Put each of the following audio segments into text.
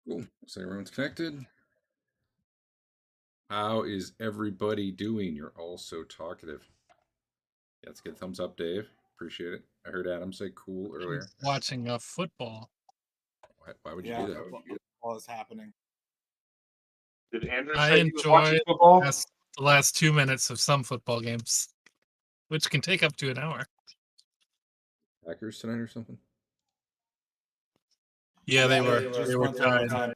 Cool. So everyone's connected. How is everybody doing? You're all so talkative. Yeah, let's get a thumbs up, Dave. Appreciate it. I heard Adam say cool earlier. Watching football. Why would you Yeah, do that? football is happening. Did Andrew I say he was watching enjoy football? the last 2 minutes of some football games, which can take up to an hour. Packers tonight or something? Yeah, they were. Just They were went to tied. overtime.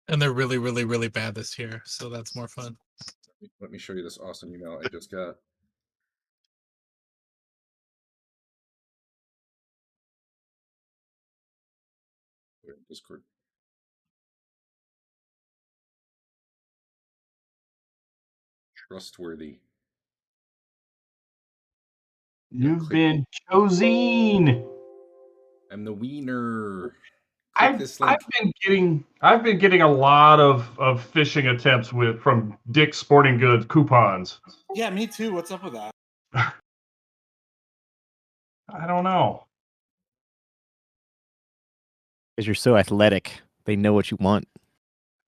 And they're really, really, really bad this year, so that's more fun. Let me show you this awesome email I just got. Discord. Trustworthy. You've been chosen. I'm the wiener. Click I've this link. I've been getting a lot of phishing attempts from Dick's Sporting Goods coupons. Yeah, me too. What's up with that? I don't know. Because you're so athletic, they know what you want.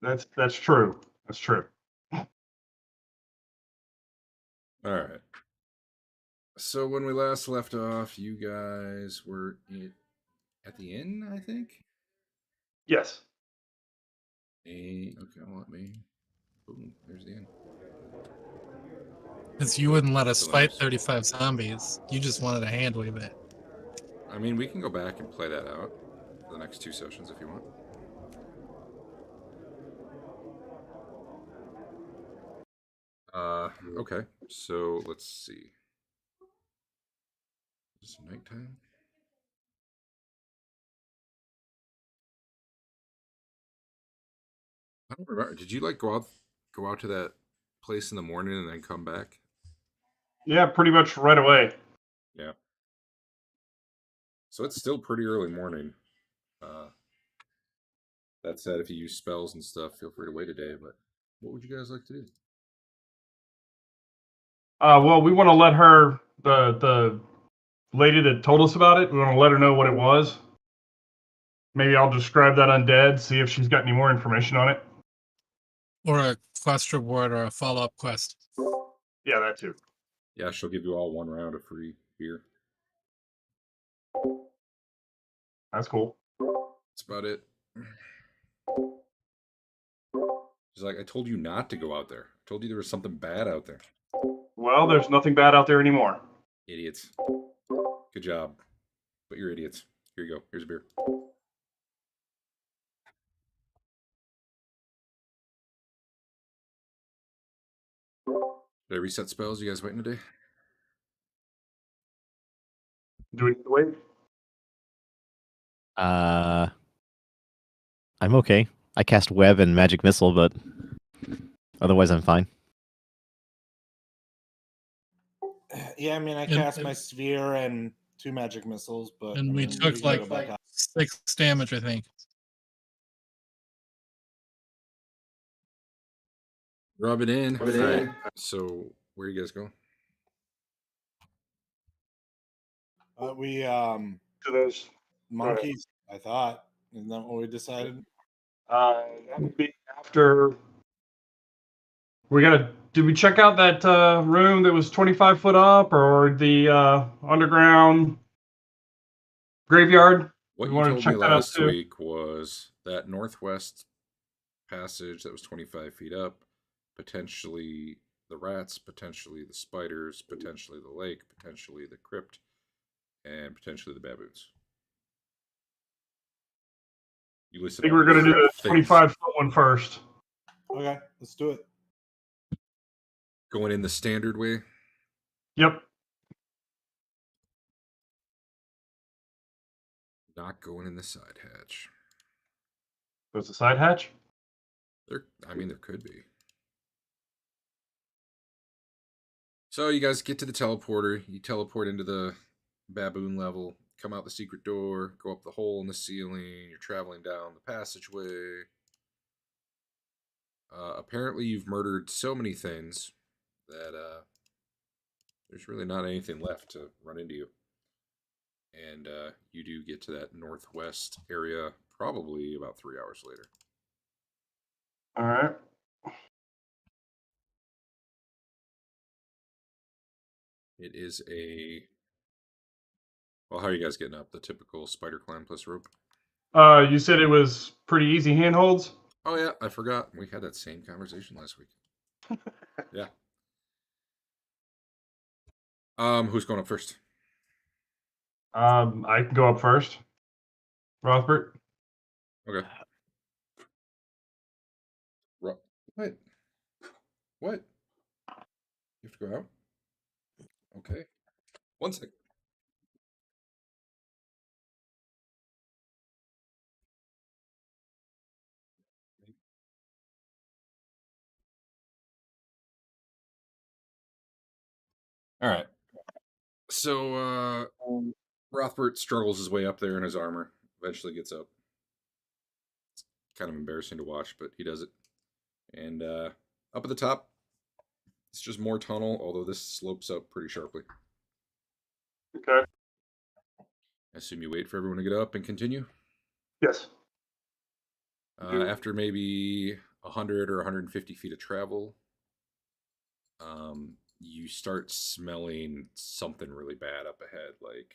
That's true. That's true. All right. So when we last left off, you guys were at the inn, I think. Yes. Okay, well, let me. Boom, there's the inn. Because you wouldn't let us fight 35 zombies. You just wanted a hand wave it. I mean, we can go back and play that out for the next 2 sessions if you want. Okay, so let's see. Is it nighttime? I don't remember. Did you like go out to that place in the morning and then come back? Yeah, pretty much right away. Yeah. So it's still pretty early morning. That said, if you use spells and stuff, feel free to wait a day. But what would you guys like to do? Well, we want to let her, the lady that told us about it, we want to let her know what it was. Maybe I'll describe that undead, see if she's got any more information on it. Or a quest reward or a follow-up quest. Yeah, that too. Yeah, she'll give you all 1 round of free beer. That's cool. That's about it. She's like, I told you not to go out there. I told you there was something bad out there. Well, there's nothing bad out there anymore. Idiots. Good job. But you're idiots. Here you go. Here's a beer. Did I reset spells? You guys waiting today? Do we need to wait? I'm okay. I cast Web and Magic Missile, but otherwise I'm fine. Yeah, I mean, I cast my sphere and 2 magic missiles, but And we took like 6 damage, I think. Rub it in. All right. So where you guys going? We To those monkeys. I thought, isn't that what we decided? that would be after. Did we check out that room that was 25 foot up, or the underground graveyard? What We you wanted to told check me that out last too. week was that northwest passage that was 25 feet up, potentially the rats, potentially the spiders, potentially the lake, potentially the crypt, and potentially the baboons. You I listed think all we're going to these do the things. 25-foot one first. Okay, let's do it. Going in the standard way? Yep. Not going in the side hatch. There's a side hatch? There could be. So you guys get to the teleporter. You teleport into the baboon level, come out the secret door, go up the hole in the ceiling. You're traveling down the passageway. Apparently you've murdered so many things that there's really not anything left to run into you. And you do get to that northwest area probably about 3 hours later. All right. It is a. Well, how are you guys getting up? The typical spider climb plus rope? You said it was pretty easy handholds. Oh, yeah, I forgot. We had that same conversation last week. Yeah. Who's going up first? I can go up first. Rothbert. Okay. What? What? You have to go out? Okay. 1 second. All right. So Rothbert struggles his way up there in his armor. Eventually gets up. It's kind of embarrassing to watch, but he does it. And up at the top, it's just more tunnel, although this slopes up pretty sharply. Okay. I assume you wait for everyone to get up and continue. Yes. After maybe 100 or 150 feet of travel, you start smelling something really bad up ahead, like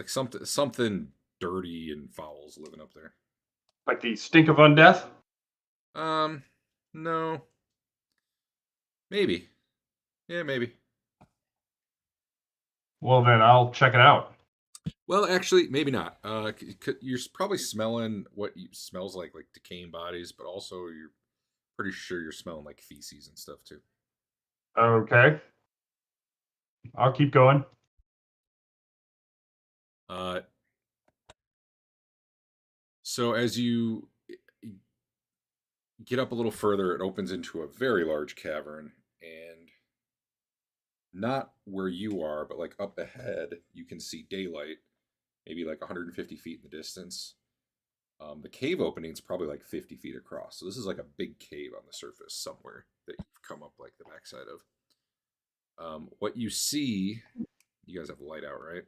something dirty and foul's living up there. Like the stink of undeath. No, maybe, yeah, maybe. Well, then I'll check it out. Well, actually, maybe not. You're probably smelling what smells like decaying bodies, but also you're pretty sure you're smelling like feces and stuff too. Okay. I'll keep going. So as you get up a little further, it opens into a very large cavern, and not where you are, but like up ahead, you can see daylight, maybe like 150 feet in the distance. The cave opening is probably like 50 feet across. So this is like a big cave on the surface somewhere that you've come up like the backside of. What you see, you guys have the light out, right?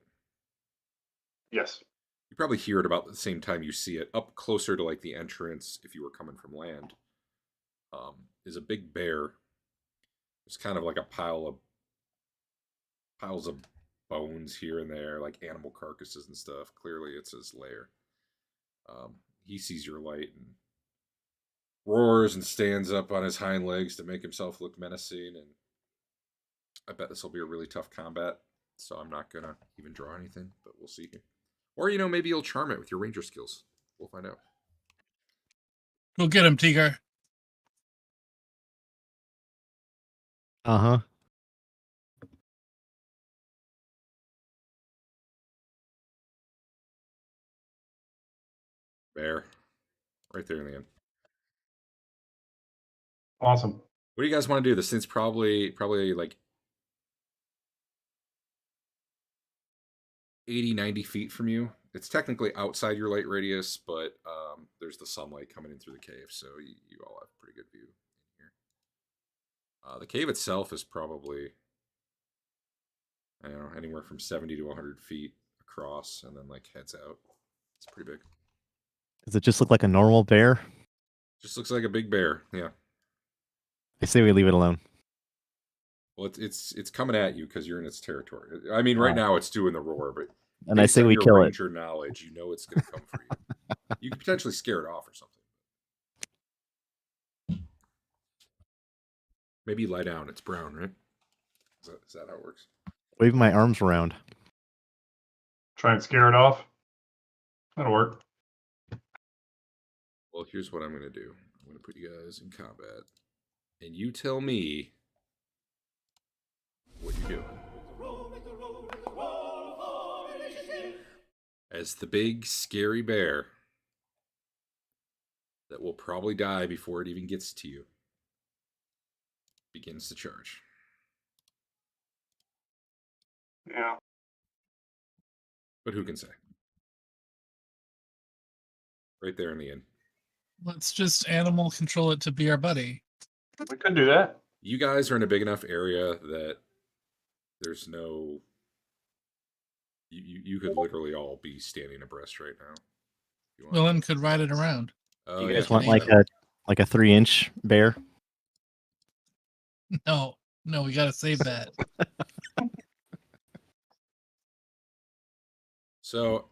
Yes. You probably hear it about the same time you see it. Up closer to like the entrance, if you were coming from land, is a big bear. It's kind of like a piles of bones here and there, like animal carcasses and stuff. Clearly, it's his lair. He sees your light and roars and stands up on his hind legs to make himself look menacing. And I bet this will be a really tough combat. So I'm not gonna even draw anything, but we'll see here. Or maybe you'll charm it with your ranger skills. We'll find out. Go get him, Tigar. Uh-huh. Bear, right there in the end. Awesome. What do you guys want to do? This thing's probably like 80, 90 feet from you. It's technically outside your light radius, but there's the sunlight coming in through the cave, so you all have a pretty good view in here. The cave itself is probably, I don't know, anywhere from 70 to 100 feet across, and then like heads out. It's pretty big. Does it just look like a normal bear? Just looks like a big bear. Yeah. I say we leave it alone. Well, it's coming at you because you're in its territory. I mean, right now it's doing the roar, but And I say we your kill it. ranger knowledge, you know it's going to come for you. You could potentially scare it off or something. Maybe you lie down. It's brown, right? Is that how it works? Wave my arms around. Try and scare it off. That'll work. Well, here's what I'm going to do. I'm going to put you guys in combat, and you tell me what you're doing. As the big, scary bear that will probably die before it even gets to you begins to charge. Yeah. But who can say? Right there in the end. Let's just animal control it to be our buddy. We could do that. You guys are in a big enough area that there's no. You could literally all be standing abreast right now. If you want. Willem could ride it around. Oh, You yeah. guys want Name like a 3-inch bear? No, we got to save that. So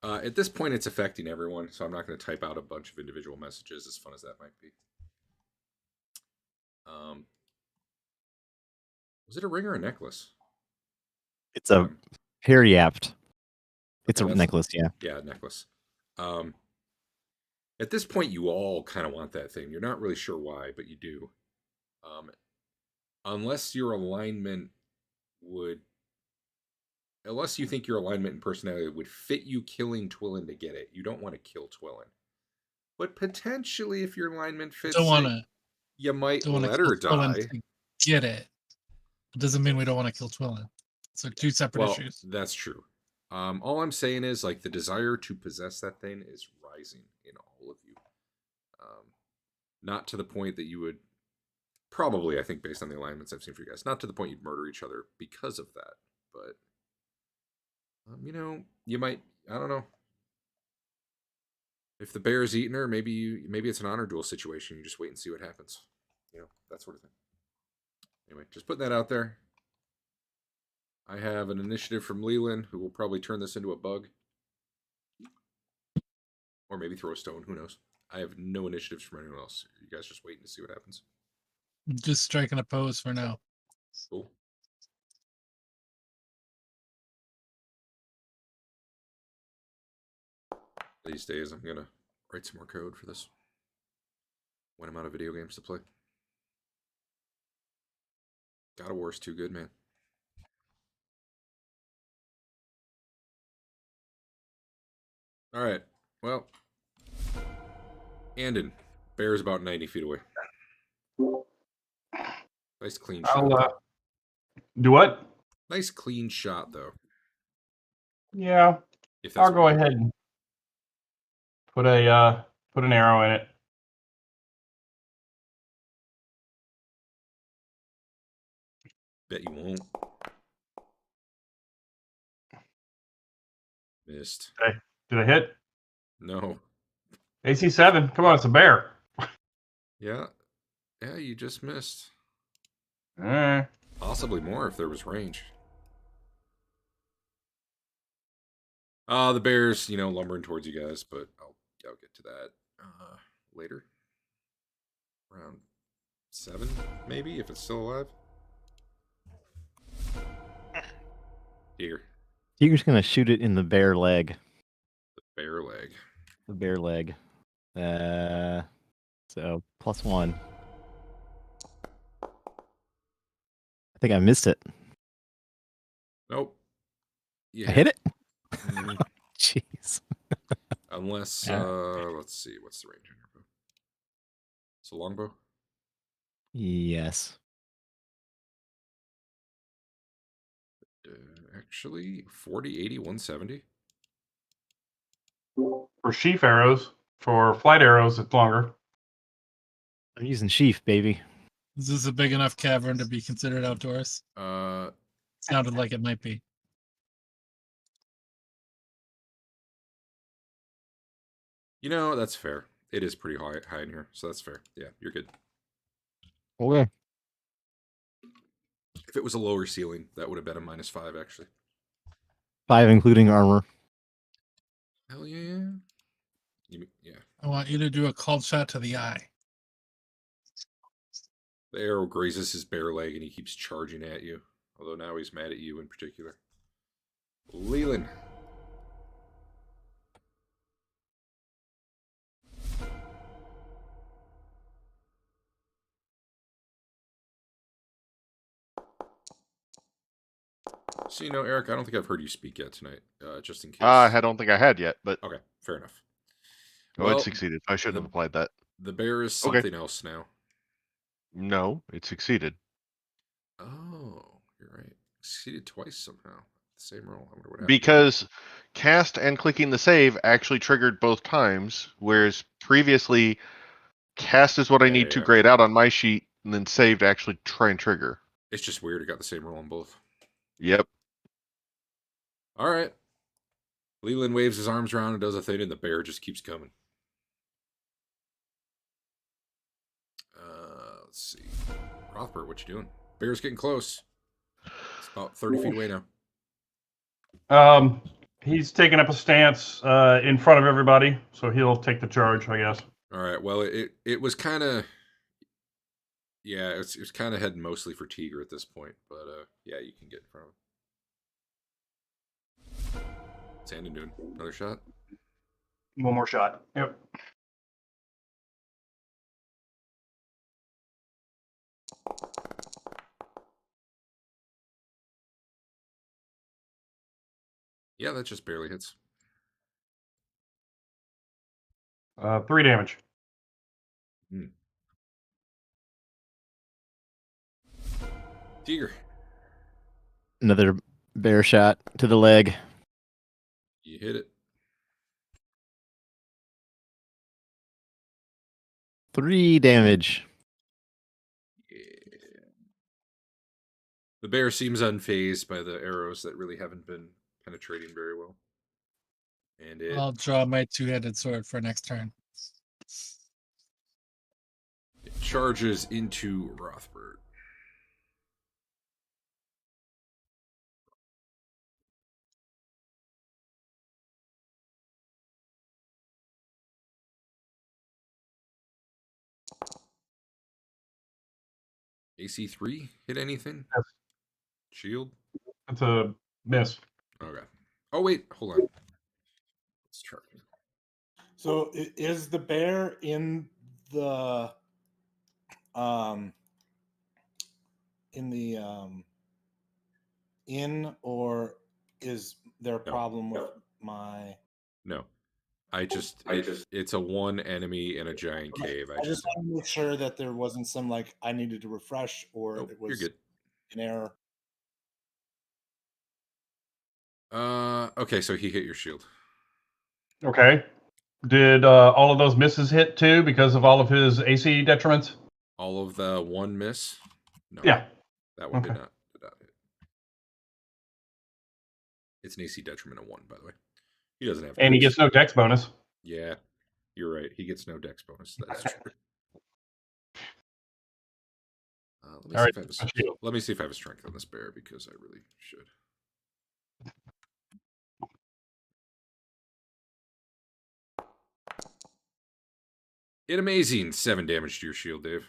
at this point, it's affecting everyone. So I'm not going to type out a bunch of individual messages, as fun as that might be. Was it a ring or a necklace? It's a periapt. It's Okay, a necklace, yeah. Yeah, necklace. At this point, you all kind of want that thing. You're not really sure why, but you do. Unless your alignment would, unless you think your alignment and personality would fit you killing Twillin to get it, you don't want to kill Twillin. But potentially, if your alignment fits, Don't want to. you might Don't want let to her kill Twillin die. to get it. It doesn't mean we don't want to kill Twillin. So two separate issues. That's true. All I'm saying is, like, the desire to possess that thing is rising in all of you. Not to the point that you would probably, I think, based on the alignments I've seen for you guys, not to the point you'd murder each other because of that. But you might. I don't know. If the bear is eating her, maybe it's an honor duel situation. You just wait and see what happens. That sort of thing. Anyway, just putting that out there. I have an initiative from Leland, who will probably turn this into a bug. Or maybe throw a stone, who knows. I have no initiatives from anyone else. You guys just waiting to see what happens. Just striking a pose for now. Cool. These days, I'm going to write some more code for this when I'm out of video games to play. God of War's too good, man. All right. Well, Arden, bear's about 90 feet away. Nice clean shot. Do what? Nice clean shot, though. Yeah, I'll go ahead and put an arrow in it. Bet you won't. Missed. Did I hit? No. AC 7. Come on, it's a bear. Yeah, you just missed. Eh. Possibly more if there was range. The bear's, lumbering towards you guys, but I'll get to that later. Around 7, maybe, if it's still alive. Deer. Tiger's gonna shoot it in the bear leg. The bear leg. The bear leg. So +1. I think I missed it. Nope. Yeah. I hit it? Mhm. Jeez. Unless, let's see, what's the range on your bow? It's a longbow? Yes. Actually, 40, 80, 170. For sheaf arrows, for flight arrows, it's longer. I'm using sheaf, baby. Is this a big enough cavern to be considered outdoors? Sounded like it might be. That's fair. It is pretty high in here, so that's fair. Yeah, you're good. Okay. If it was a lower ceiling, that would have been a -5, actually. 5 including armor. Hell yeah. Yeah. I want you to do a called shot to the eye. The arrow grazes his bare leg and he keeps charging at you. Although now he's mad at you in particular. Leland. So, Eric, I don't think I've heard you speak yet tonight, just in case. I don't think I had yet, but okay, fair enough. Oh, it succeeded. I shouldn't have applied that. The bear is something else now. No, it succeeded. Oh, you're right. Succeeded twice somehow. Same roll. I wonder what happened. Because cast and clicking the save actually triggered both times, whereas previously cast is what I need to grade out on my sheet, and then save to actually try and trigger. It's just weird. It got the same roll on both. Yep. All right. Leland waves his arms around and does a thing, and the bear just keeps coming. Let's see. Rothbard, what you doing? Bear's getting close. It's about 30 feet away now. He's taking up a stance in front of everybody, so he'll take the charge, I guess. All right. Well, it was kind of, yeah, it was kind of heading mostly for Tiger at this point, but yeah, you can get in front of him. Sandon doing another shot. One more shot. Yep. Yeah, that just barely hits. 3 damage. Tiger. Another bear shot to the leg. You hit it. 3 damage. Yeah. The bear seems unfazed by the arrows that really haven't been penetrating very well. And I'll draw my two-handed sword for next turn. it charges into Rothbard. AC 3 hit anything? Yes. Shield? That's a miss. Okay. Oh wait, hold on. Let's try. So is the bear in the inn, or is there a problem with my? No. It's a one enemy in a giant cave. I just want to make sure that there wasn't some like I needed to refresh, or Nope, it was you're good. an error. Okay, so he hit your shield. Okay. Did all of those misses hit too because of all of his AC detriments? All of the one miss? No. Yeah. That one did Okay. not hit. It's an AC detriment of 1, by the way. He doesn't have And he dex. gets no dex bonus. Yeah, you're right. He gets no dex bonus. That's true. Let me see if I have a strength on this bear, because I really should. An amazing 7 damage to your shield, Dave.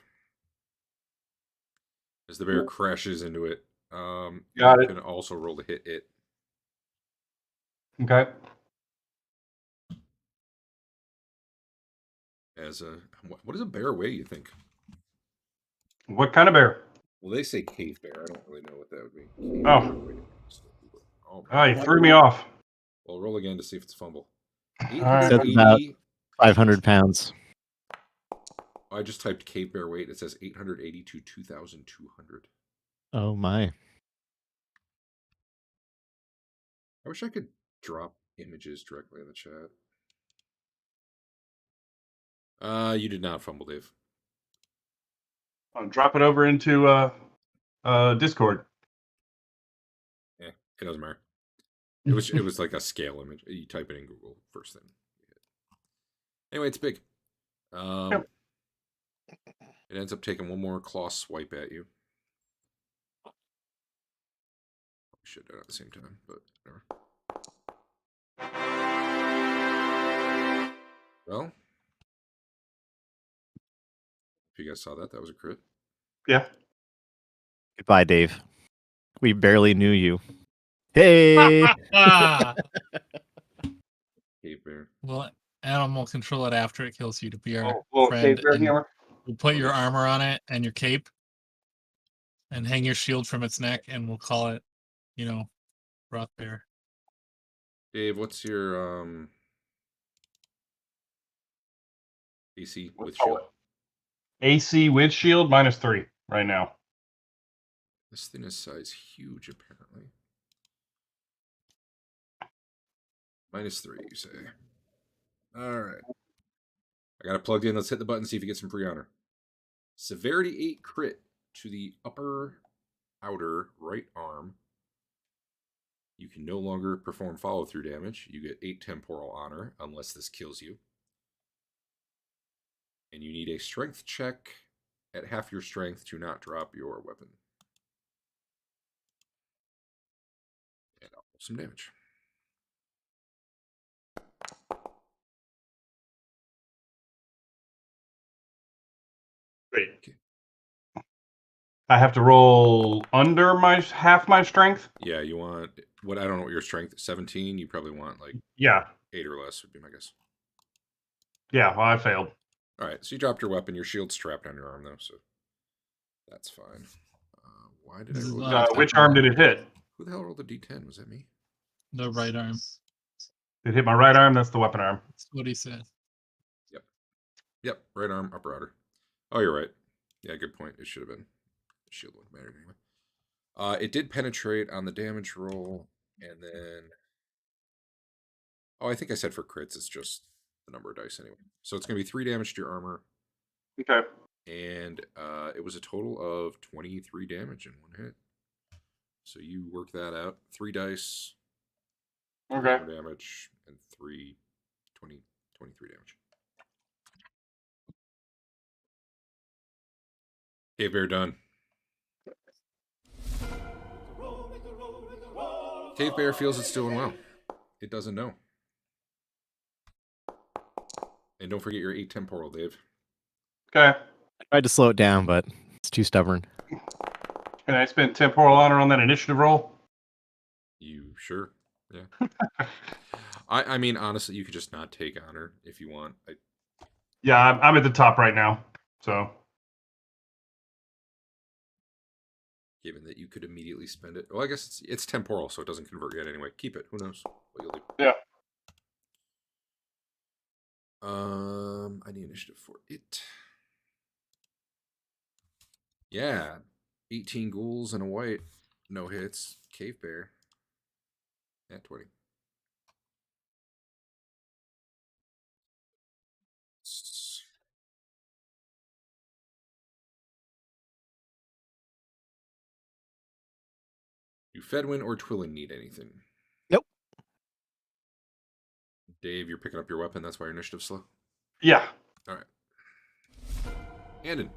As the bear crashes into it. Got you it. can also roll to hit it. Okay. As a what does a bear weigh, you think? What kind of bear? Well, they say cave bear. I don't really know what that would mean. Oh, you threw me off. Well, roll again to see if it's fumble. All right. That's about 500 pounds. I just typed cave bear weight. It says 880 to 2,200. Oh my. I wish I could drop images directly in the chat. You did not fumble, Dave. I'll drop it over into Discord. Yeah, it doesn't matter. It was like a scale image. You type it in Google first thing. Anyway, it's big. Yep. It ends up taking one more claw swipe at you. We should do it at the same time, but whatever. Well, if you guys saw that, that was a crit. Yeah. Goodbye, Dave. We barely knew you. Hey! Cave bear. Well, Adam will control it after it kills you to be our Well, friend. cave bear And hammer. we'll put your armor on it and your cape and hang your shield from its neck, and we'll call it, Roth Bear. Dave, what's your AC with shield? AC with shield -3 right now. This thing is size huge, apparently. -3, you say? All right. I got it plugged in. Let's hit the button, see if you get some free honor. Severity 8 crit to the upper outer right arm. You can no longer perform follow-through damage. You get 8 temporal honor unless this kills you. And you need a strength check at half your strength to not drop your weapon. And I'll roll some damage. Wait. Okay. I have to roll under my half my strength? Yeah, you want what? I don't know what your strength is. 17. You probably want like Yeah. 8 or less would be my guess. Yeah, well, I failed. All right, so you dropped your weapon. Your shield's strapped on your arm though, so that's fine. Why did I This is roll? not- Which arm did it hit? Who the hell rolled a d10? Was that me? The right arm. It hit my right arm. That's the weapon arm. That's what he said. Yep, right arm, upper outer. Oh, you're right. Yeah, good point. It should have been. The shield wouldn't matter anyway. It did penetrate on the damage roll, and then. Oh, I think I said for crits, it's just the number of dice anyway. So it's going to be 3 damage to your armor, Okay. and it was a total of 23 damage in one hit. So you work that out. 3 dice, 3 Okay. more damage, and 23 damage. Cave Bear done. Cave Bear feels it's doing well. It doesn't know. And don't forget your 8 temporal, Dave. Okay. I tried to slow it down, but it's too stubborn. Can I spend temporal honor on that initiative roll? You sure? Yeah. I mean, honestly, you could just not take honor if you want. Yeah, I'm at the top right now. So Given that you could immediately spend it. Well, I guess it's temporal, so it doesn't convert yet anyway. Keep it. Who knows what you'll do. Yeah. I need initiative for it. Yeah. 18 ghouls and a white. No hits. Cave Bear. At 20. Do Fedwin or Twillin need anything? Nope. Dave, you're picking up your weapon. That's why your initiative's slow. yeah. All right. Arden.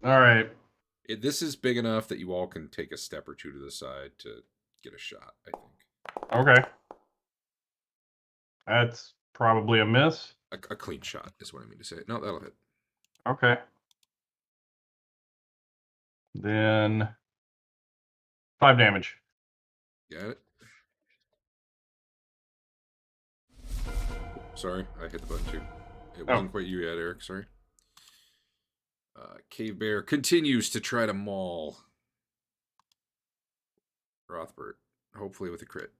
All right. This is big enough that you all can take a step or two to the side to get a shot, I think. Okay. That's probably a miss. A clean shot is what I mean to say. No, that'll hit. Okay. Then 5 damage. Got it. Sorry, I hit the button too. It wasn't quite you yet, Eric. Sorry. Cave Bear continues to try to maul Rothbert, hopefully with a crit.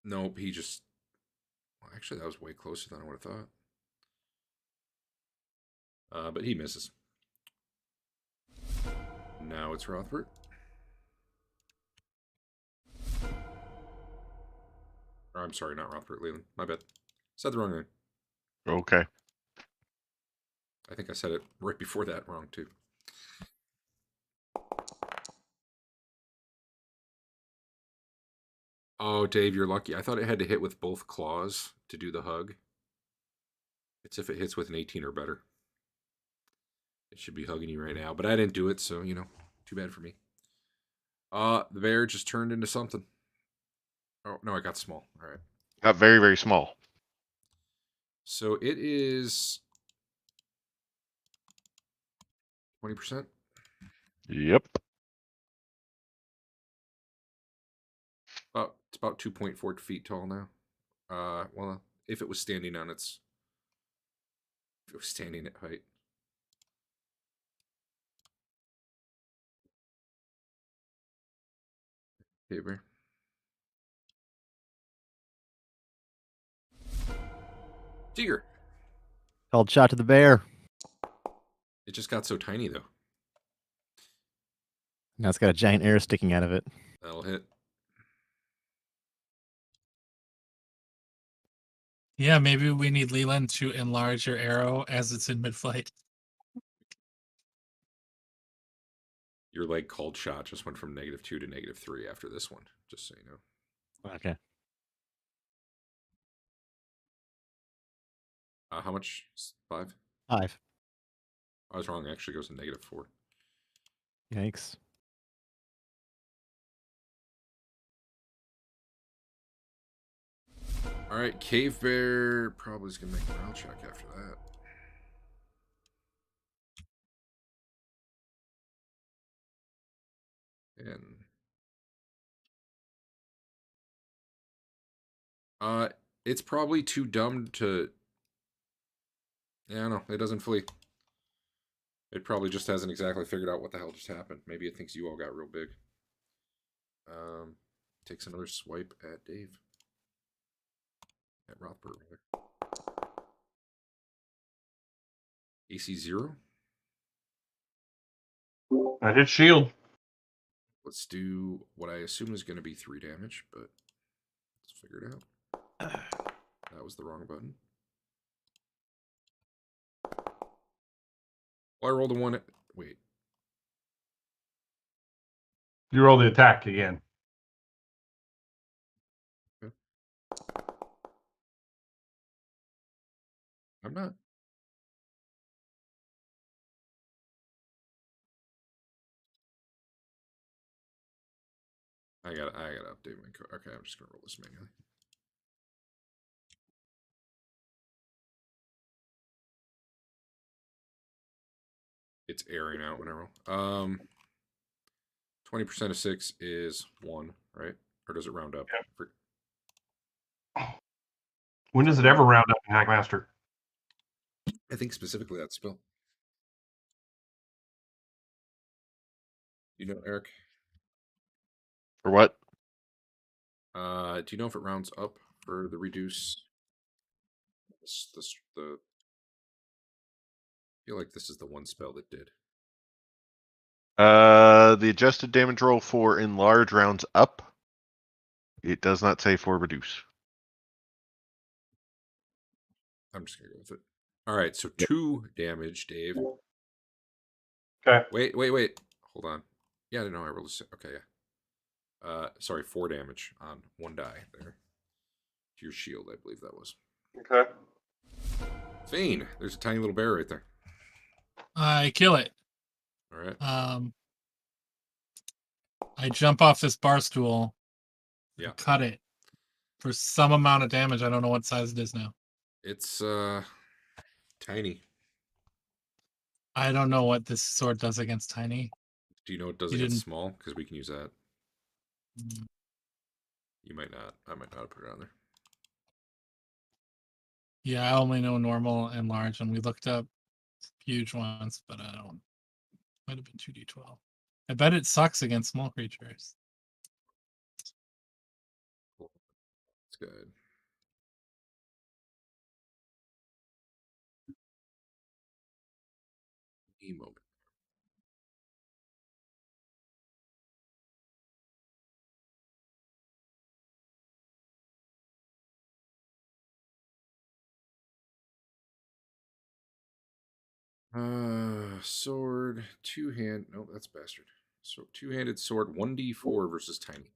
Nope, he just... Well, actually, that was way closer than I would have thought. But he misses. Now it's Rothbert. Or, I'm sorry, not Rothbert, Leland. My bad. Said the wrong name. Okay. I think I said it right before that wrong, too. Oh, Dave, you're lucky. I thought it had to hit with both claws to do the hug. It's if it hits with an 18 or better. It should be hugging you right now, but I didn't do it, so, too bad for me. The bear just turned into something. Oh, no, I got small. All right. Got very, very small. So it is 20%. Yep. It's about 2.4 feet tall now. Well, if it was standing at height. Okay, bear. Deer. Called shot to the bear. It just got so tiny though. Now it's got a giant arrow sticking out of it. That'll hit. Yeah, maybe we need Leland to enlarge your arrow as it's in mid-flight. Your leg called shot just went from -2 to -3 after this one, just so you know. Okay. How much? 5? 5. I was wrong. It actually goes to -4. Yikes. All right, Cave Bear probably is going to make a morale check after that. And it's probably too dumb to. Yeah, no, it doesn't flee. It probably just hasn't exactly figured out what the hell just happened. Maybe it thinks you all got real big. Takes another swipe at Dave. At Rothberg, rather. AC 0. I hit shield. Let's do what I assume is going to be 3 damage, but let's figure it out. That was the wrong button. Well, I rolled a 1. Wait. You roll the attack again. I'm not. I gotta update my code. Okay, I'm just gonna roll this manually. It's airing out when I roll. 20% of 6 is 1, right? Or does it round up? Yep. When does it ever round up in Hackmaster? I think specifically that spell. You know, Eric? For what? Do you know if it rounds up for the reduce? I feel like this is the one spell that did. The adjusted damage roll for enlarge rounds up. It does not say for reduce. I'm just gonna go with it. All right, so 2 damage, Dave. Okay. Wait. Hold on. Yeah, I didn't know I rolled a. Okay, yeah. Sorry, 4 damage on 1 die there. To your shield, I believe that was. Okay. Fane, there's a tiny little bear right there. I kill it. All right. I jump off this bar stool. Yeah. Cut it for some amount of damage. I don't know what size it is now. It's tiny. I don't know what this sword does against tiny. Do you know what it does You against didn't- small? Because we can use that. Mm. You might not. I might not have put it on there. Yeah, I only know normal and large, and we looked up huge ones, but I don't. Might have been 2d12. I bet it sucks against small creatures. Cool. That's good. Moment. Sword, 2-hand. No, that's bastard. So 2-handed sword, 1d4 versus tiny.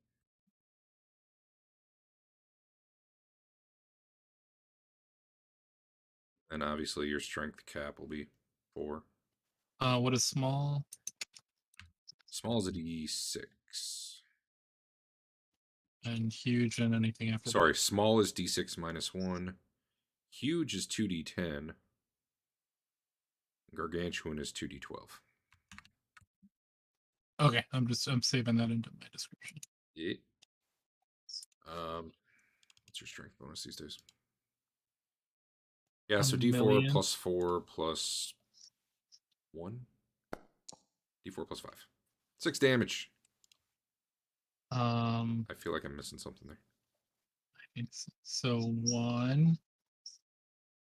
And obviously your strength cap will be 4. What is small? Small is a d6. And huge and anything after Sorry, small is d6 minus 1. Huge is 2d10. Gargantuan is 2d12. that. Okay, I'm saving that into my description. Yeah. What's your strength bonus these days? Yeah, so d4 million. plus 4 plus 1. d4 plus 5. 6 damage. I feel like I'm missing something there. So 1.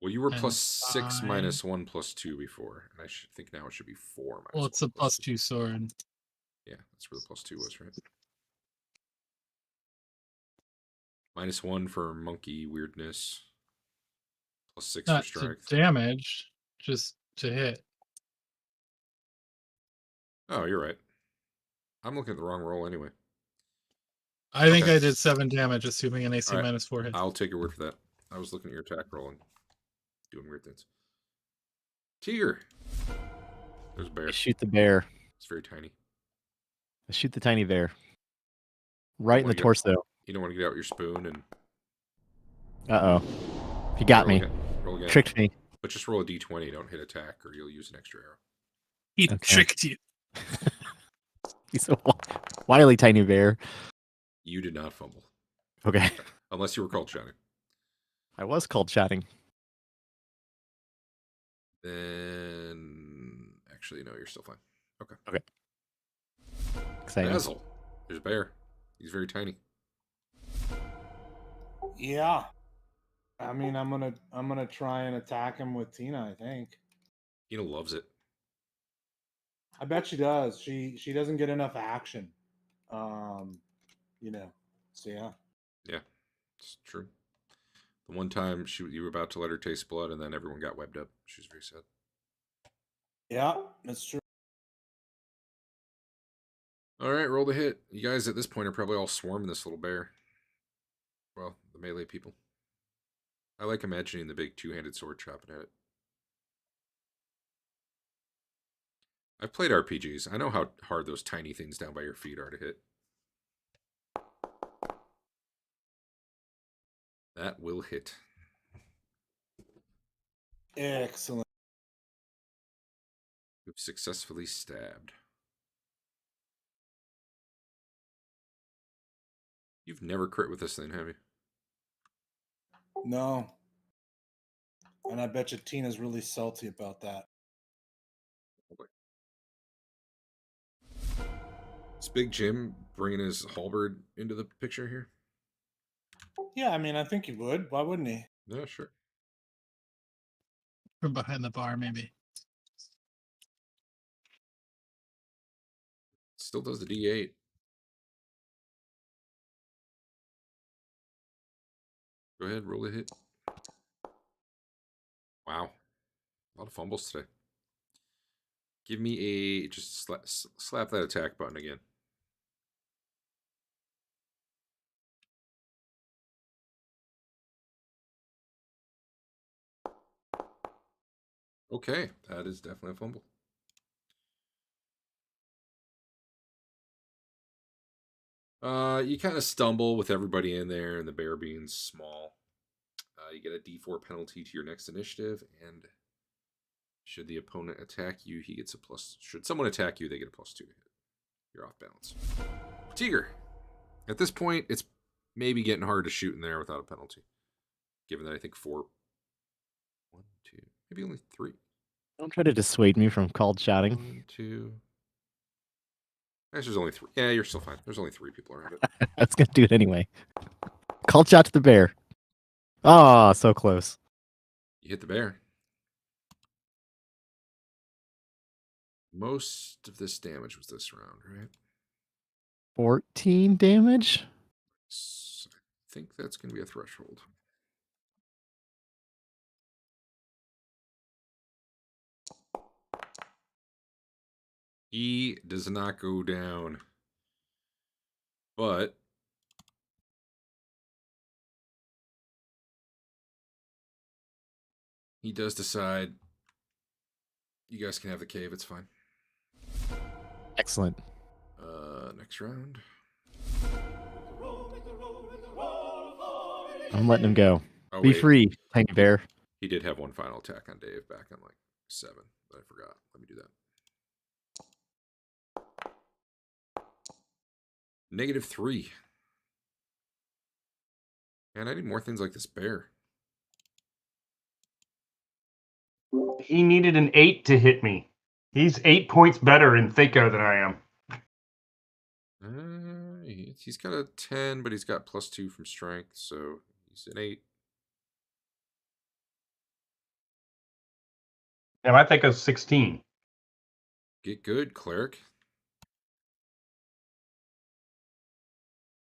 Well, you were And plus 6 5. minus 1 plus 2 before, and I should think now it should be 4 minus Well, it's 1 a plus 2 sword. Yeah, that's where the plus 2 was, right? Minus 1 for monkey weirdness. Plus 6 for Not to strength. damage, just to hit. Oh, you're right. I'm looking at the wrong roll anyway. I think Okay. I did 7 damage, assuming an AC All right. minus 4 hit. I'll take your word for that. I was looking at your attack roll and doing weird things. Tiger. There's a bear. I shoot the bear. It's very tiny. I shoot the tiny bear. Right in the wanna get- torso. You don't want to get out your spoon and Uh-oh. He got roll me. Again. Roll again. Tricked me. But just roll a d20. Don't hit attack, or you'll use an extra arrow. He Okay. tricked you. He's a wily tiny bear. You did not fumble, Okay. unless you were called shouting. I was called chatting. Then, actually, no, you're still fine. Okay. Exciting. Basil. There's a bear. He's very tiny. Yeah. I mean, I'm gonna try and attack him with Tina. I think. Tina loves it. I bet she does. She doesn't get enough action. So yeah. Yeah, it's true. The one time you were about to let her taste blood, and then everyone got webbed up. She was very sad. Yeah, that's true. All right, roll the hit. You guys at this point are probably all swarming this little bear. Well, the melee people. I like imagining the big two-handed sword chopping at it. I've played RPGs. I know how hard those tiny things down by your feet are to hit. That will hit. Excellent. You've successfully stabbed. You've never crit with this thing, have you? No. And I bet you Tina's really salty about that. Is Big Jim bringing his halberd into the picture here? Yeah, I mean, I think he would. Why wouldn't he? Yeah, sure. From behind the bar, maybe. Still does the D8. Go ahead, roll a hit. Wow. A lot of fumbles today. Give me a... Just slap that attack button again. Okay, that is definitely a fumble. You kind of stumble with everybody in there and the bear being small. You get a D4 penalty to your next initiative, and should the opponent attack you, he gets a plus. Should someone attack you, they get a +2 to hit. You're off balance. Tiger. At this point, it's maybe getting hard to shoot in there without a penalty. Given that I think 4, 1, 2, maybe only 3. Don't try to dissuade me from called shouting. 1, 2. Actually, there's only 3. Yeah, you're still fine. There's only 3 people around it. I was gonna do it anyway. Called shot to the bear. Oh, so close. You hit the bear. Most of this damage was this round, right? 14 damage? So I think that's going to be a threshold. He does not go down. But he does decide you guys can have the cave, it's fine. Excellent. Next round. I'm letting him go. Oh, Be wait. free, tiny bear. He did have one final attack on Dave back on like 7, but I forgot. Let me do that. -3. Man, I need more things like this bear. He needed an 8 to hit me. He's 8 points better in Thako than I am. He's got a 10, but he's got +2 from strength, so he's an 8. Yeah, my Thako's 16. Get good, cleric.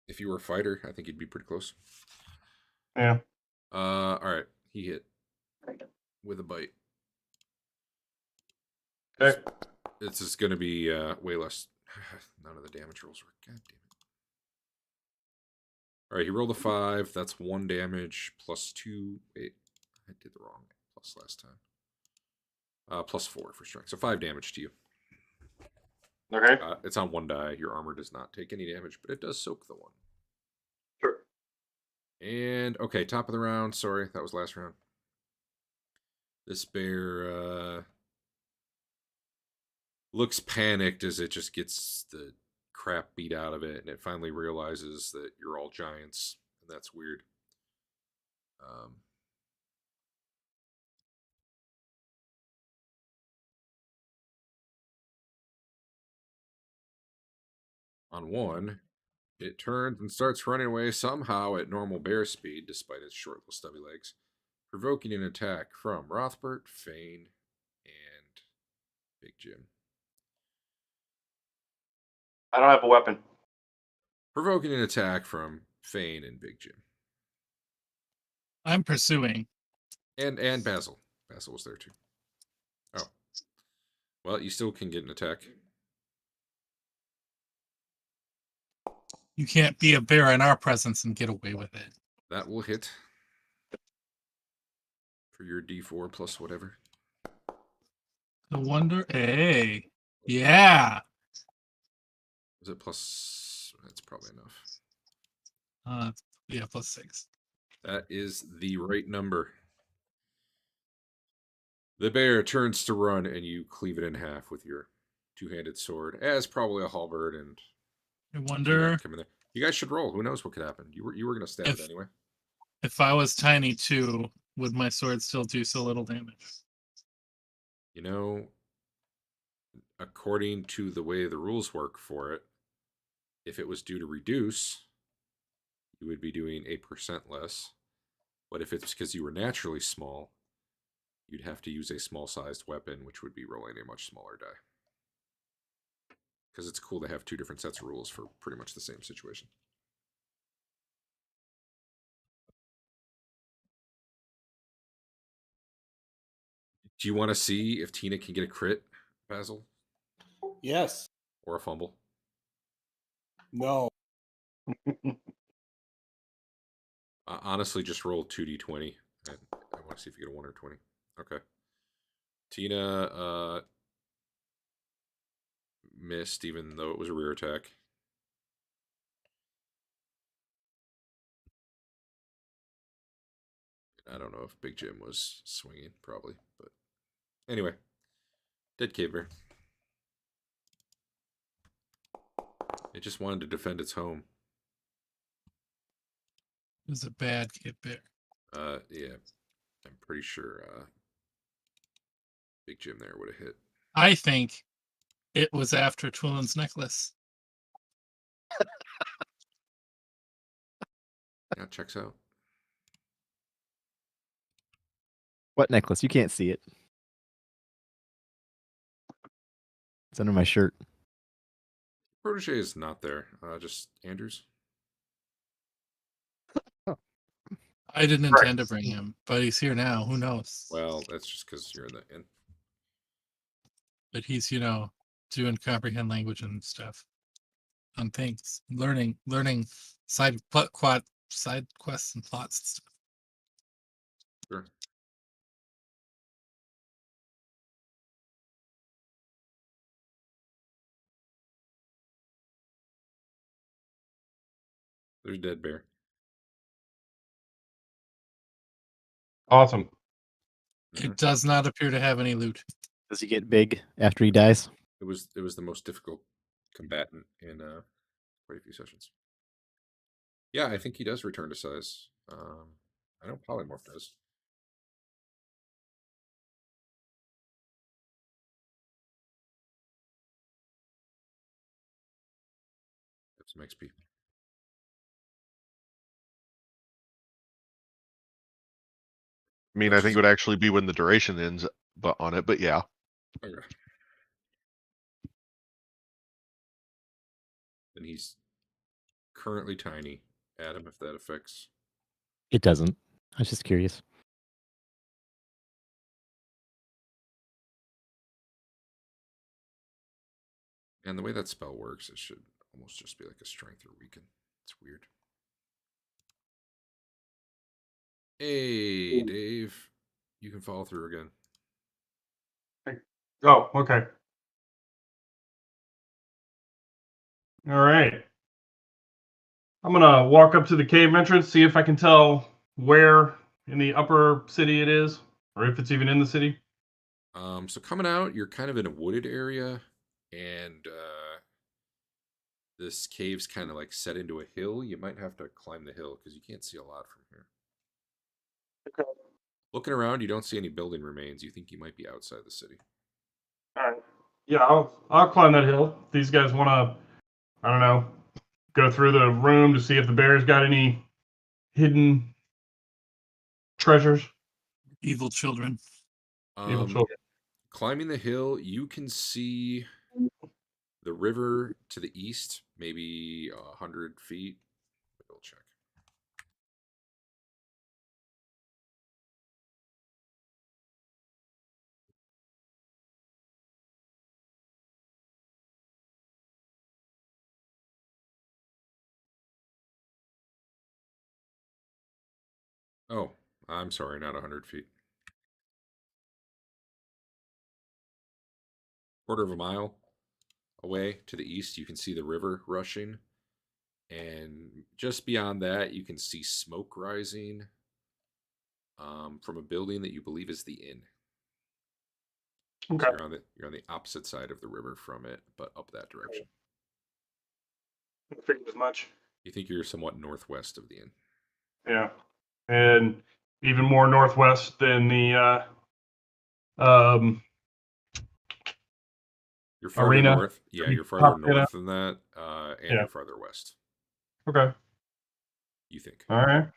If you were a fighter, I think you'd be pretty close. Yeah. All right, he hit with a bite. Okay. This is going to be way less None of the damage rolls were. God damn it. All right, he rolled a 5. That's 1 damage plus 2. Wait, I did the wrong plus last time. Plus 4 for strength. So 5 damage to you. Okay. It's on 1 die. Your armor does not take any damage, but it does soak the 1. Sure. And, okay, top of the round. Sorry, that was last round. This bear looks panicked as it just gets the crap beat out of it, and it finally realizes that you're all giants, and that's weird. On 1, it turns and starts running away somehow at normal bear speed, despite its short little stubby legs, provoking an attack from Rothbert, Fane, and Big Jim. I don't have a weapon. Provoking an attack from Fane and Big Jim. I'm pursuing. And Basil. Basil was there too. Oh. Well, you still can get an attack. You can't be a bear in our presence and get away with it. That will hit. For your D4 plus whatever. I wonder. Hey. Yeah. Is it plus? That's probably enough. Yeah, plus 6. That is the right number. The bear turns to run, and you cleave it in half with your two-handed sword, as probably a halberd and. I wonder come in there. You guys should roll. Who knows what could happen? You were going to stab it anyway. if I was tiny too, would my sword still do so little damage? You know, according to the way the rules work for it, if it was due to reduce, you would be doing 8% less. But if it's because you were naturally small, you'd have to use a small-sized weapon, which would be rolling a much smaller die. Because it's cool to have 2 different sets of rules for pretty much the same situation. Do you want to see if Tina can get a crit, Basil? Yes. Or a fumble? No. Honestly, just roll 2d20. And I want to see if you get a 1 or 20. Okay. Tina missed, even though it was a rear attack. I don't know if Big Jim was swinging, probably. But anyway, dead cave bear. It just wanted to defend its home. It was a bad kid bear. Yeah, I'm pretty sure Big Jim there would have hit. I think it was after Twillin's necklace. Yeah, checks out. What necklace? You can't see it. It's under my shirt. Protege is not there. Just Andrews. I didn't intend to bring him, but he's here now. Who knows? Well, that's just because you're in the inn. But he's, doing comprehend language and stuff on things, learning side quests and plots and stuff. Sure. There's dead bear. Awesome. Mhm. It does not appear to have any loot. Does he get big after he dies? It was the most difficult combatant in quite a few sessions. Yeah, I think he does return to size. I know Polymorph does. Have some XP. I mean, I think it would actually be when the duration ends, but on it. But yeah, Okay. And he's currently tiny. Adam, if that affects. It doesn't. I was just curious. And the way that spell works, it should almost just be like a strength or weaken. It's weird. Hey, Dave. You can follow through again. Oh, okay. All right. I'm gonna walk up to the cave entrance, see if I can tell where in the upper city it is, or if it's even in the city. So coming out, you're kind of in a wooded area, and this cave's kind of like set into a hill. You might have to climb the hill because you can't see a lot from here. Okay. Looking around, you don't see any building remains. You think you might be outside the city. All right. Yeah, I'll climb that hill. If these guys want to, I don't know, go through the room to see if the bear's got any hidden treasures. Evil children. Evil children. Climbing the hill, you can see the river to the east, maybe 100 feet. We'll check. Oh, I'm sorry, not 100 feet. Quarter of a mile away to the east, you can see the river rushing. And just beyond that, you can see smoke rising from a building that you believe is the inn. Okay. So you're on the opposite side of the river from it, but up that direction. I figured as much. You think you're somewhat northwest of the inn. Yeah. And even more northwest than the um, You're farther arena. north. Yeah, You you're farther popped it north up. than that, and Yeah. you're farther west. Okay. You think, All right.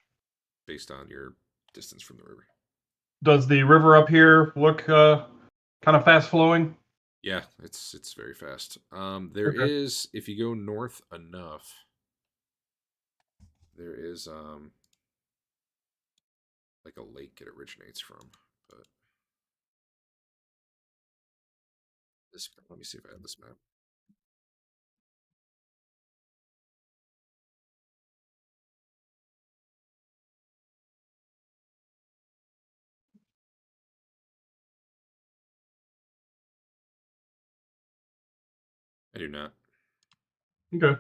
based on your distance from the river. Does the river up here look kind of fast flowing? Yeah, it's very fast. There Okay. is, if you go north enough, there is like a lake it originates from. But this, let me see if I have this map. I do not. Okay.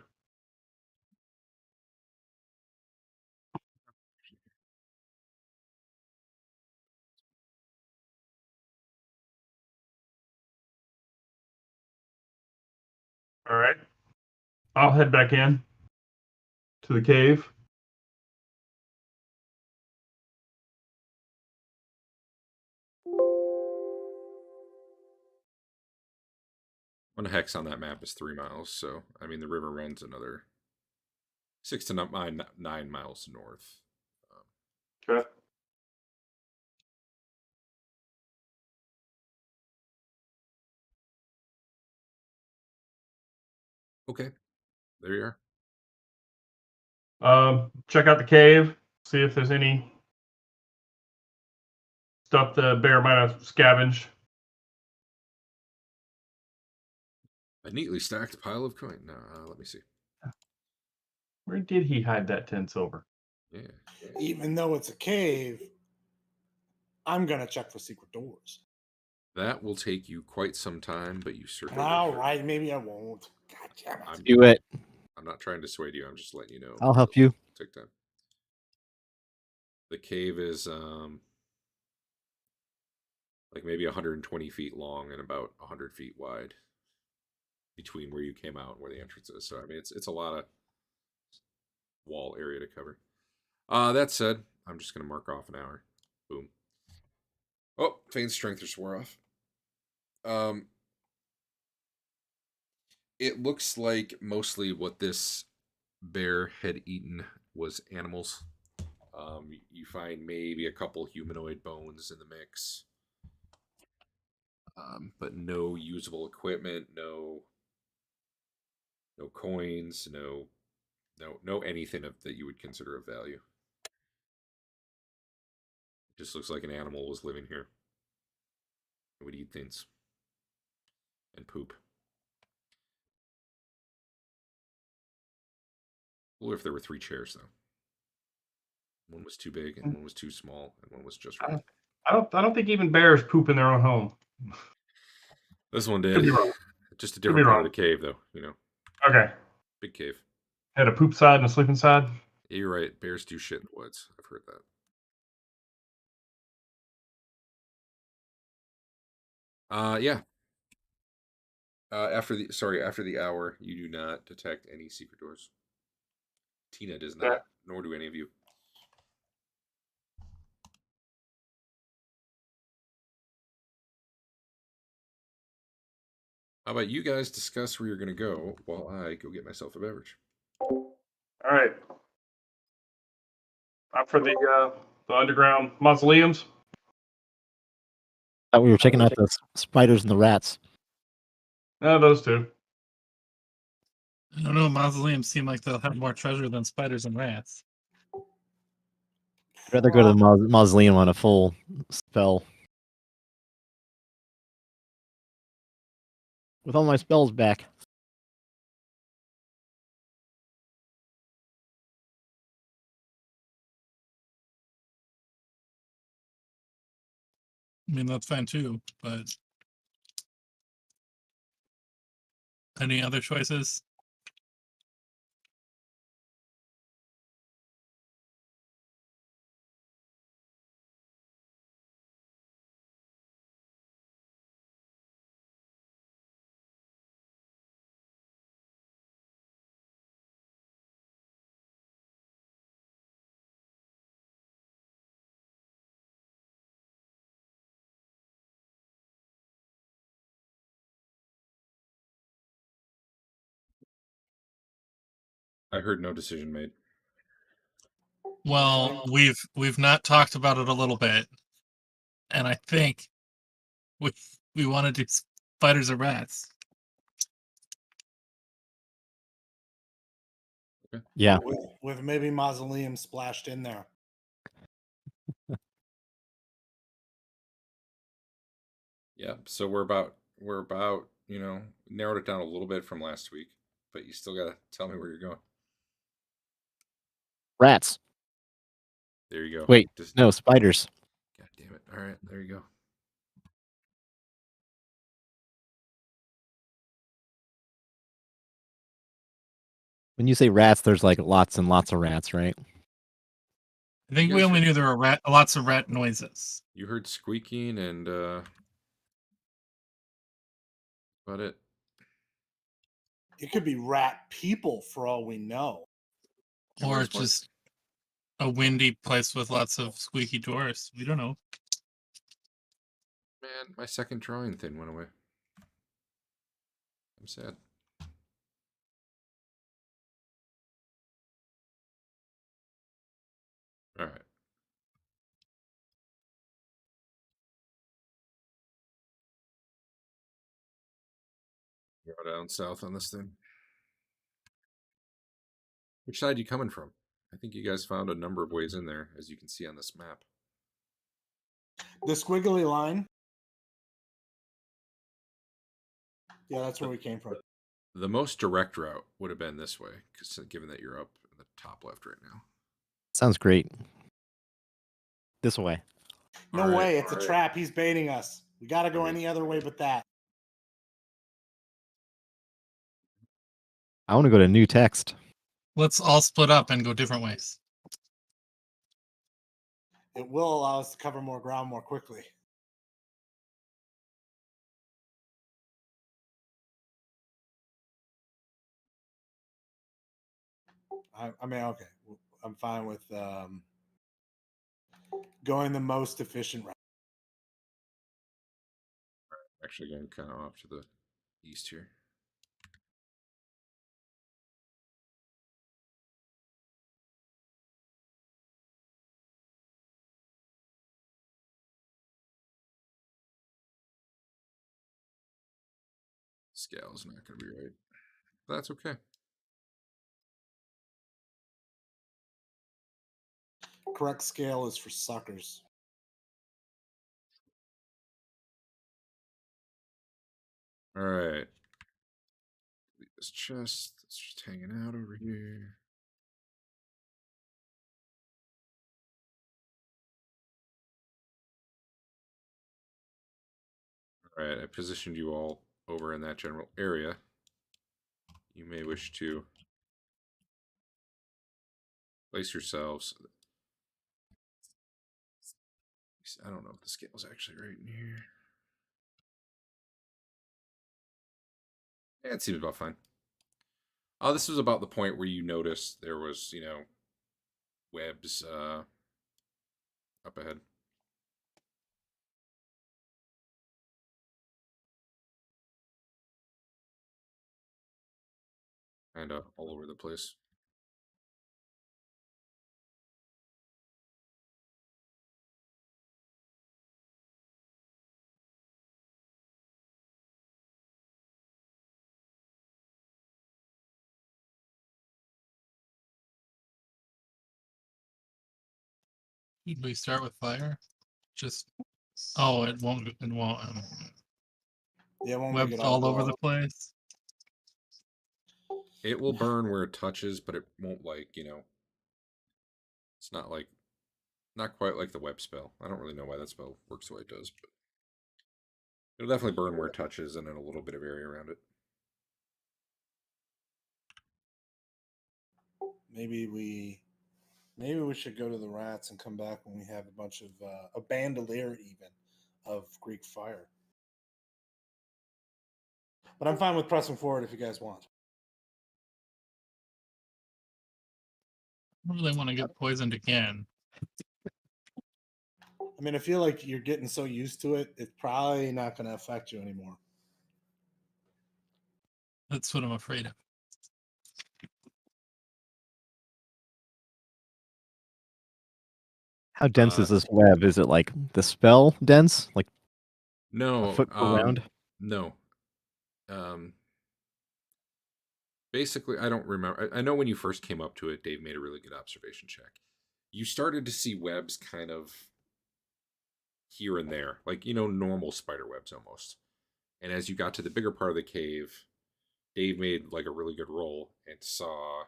All right. I'll head back in to the cave. One hex on that map is 3 miles, so I mean the river runs another 6 to 9 miles north. Okay. Okay, there you are. Check out the cave. See if there's any stuff the bear might have scavenged. A neatly stacked pile of coin. No, let me see. Where did he hide that 10 silver? Yeah. Even though it's a cave, I'm gonna check for secret doors. That will take you quite some time, but you certainly. All right, maybe I won't. God damn it. Do it. I'm not trying to dissuade you. I'm just letting you know. I'll help you. Take time. The cave is like maybe 120 feet long and about 100 feet wide between where you came out and where the entrance is. So I mean, it's a lot of wall area to cover. That said, I'm just gonna mark off an hour. Boom. Oh, Fane's strength just wore off. It looks like mostly what this bear had eaten was animals. You find maybe a couple humanoid bones in the mix, but no usable equipment, no coins, no anything that you would consider of value. It just looks like an animal was living here. It would eat things and poop. Cooler if there were 3 chairs though. One was too big, and one was too small, and one was just right. I don't think even bears poop in their own home. This one Could did. be wrong. Just a Could be different part of wrong. the cave, though. You know, Okay. big cave. Had a poop side and a sleeping side. Yeah, you're right. Bears do shit in the woods. I've heard that. Yeah. After the hour, you do not detect any secret doors. Tina does Okay. not, nor do any of you. How about you guys discuss where you're going to go while I go get myself a beverage? All right. I'm for the underground mausoleums. Thought we were checking out the spiders and the rats. Those two. I don't know. Mausoleums seem like they'll have more treasure than spiders and rats. I'd rather go to the mausoleum on a full spell. With all my spells back. I mean, that's fine too, but any other choices? I heard no decision made. Well, we've not talked about it a little bit, and I think we we want to do spiders or rats. Yeah. With maybe mausoleum splashed in there. Yeah, so we're about narrowed it down a little bit from last week, but you still gotta tell me where you're going. Rats. There you go. Wait, Just, no, spiders. God damn it! All right, there you go. When you say rats, there's like lots and lots of rats, right? I think You we guys only heard- knew there were lots of rat noises. You heard squeaking and about it. It could be rat people for all we know. And Or where's just a windy place with lots of squeaky doors. We don't know. Man, my second drawing thing went away. I'm sad. All right. Go down south on this thing. Which side you coming from? I think you guys found a number of ways in there, as you can see on this map. The squiggly line. Yeah, that's where we came from. The most direct route would have been this way, because given that you're up in the top left right now. Sounds great. This way. No All right, way, it's all a right. trap. He's baiting us. We got to go Okay. any other way but that. I want to go to new text. Let's all split up and go different ways. It will allow us to cover more ground more quickly. I mean, okay, I'm fine with going the most efficient route. Actually going kind of off to the east here. Scale's not going to be right. But that's okay. Correct scale is for suckers. All right. Leave this chest. It's just hanging out over here. All right, I positioned you all over in that general area. You may wish to place yourselves. I don't know if the scale's actually right in here. Yeah, it seems about fine. Oh, this was about the point where you noticed there was, webs up ahead. Kind of all over the place. Should we start with fire? Just it won't. It won't. Yeah, when we Webs get all over blow the up. place. It will burn where it touches, but it won't it's not quite like the web spell. I don't really know why that spell works the way it does, but it'll definitely burn where it touches and in a little bit of area around it. Maybe we should go to the rats and come back when we have a bunch of a bandolier even of Greek fire. But I'm fine with pressing forward if you guys want. I don't really want to get poisoned again. I mean, I feel like you're getting so used to it, it's probably not going to affect you anymore. That's what I'm afraid of. How dense is this web? Is it like the spell dense? Like a No, foot per round? no. Basically, I don't remember. I know when you first came up to it, Dave made a really good observation check. You started to see webs kind of here and there, like normal spider webs almost. And as you got to the bigger part of the cave, Dave made like a really good roll and saw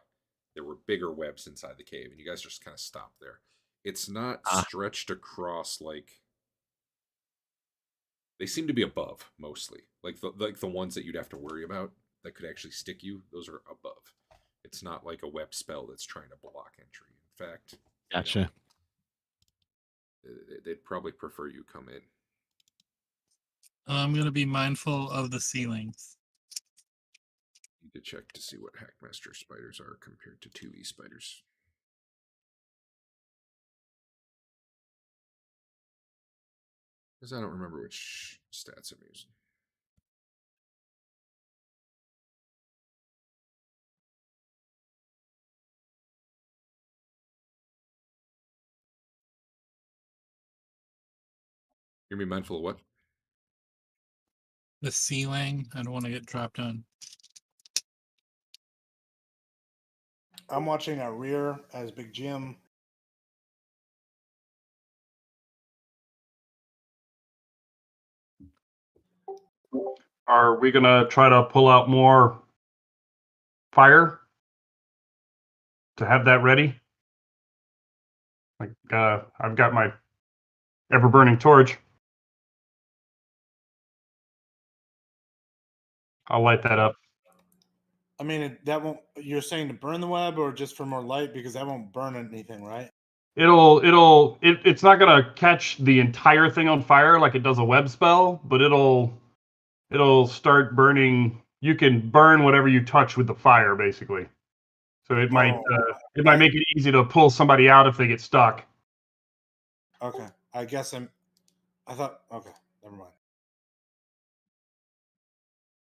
there were bigger webs inside the cave, and you guys just kind of stopped there. It's not stretched across like they seem to be above mostly, like the ones that you'd have to worry about that could actually stick you. Those are above. It's not like a web spell that's trying to block entry. In fact, Gotcha. they'd probably prefer you come in. I'm going to be mindful of the ceilings. Need to check to see what Hackmaster spiders are compared to 2E spiders. Because I don't remember which stats I'm using. You're gonna be mindful of what? The ceiling. I don't want to get dropped on. I'm watching our rear as Big Jim. Are we gonna try to pull out more fire to have that ready? Like, I've got my ever burning torch. I'll light that up. I mean, that won't. You're saying to burn the web or just for more light, because that won't burn anything, right? It's not gonna catch the entire thing on fire like it does a web spell, but it'll start burning. You can burn whatever you touch with the fire, basically. So it might make it easy to pull somebody out if they get stuck. Okay, I guess I thought. Okay, never mind.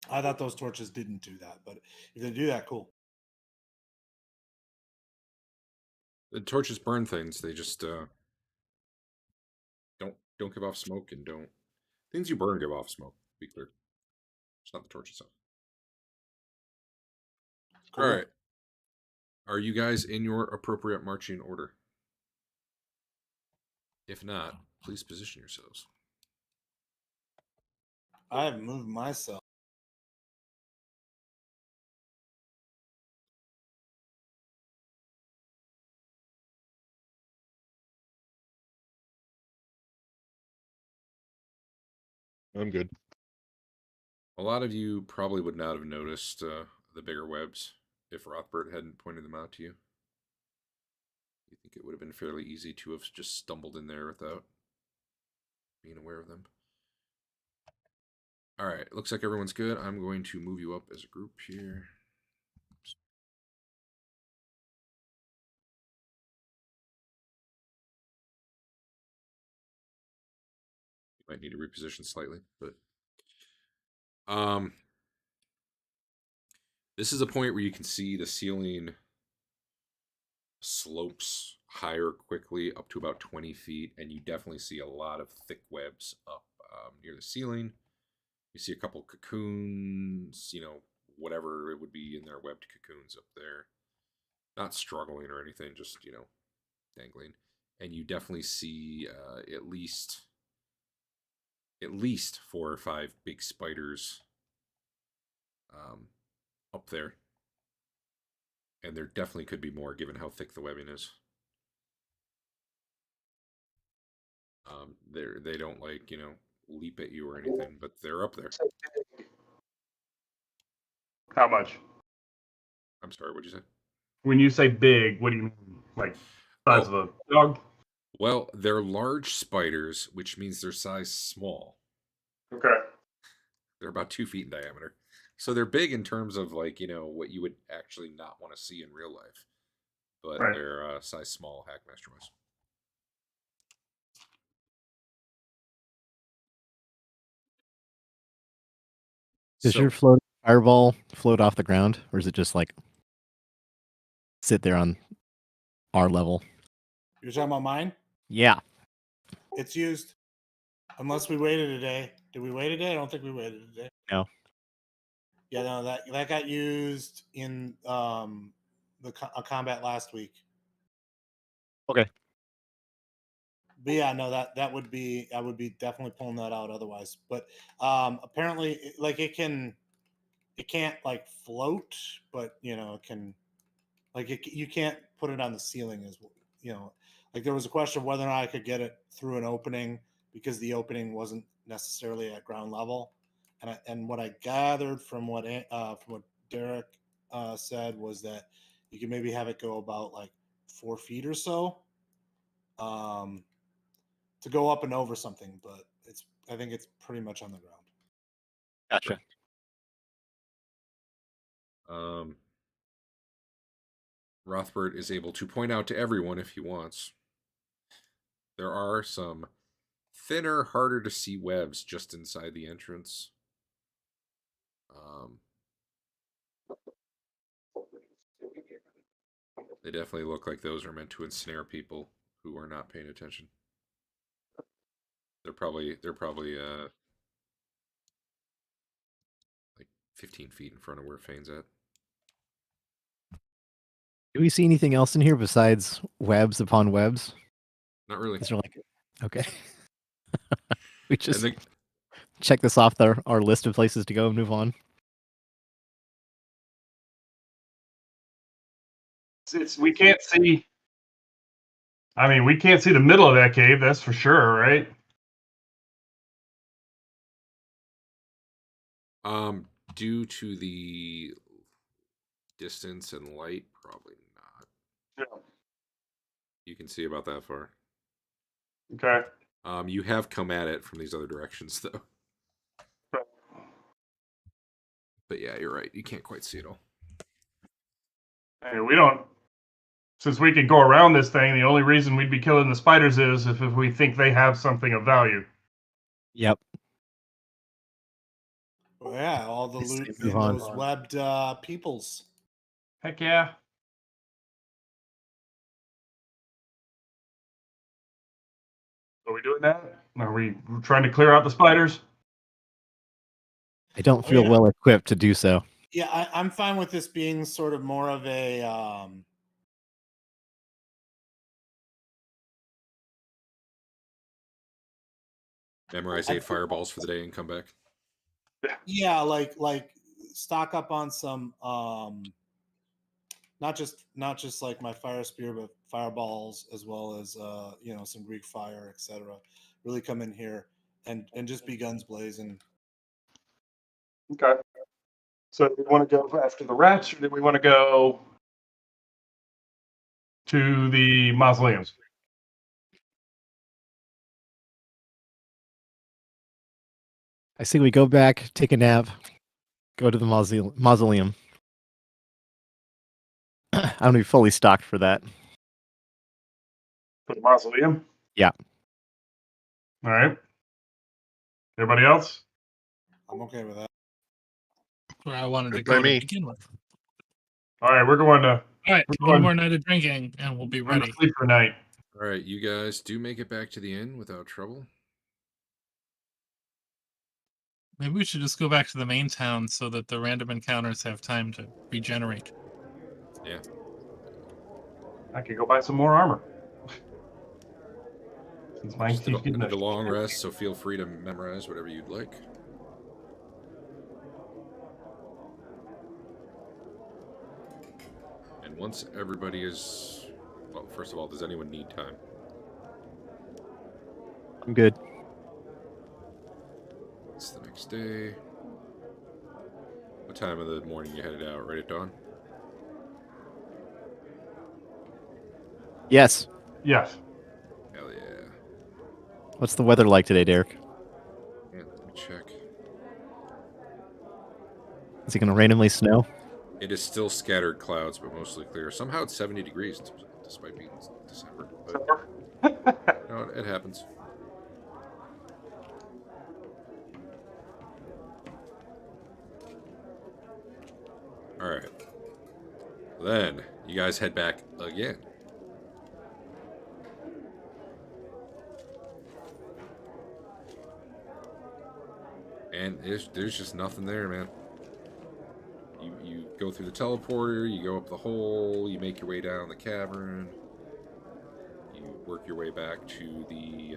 I thought those torches didn't do that, but if they do that, cool. The torches burn things. They just don't give off smoke and don't things you burn give off smoke. To be clear, it's not the torch itself. Cool. All right. Are you guys in your appropriate marching order? If not, please position yourselves. I have moved myself. I'm good. A lot of you probably would not have noticed the bigger webs if Rothbard hadn't pointed them out to you. You think it would have been fairly easy to have just stumbled in there without being aware of them. All right, looks like everyone's good. I'm going to move you up as a group here. Oops. You might need to reposition slightly, but this is a point where you can see the ceiling slopes higher quickly up to about 20 feet, and you definitely see a lot of thick webs up near the ceiling. You see a couple cocoons, you know, whatever it would be in their webbed cocoons up there. Not struggling or anything, just, you know, dangling. And you definitely see at least 4 or 5 big spiders up there. And there definitely could be more given how thick the webbing is. They don't, like, you know, leap at you or anything, but they're up there. How much? I'm sorry, what'd you say? When you say big, what do you mean? Like size of a dog? Well, they're large spiders, which means their size small. Okay. They're about 2 feet in diameter. So they're big in terms of, like, you know, what you would actually not want to see in real life. But Right. they're size small, Hackmaster wise. Does So, your float fireball float off the ground, or is it just like sit there on our level? You're talking about mine? Yeah. It's used. Unless we waited a day. Did we wait a day? I don't think we waited a day. No. Yeah, no, that got used in a combat last week. Okay. But yeah, no, that would be, I would be definitely pulling that out otherwise. But apparently, like it can't like float, but you know, it can, like you can't put it on the ceiling as well. You know, like there was a question of whether or not I could get it through an opening because the opening wasn't necessarily at ground level. And what I gathered from what Derek said was that you can maybe have it go about like 4 feet or so. To go up and over something, but I think it's pretty much on the ground. Gotcha. Rothbard is able to point out to everyone if he wants. There are some thinner, harder to see webs just inside the entrance. They definitely look like those are meant to ensnare people who are not paying attention. They're probably like 15 feet in front of where Fane's at. Do we see anything else in here besides webs upon webs? Not really. Is there like, okay. We just And check this off our list of places to go and move on. We can't see. I mean, we can't see the middle of that cave. That's for sure, right? due to the distance and light, probably not. Yeah. You can see about that far. Okay. You have come at it from these other directions, though. Right. But yeah, you're right. You can't quite see it all. Hey, we don't. Since we can go around this thing, the only reason we'd be killing the spiders is if we think they have something of value. Yep. Well, yeah, all the Let's loot move in on. those webbed peoples. Heck yeah. Are we doing that? Are we trying to clear out the spiders? I don't Oh, feel yeah. well equipped to do so. Yeah, I'm fine with this being sort of more of a Memorize 8 fireballs for the day and come back. yeah, like stock up on some not just like my fire spear, but fireballs as well as you know, some Greek fire, etc. Really come in here and just be guns blazing. Okay. So do we want to go after the rats, or do we want to go to the mausoleums? I say we go back, take a nap, go to the mausoleum. I'm gonna be fully stocked for that. For the mausoleum? Yeah. All right. Everybody else? I'm okay with that. Where I wanted to Good by go to me. begin with. All right, we're going to All right, We're one going- more night of drinking, and we'll be we're going ready. to sleep for night. All right, you guys do make it back to the inn without trouble. Maybe we should just go back to the main town so that the random encounters have time to regenerate. Yeah. I could go buy some more armor. Since mine Just keeps I getting did a long rest, so feel free to memorize whatever you'd like. And once everybody is, well, first of all, does anyone need time? I'm good. It's the next day. What time of the morning you headed out? Right at dawn? Yes. Yes. Hell yeah. What's the weather like today, Derek? Yeah, let me check. Is it gonna randomly snow? It is still scattered clouds, but mostly clear. Somehow it's 70 degrees despite being December. But you know, it happens. Alright. Then, you guys head back again. And there's just nothing there, man. You go through the teleporter, you go up the hole, you make your way down the cavern, you work your way back to the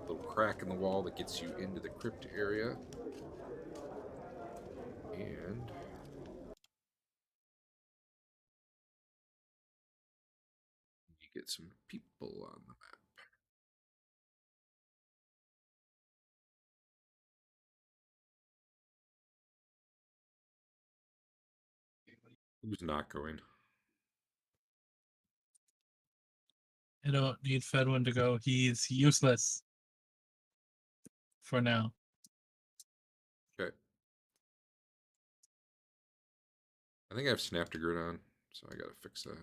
little crack in the wall that gets you into the crypt area. And you get some people on the map. Who's not going? I don't need Fedwin to go. He's useless for now. Okay. I think I have Snaptigrid on, so I gotta fix that.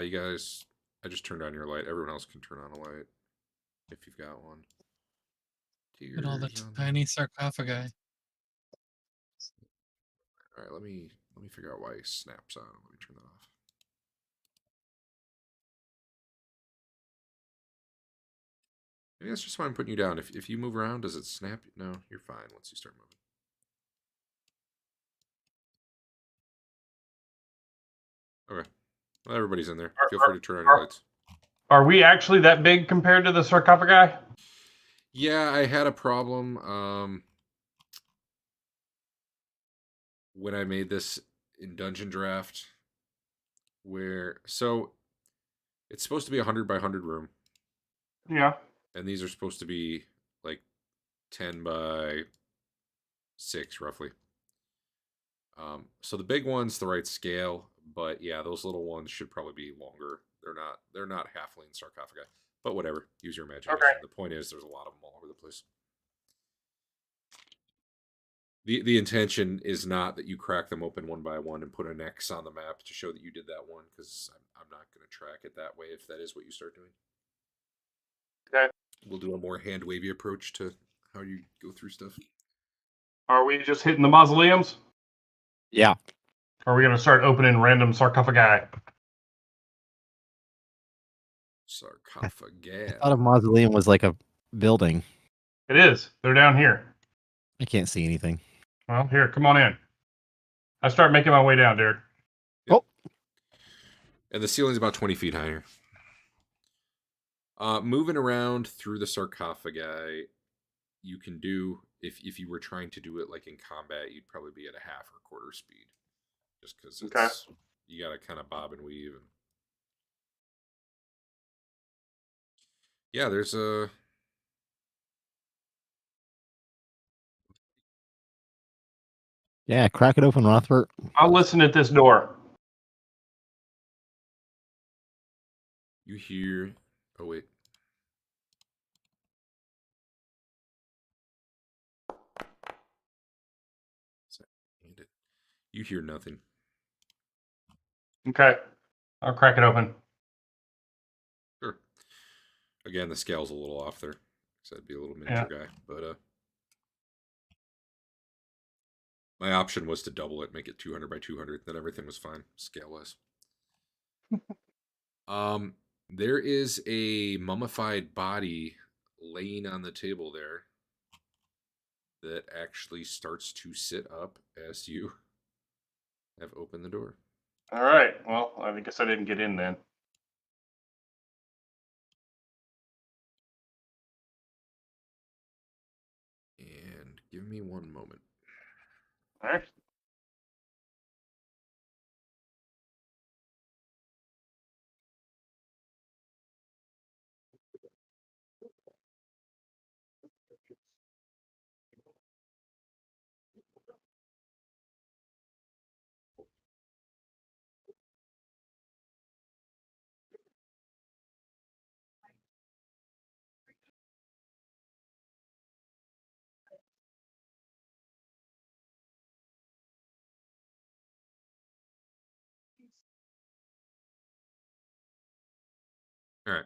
You guys, I just turned on your light. Everyone else can turn on a light if you've got one. Look at all the Tears on- tiny sarcophagi. All right, let me figure out why it snaps on. Let me turn that off. Maybe that's just why I'm putting you down. If you move around, does it snap? No, you're fine once you start moving. Okay. Well, everybody's in there. Feel free to turn on your lights. Are we actually that big compared to the sarcophagi? Yeah, I had a problem when I made this in Dungeon Draft where so it's supposed to be a 100 by 100 room, Yeah. and these are supposed to be like 10 by 6 roughly. So the big one's the right scale, but yeah, those little ones should probably be longer. They're not halfling sarcophagi, but whatever. Use your imagination. Okay. The point is, there's a lot of them all over the place. The intention is not that you crack them open one by one and put an X on the map to show that you did that one, because I'm not going to track it that way if that is what you start doing. Okay. We'll do a more hand wavy approach to how you go through stuff. Are we just hitting the mausoleums? Yeah. Or are we going to start opening random sarcophagi? Sarcophagi. I thought a mausoleum was like a building. It is. They're down here. I can't see anything. Well, here, come on in. I start making my way down, Derek. And the ceiling's about 20 feet higher. Moving around through the sarcophagi, you can do, if you were trying to do it like in combat, you'd probably be at a half or quarter speed. Just because Okay. You got to kind of bob and weave. And yeah, there's a Yeah, crack it open, Rothbert. I'll listen at this door. You hear. Oh, wait. You hear nothing. Okay. I'll crack it open. Sure. Again, the scale's a little off there. So I'd be a little miniature guy. But my option was to double it, make it 200 by 200. Then everything was fine, scale-wise. There is a mummified body laying on the table there that actually starts to sit up as you have opened the door. All right. Well, I guess I didn't get in then. And give me one moment. All right. All right.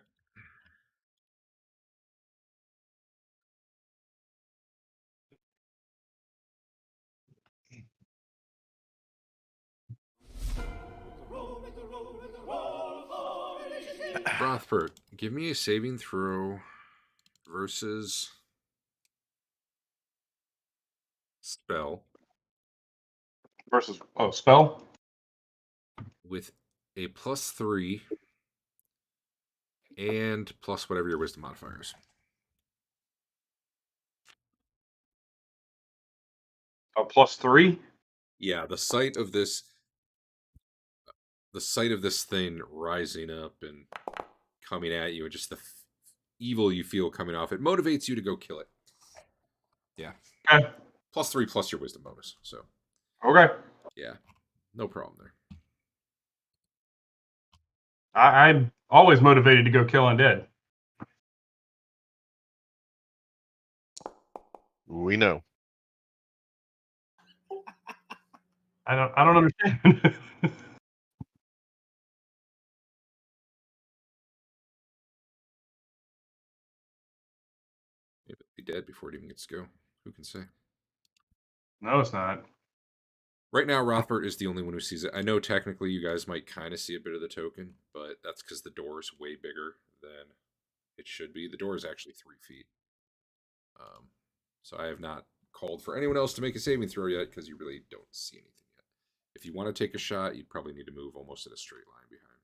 Rothbert, give me a saving throw versus spell Versus spell. with a +3 and plus whatever your wisdom modifiers. A +3. Yeah, the sight of this thing rising up and coming at you, and just the evil you feel coming off it motivates you to go kill it. Yeah. Okay. +3 plus your wisdom bonus. So Okay. yeah, no problem there. I'm always motivated to go kill undead. We know. I don't understand. Maybe it'll be dead before it even gets to go. Who can say? No, it's not. Right now, Rothbert is the only one who sees it. I know technically you guys might kind of see a bit of the token, but that's because the door is way bigger than it should be. The door is actually 3 feet. So I have not called for anyone else to make a saving throw yet because you really don't see anything yet. If you want to take a shot, you'd probably need to move almost in a straight line behind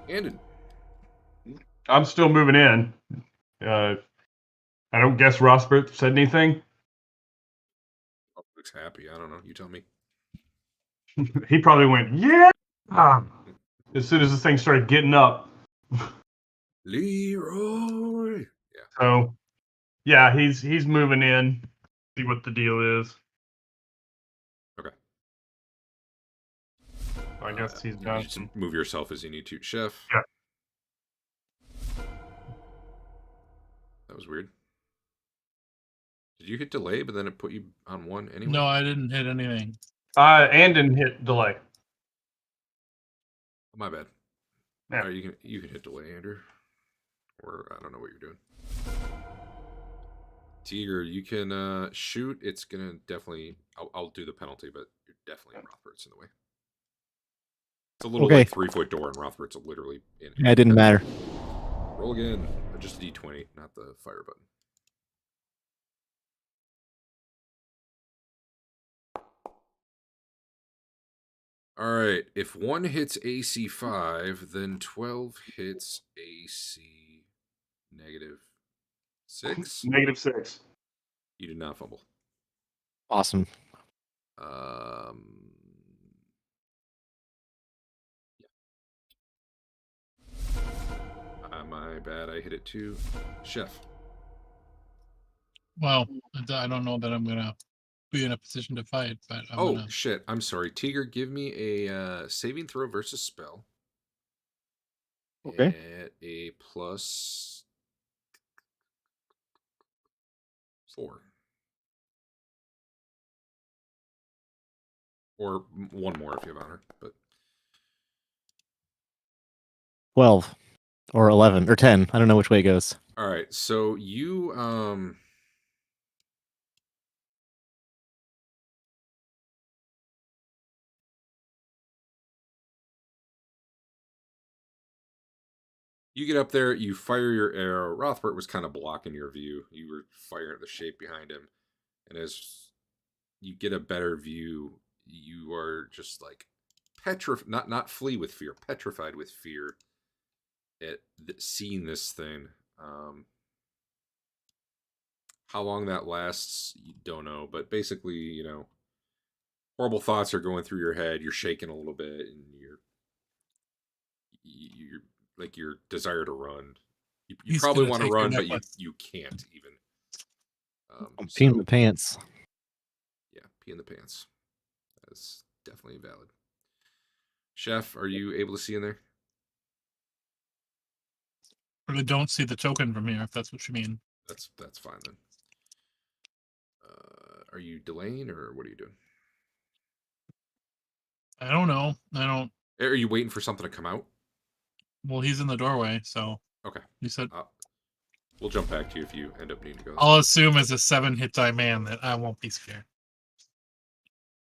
Rothbert. Arden. I'm still moving in. I don't guess Rosbert said anything. Looks happy. I don't know. You tell me. He probably went, yeah! As soon as this thing started getting up. Leroy. Yeah. So, yeah, he's moving in. See what the deal is. Okay. I guess he's You done. just move yourself as you need to. Chef. Yeah. That was weird. Did you hit delay, but then it put you on 1 anyway? No, I didn't hit anything. Anden hit delay. Oh, my bad. Yeah. Right, you can hit delay, Andrew. Or I don't know what you're doing. Tiger, you can shoot. It's gonna definitely. I'll do the penalty, but you're definitely Rothbert's in the way. It's a little Okay. like 3-foot door, and Rothbert's literally in it. Yeah, it didn't matter. Roll again. Just a d20, not the fire button. All right. If 1 hits AC 5, then 12 hits AC -6. -6. You did not fumble. Awesome. My bad. I hit it too. Chef. Well, I don't know that I'm gonna be in a position to fight, but I'm Oh gonna. shit! I'm sorry, Tiger. Give me a saving throw versus spell. Okay. At a +4. Or one more if you have honor. But 12 or 11 or 10. I don't know which way it goes. all right, so you get up there, you fire your arrow. Rothbert was kind of blocking your view. You were firing at the shape behind him. And as you get a better view, you are just like petrified, not flee with fear, petrified with fear at seeing this thing. How long that lasts, you don't know. But basically, horrible thoughts are going through your head. You're shaking a little bit, and you're like your desire to run. You He's probably gonna want to take your run, but you necklace. you can't even. I'm peeing my pants. Yeah, pee in the pants. That's definitely valid. Chef, are you able to see in there? Really don't see the token from here, if that's what you mean. That's fine then. Are you delaying or what are you doing? I don't know. I don't. Are you waiting for something to come out? Well, he's in the doorway, so Okay. you said. We'll jump back to you if you end up needing to go. I'll assume as a 7-hit die man that I won't be scared.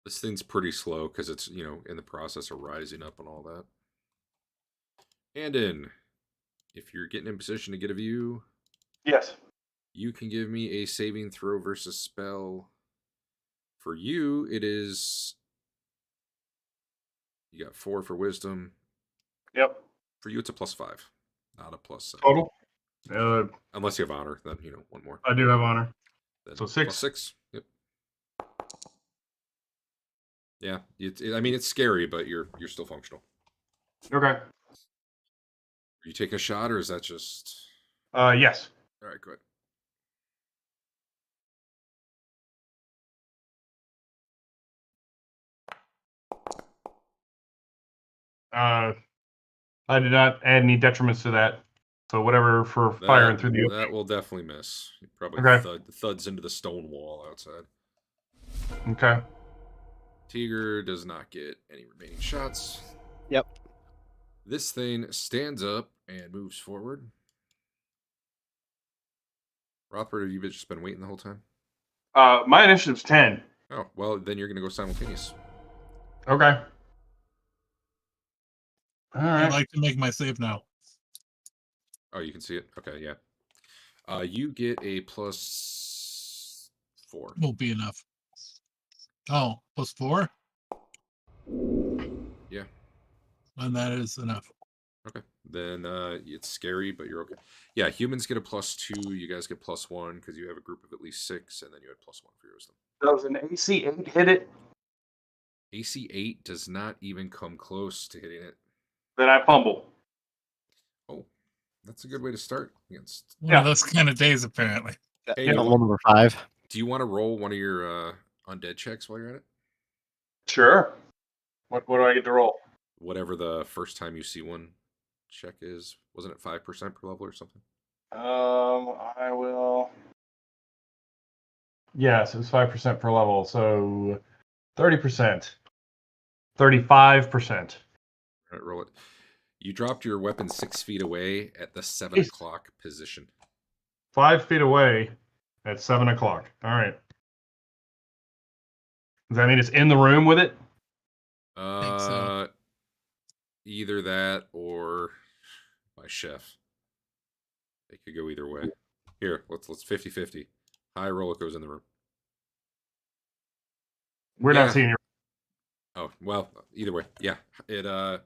This thing's pretty slow because it's, in the process of rising up and all that. And if you're getting in position to get a view, Yes. you can give me a saving throw versus spell. For you, it is. You got 4 for wisdom. Yep. For you, it's a +5, not a +7. Total. Unless you have honor, then one more. I do have honor. Then So 6. +6. Yep. Yeah, it's scary, but you're still functional. Okay. Are you taking a shot, or is that just? Yes. All right, good. I did not add any detriments to that. So whatever for firing through the. That will definitely miss. It probably Okay. thuds into the stone wall outside. Okay. Tiger does not get any remaining shots. Yep. This thing stands up and moves forward. Rothbard, have you just been waiting the whole time? My initiative's 10. Oh, well, then you're going to go simultaneous. Okay. All I'd right. like to make my save now. Oh, you can see it? Okay, yeah. You get a +4. Will be enough. Oh, +4? Yeah. And that is enough. Okay. Then it's scary, but you're okay. Yeah, humans get a +2. You guys get +1 because you have a group of at least 6, and then you had +1 for your wisdom. Does an AC 8 hit it? AC 8 does not even come close to hitting it. Then I fumble. Oh, that's a good way to start against. One of those kind of days, apparently. Hey, Yeah, roll number 5. Do you want to roll one of your undead checks while you're at it? Sure. What do I get to roll? Whatever the first time you see one check is. Wasn't it 5% per level or something? I will. Yes, it was 5% per level, so 30%, 35%. All right, roll it. You dropped your weapon 6 feet away at the 7 o'clock position. 5 feet away at 7 o'clock. All right. Does that mean it's in the room with it? think so. Either that or my chef. It could go either way. Here, let's 50-50. High roll, it goes in the room. We're Yeah. not seeing your. Oh, well, either way. Yeah. It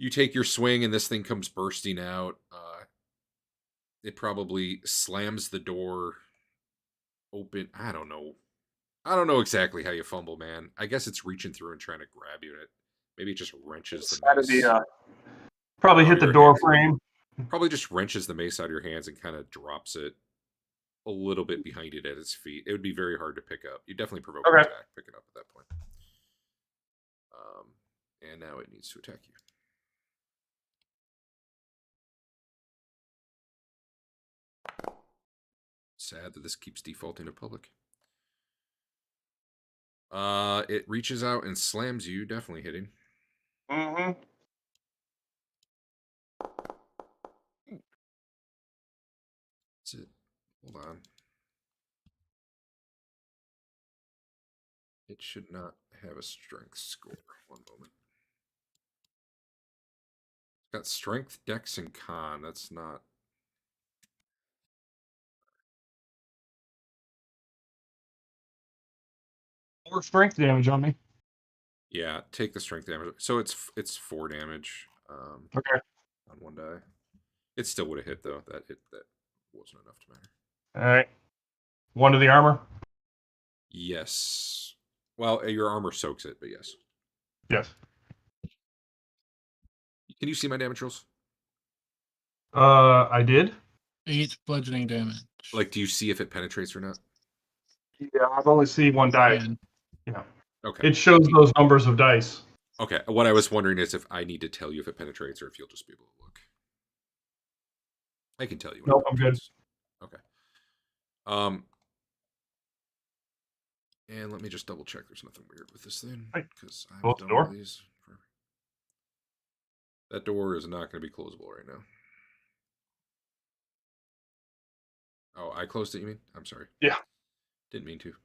you take your swing and this thing comes bursting out. It probably slams the door open. I don't know exactly how you fumble, man. I guess it's reaching through and trying to grab you, and maybe it just wrenches the Side mace. of the, probably out hit of the your door hands. frame. Probably just wrenches the mace out of your hands and kind of drops it a little bit behind it at its feet. It would be very hard to pick up. You definitely provoke Okay. an attack, pick it up at that point. And now it needs to attack you. Sad that this keeps defaulting to public. It reaches out and slams you, definitely hitting. Mm-hmm. That's it. Hold on. It should not have a strength score. One moment. It's got strength, dex, and con. That's not. More strength damage on me. Yeah, take the strength damage. So it's 4 damage. Okay. On 1 die. It still would have hit though. That wasn't enough to matter. All right. 1 to the armor. Yes. Well, your armor soaks it, but yes. Yes. Can you see my damage rolls? I did. 8 bludgeoning damage. Like, do you see if it penetrates or not? Yeah, I've only seen 1 die. And Yeah. Okay. It shows those numbers of dice. Okay. What I was wondering is if I need to tell you if it penetrates or if you'll just be able to look. I can tell you. when Nope, it I'm good. penetrates. Okay. And let me just double check. There's nothing weird with this thing Right. because I've Close the done one of door. these. That door is not going to be closable right now. Oh, I closed it. You mean? I'm sorry. Yeah. Didn't mean to.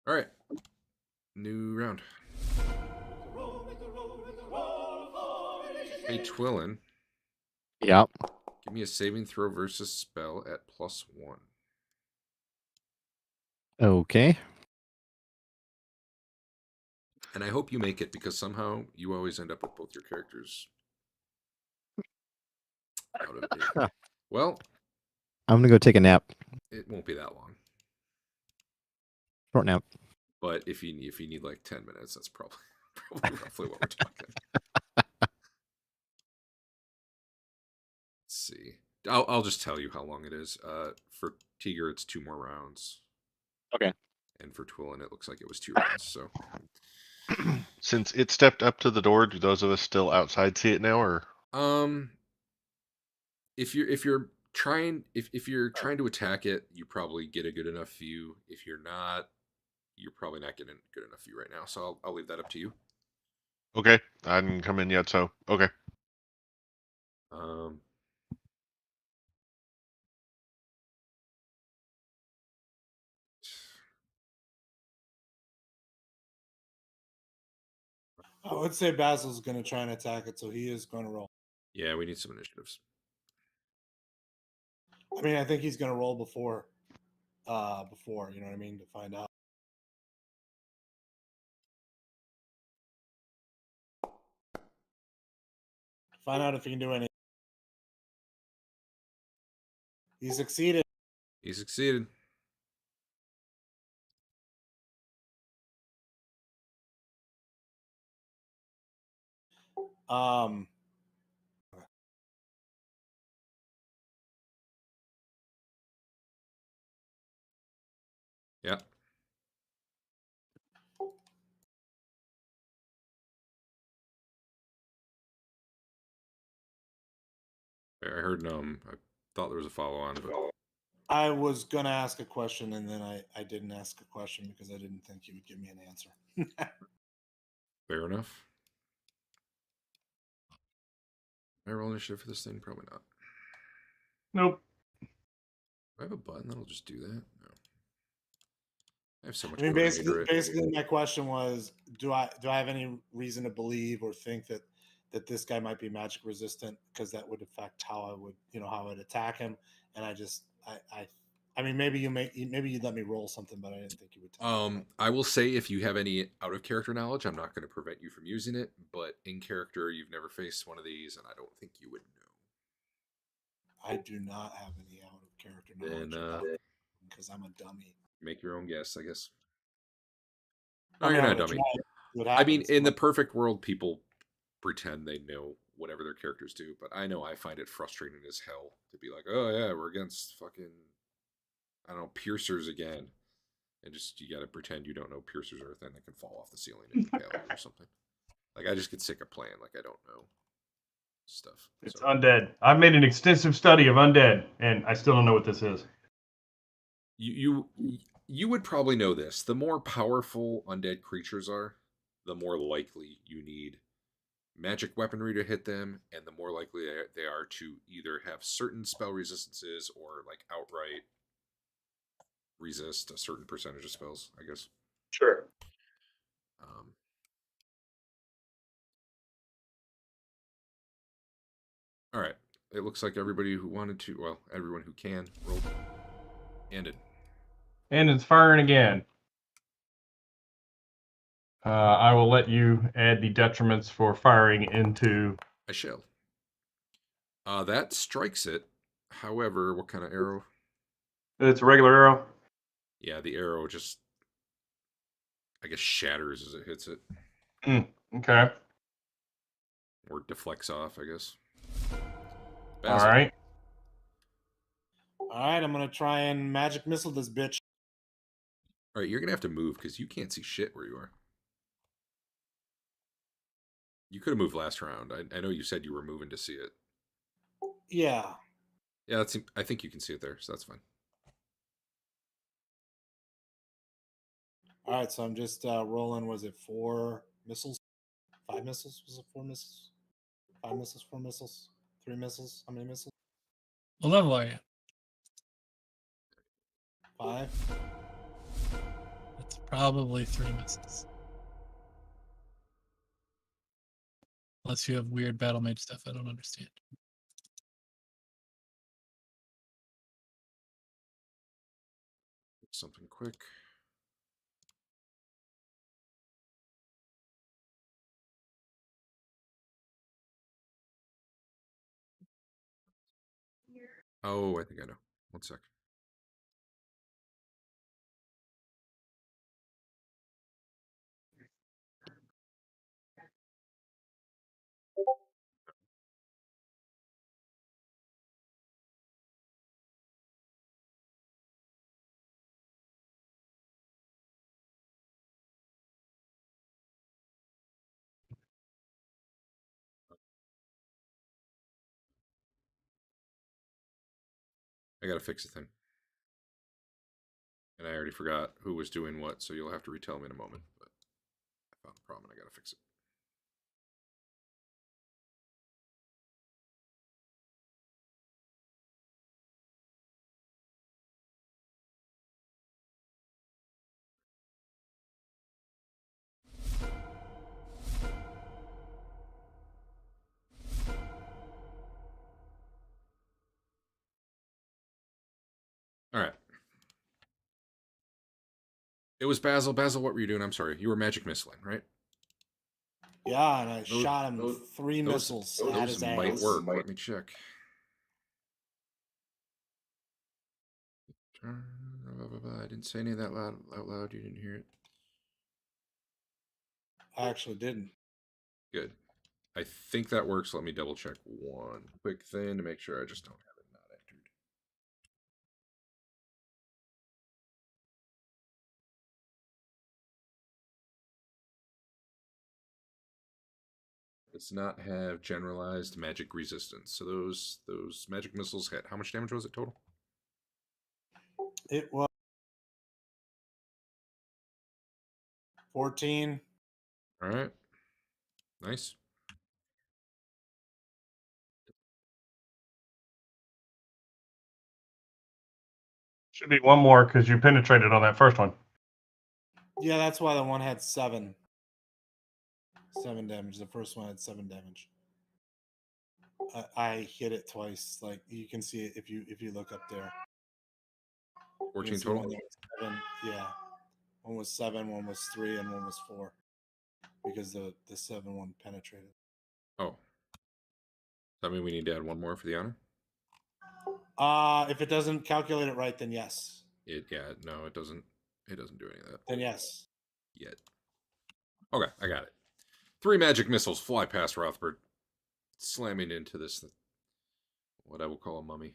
All right. New round. Hey, Twillin, Yep. give me a saving throw versus spell at +1. Okay. And I hope you make it because somehow you always end up with both your characters out of date. Well, I'm gonna go take a nap. it won't be that long. Short nap. But if you need like 10 minutes, that's probably roughly what we're talking. Let's see. I'll just tell you how long it is. For Tiger, it's 2 more rounds. Okay. And for Twillin, it looks like it was 2 rounds. So Since it stepped up to the door, do those of us still outside see it now, or if you're trying to attack it, you probably get a good enough view. If you're not, you're probably not getting a good enough view right now. So I'll leave that up to you. okay? I didn't come in yet, so okay. I would say Basil's going to try and attack it, so he is going to roll. Yeah, we need some initiatives. I mean, I think he's going to roll before, you know what I mean, to find out. Find out if he can do anything. He succeeded. He succeeded. Yeah. I heard I thought there was a follow on, but I was going to ask a question, and then I didn't ask a question because I didn't think you would give me an answer. fair enough. Can I roll initiative for this thing? Probably not. Nope. Do I have a button that'll just do that? No. I have so much. I mean, coordinator basically, my question was, do I have any reason to believe or think that this guy might be magic resistant? Because that would affect how I would, how I would attack him. And I mean, maybe you'd let me roll something, but I didn't think you would. Tell me. I will say if you have any out of character knowledge, I'm not going to prevent you from using it. But in character, you've never faced one of these, and I don't think you would know. I do not have any out of character knowledge because I'm a dummy. Make your own guess, I guess. I No, mean, you're I not a would dummy. try it. I mean, in the perfect world, people pretend they know whatever their characters do. But I know I find it frustrating as hell to be like, oh yeah, we're against fucking, I don't know, piercers again. And just, you gotta pretend you don't know piercers are a thing that can fall off the ceiling and impale you or something. Like, I just get sick of playing like I don't know stuff. It's So undead. I've made an extensive study of undead, and I still don't know what this is. you would probably know this. The more powerful undead creatures are, the more likely you need magic weaponry to hit them, and the more likely they are to either have certain spell resistances or like outright resist a certain percentage of spells, I guess. Sure. Um, all right. It looks like everybody who wanted to, well, everyone who can, rolled. Ended. And it's firing again. I will let you add the detriments for firing into. I shall. That strikes it. However, what kind of arrow? It's a regular arrow. Yeah, the arrow just, I guess, shatters as it hits it. Okay. Or deflects off, I guess. All Basil. right. All right, I'm gonna try and magic missile this bitch. All right, you're gonna have to move because you can't see shit where you are. You could have moved last round. I know you said you were moving to see it. Yeah. Yeah, I think you can see it there, so that's fine. All right, so I'm just rolling. Was it 4 missiles? 5 missiles? Was it 4 missiles? 5 missiles? 4 missiles? 3 missiles? How many missiles? What level are you? 5. It's probably 3 missiles. Unless you have weird battle mage stuff I don't understand. Something quick. Oh, I think I know. One sec. I gotta fix a thing. And I already forgot who was doing what, so you'll have to retell me in a moment. But I found the problem and I gotta fix it. All right. It was Basil. Basil, what were you doing? I'm sorry. You were magic missiling, right? Yeah, and I shot him 3 missiles at Those his might ass. work. Let me check. I didn't say any of that out loud. You didn't hear it. I actually didn't. Good. I think that works. Let me double check one quick thing to make sure I just don't have it not entered. Does not have generalized magic resistance. So those magic missiles hit. How much damage was it total? It was 14. All right. Nice. Should be one more because you penetrated on that first one. Yeah, that's why the one had 7. 7 damage. The first one had 7 damage. I hit it twice. Like you can see it if you look up there. 14 total? One that was 7. Yeah. One was 7, one was 3, and one was 4. Because the 7 one penetrated. Oh. Does that mean we need to add one more for the honor? If it doesn't calculate it right, then yes. No, it doesn't do any of that. Then yes. Yet. Okay, I got it. 3 magic missiles fly past Rothbard, slamming into this, what I will call a mummy.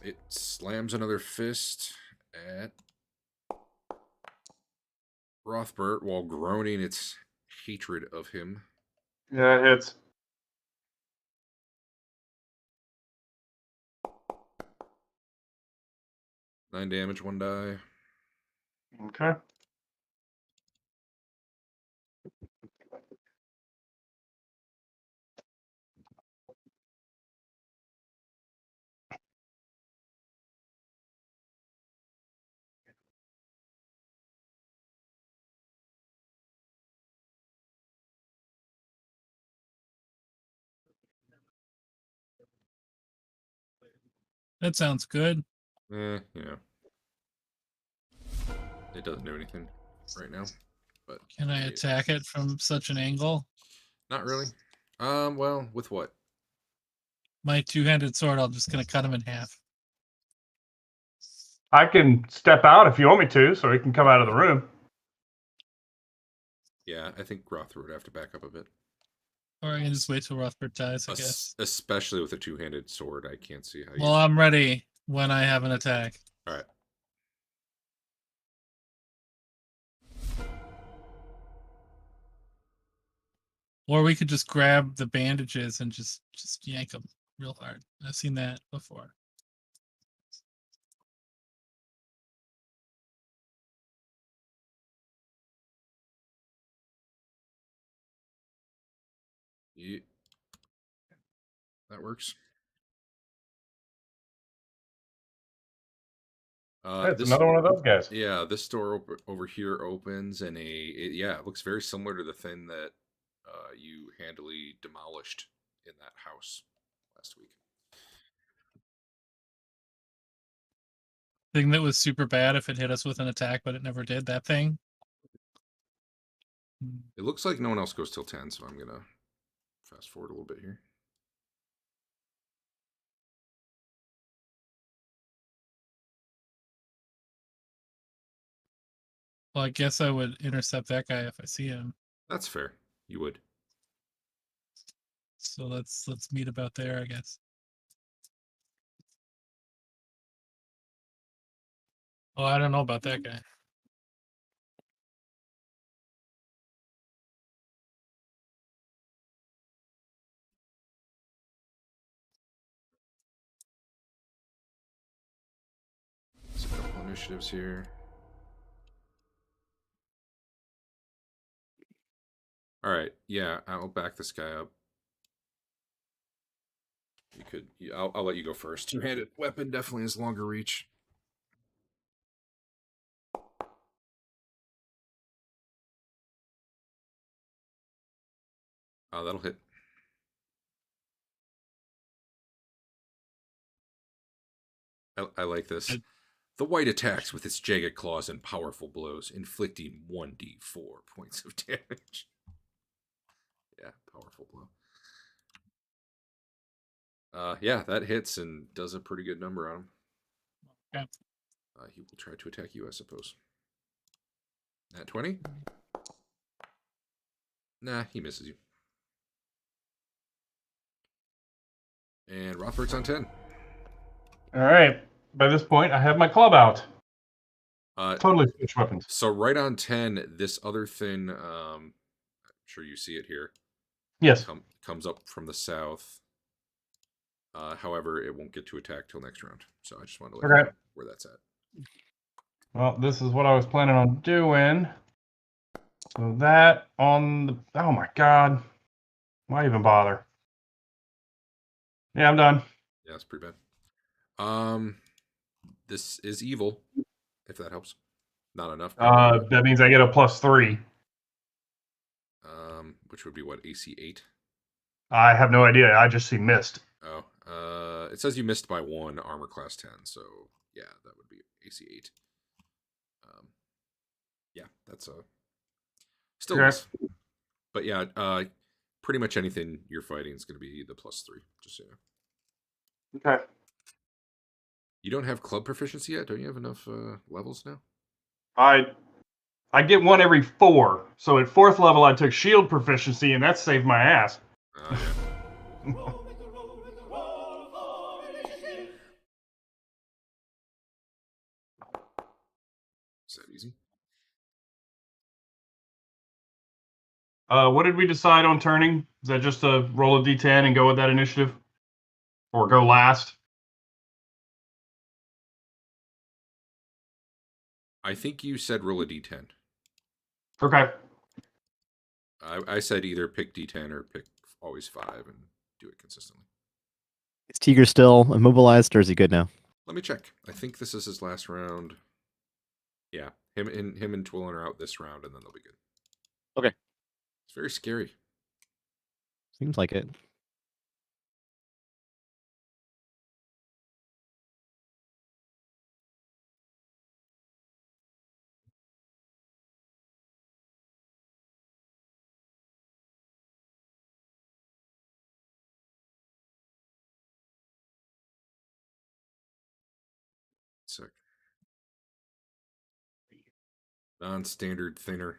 It slams another fist at Rothbard while groaning its hatred of him. Yeah, it hits. Nine damage, 1 die. Okay. That sounds good. You know, it doesn't do anything right now. But Can I attack it from such an angle? Not really. Well, with what? My two-handed sword, I'm just gonna cut him in half. I can step out if you want me to, so he can come out of the room. Yeah, I think Rothbard would have to back up a bit. Or I can just wait till Rothbard dies, I guess. Especially with a two-handed sword, I can't see how you... Well, I'm ready when I have an attack. All right. Or we could just grab the bandages and just yank them real hard. I've seen that before. Yeah. That works. It's another one of those guys. Yeah, this door over here opens, and it looks very similar to the thing that you handily demolished in that house last week. Thing that was super bad if it hit us with an attack, but it never did. That thing. It looks like no one else goes till 10, so I'm gonna fast forward a little bit here. Well, I guess I would intercept that guy if I see him. That's fair. You would. So let's meet about there, I guess. Oh, I don't know about that guy. There's a couple initiatives here. All right. Yeah, I'll back this guy up. You could. I'll let you go first. Two-handed weapon definitely has longer reach. Oh, that'll hit. I like this. The white attacks with its jagged claws and powerful blows, inflicting 1d4 points of damage. Yeah, powerful blow. Yeah, that hits and does a pretty good number on him. Yeah. He will try to attack you, I suppose. Nat 20? Nah, he misses you. And Rothbard's on 10. All right. By this point, I have my club out. Totally switch weapons. So right on 10, this other thing, I'm sure you see it here. Yes. Comes up from the south. However, it won't get to attack till next round. So I just wanted to let you know where that's at. Well, this is what I was planning on doing. So that on the... Oh my god. Why even bother? Yeah, I'm done. Yeah, it's pretty bad. This is evil, if that helps. Not enough. That means I get a +3. Which would be what, AC 8? I have no idea. I just see missed. Oh, it says you missed by 1, armor class 10. So yeah, that would be AC 8. Yeah, that's still miss. But yeah, pretty much anything you're fighting is going to be the +3. Just so you know. Okay. You don't have club proficiency yet? Don't you have enough levels now? I I get one every 4. So at 4th level, I took shield proficiency, and that saved my ass. Oh, yeah. Is that easy? What did we decide on turning? Is that just a roll a d10 and go with that initiative? Or go last? I think you said roll a d10. Okay. I said either pick d10 or pick always 5 and do it consistently. Is Tiger still immobilized, or is he good now? Let me check. I think this is his last round. Yeah, him and Twillin are out this round, and then they'll be good. Okay. It's very scary. Seems like it. Sick. Non-standard thinner.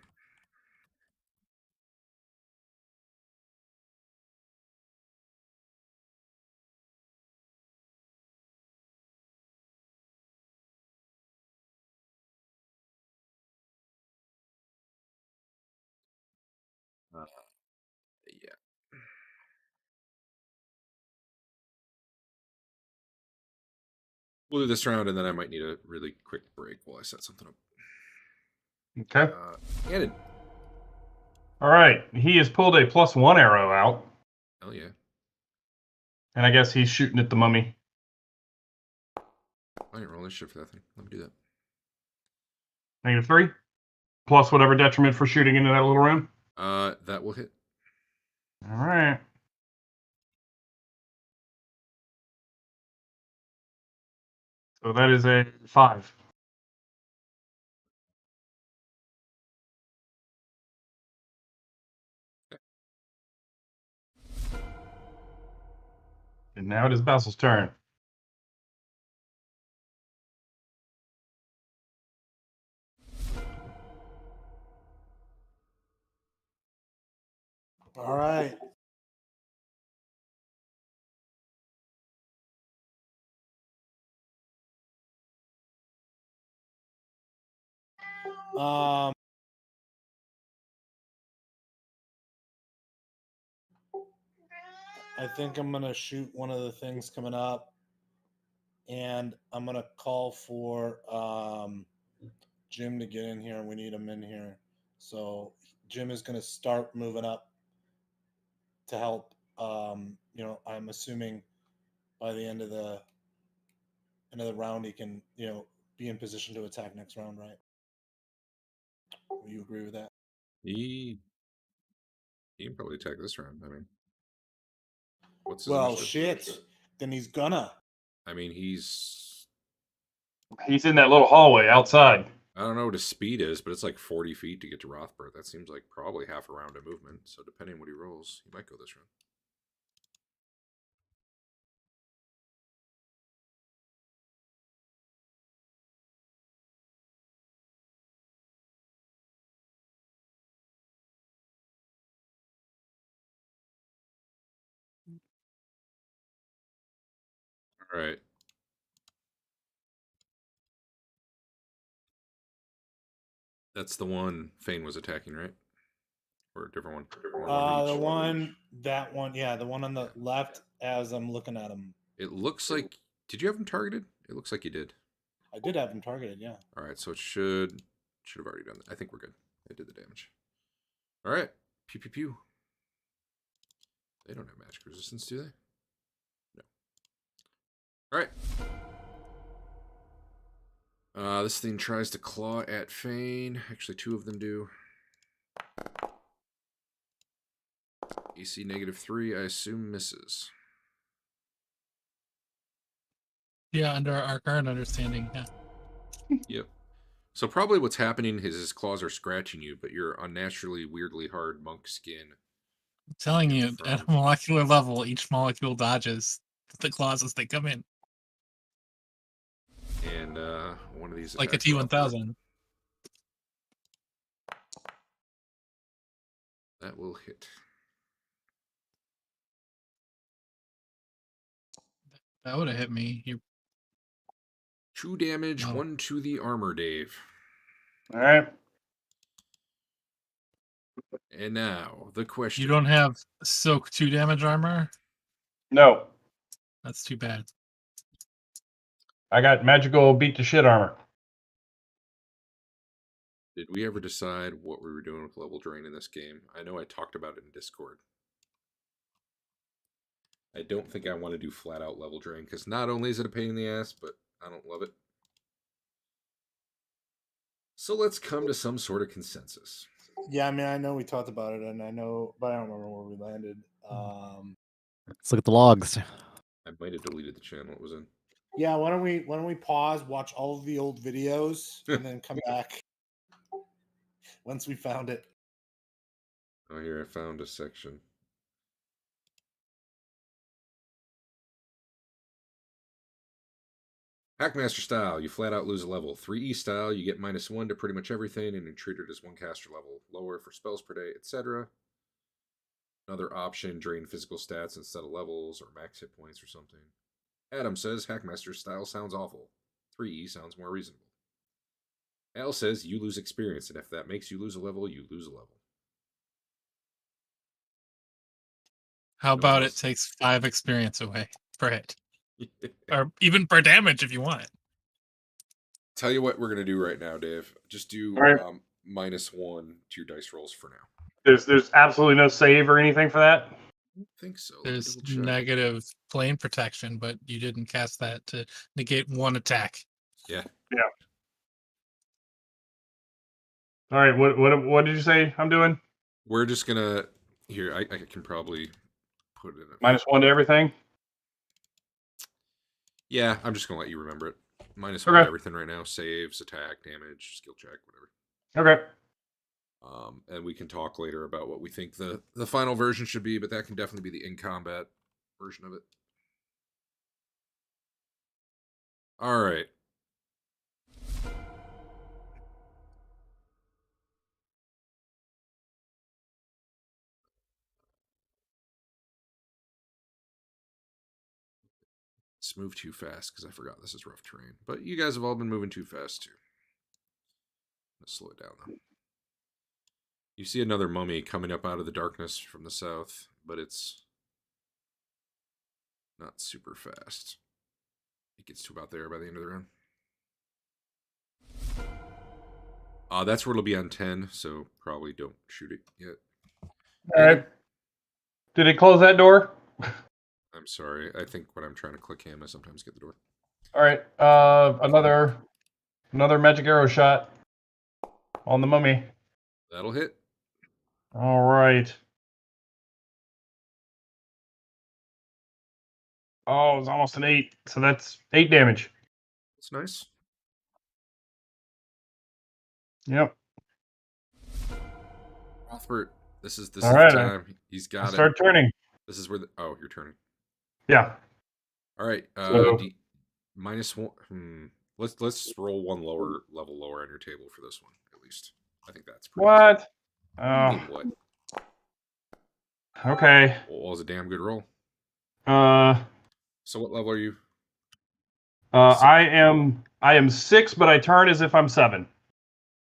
Yeah. We'll do this round, and then I might need a really quick break while I set something up. Okay. Arden. All right. He has pulled a +1 arrow out, Hell yeah. and I guess he's shooting at the mummy. I didn't roll initiative for that thing. Let me do that. -3. Plus whatever detriment for shooting into that little room. That will hit. All right. So that is a 5. And now it is Bassel's turn. All right. I think I'm gonna shoot one of the things coming up, and I'm gonna call for Jim to get in here. We need him in here, so Jim is gonna start moving up to help. I'm assuming by the end of the round, he can be in position to attack next round, right? Will you agree with that? He can probably attack this round. I mean, what's his Well, initiative? shit. Then he's gonna. I mean, he's. He's in that little hallway outside. I don't know what his speed is, but it's like 40 feet to get to Rothbard. That seems like probably half a round of movement. So depending on what he rolls, he might go this round. All right. That's the one Fane was attacking, right? Or a different one? The one, that one, yeah, the one on the left. As I'm looking at him, It looks like. Did you have him targeted? It looks like you did. I did have him targeted. Yeah. All right, so it should have already done that. I think we're good. It did the damage. All right, pew pew pew. They don't have magic resistance, do they? No. All right. This thing tries to claw at Fane. Actually, 2 of them do. AC -3, I assume misses. Yeah, under our current understanding, yeah. Yep. So probably what's happening is his claws are scratching you, but you're unnaturally, weirdly hard monk skin. I'm telling you, at a molecular level, each molecule dodges the claws as they come in. And one of these Like a attacks Rothbard. T1000. That will hit. That would have hit me. You 2 damage, Oh. 1 to the armor, Dave. All right. And now the question. you don't have soak 2 damage armor? No, That's too bad. I got magical beat to shit armor. Did we ever decide what we were doing with level drain in this game? I know I talked about it in Discord. I don't think I want to do flat out level drain because not only is it a pain in the ass, but I don't love it. So let's come to some sort of consensus. Yeah, I mean, I know we talked about it, and I know, but I don't remember where we landed. Let's look at the logs. I might have deleted the channel it was in. Yeah, why don't we pause, watch all of the old videos, and then come back once we found it. Oh, here I found a section. Hackmaster style, you flat out lose a level. 3E style, you get -1 to pretty much everything, and you're treated as 1 caster level lower for spells per day, etc. Another option, drain physical stats instead of levels or max hit points or something. Adam says Hackmaster style sounds awful. 3E sounds more reasonable. Al says you lose experience, and if that makes you lose a level, you lose a level. How No about one it else? takes 5 experience away per hit? Or even per damage if you want. Tell you what we're gonna do right now, Dave. Just do All right. -1 to your dice rolls for now. There's absolutely no save or anything for that. I don't think so. Let me There's double check. negative plane protection, but you didn't cast that to negate 1 attack. Yeah. All right. What did you say I'm doing? We're just gonna here. I can probably put it in. -1 to everything. Yeah, I'm just gonna let you remember it. -1 Okay. to everything right now. Saves, attack, damage, skill check, whatever. Okay. And we can talk later about what we think the final version should be, but that can definitely be the in combat version of it. All right. Let's move too fast because I forgot this is rough terrain. But you guys have all been moving too fast too. Let's slow it down though. You see another mummy coming up out of the darkness from the south, but it's not super fast. It gets to about there by the end of the round. That's where it'll be on 10, so probably don't shoot it yet. All right. Did it close that door? I'm sorry. I think when I'm trying to click him, I sometimes get the door. All right. Another magic arrow shot on the mummy. That'll hit. All right. Oh, it's almost an 8. So that's 8 damage. That's nice. Yep. Rothbert, this is All the right, time. He's I got it. start turning. This is where oh, you're turning. Yeah. All right. So- -1. Let's roll one level lower on your table for this one, at least. I think that's pretty What? I mean, Oh, what? okay. Well, it was a damn good roll. Uh, So what level are you? I am 6, but I turn as if I'm 7.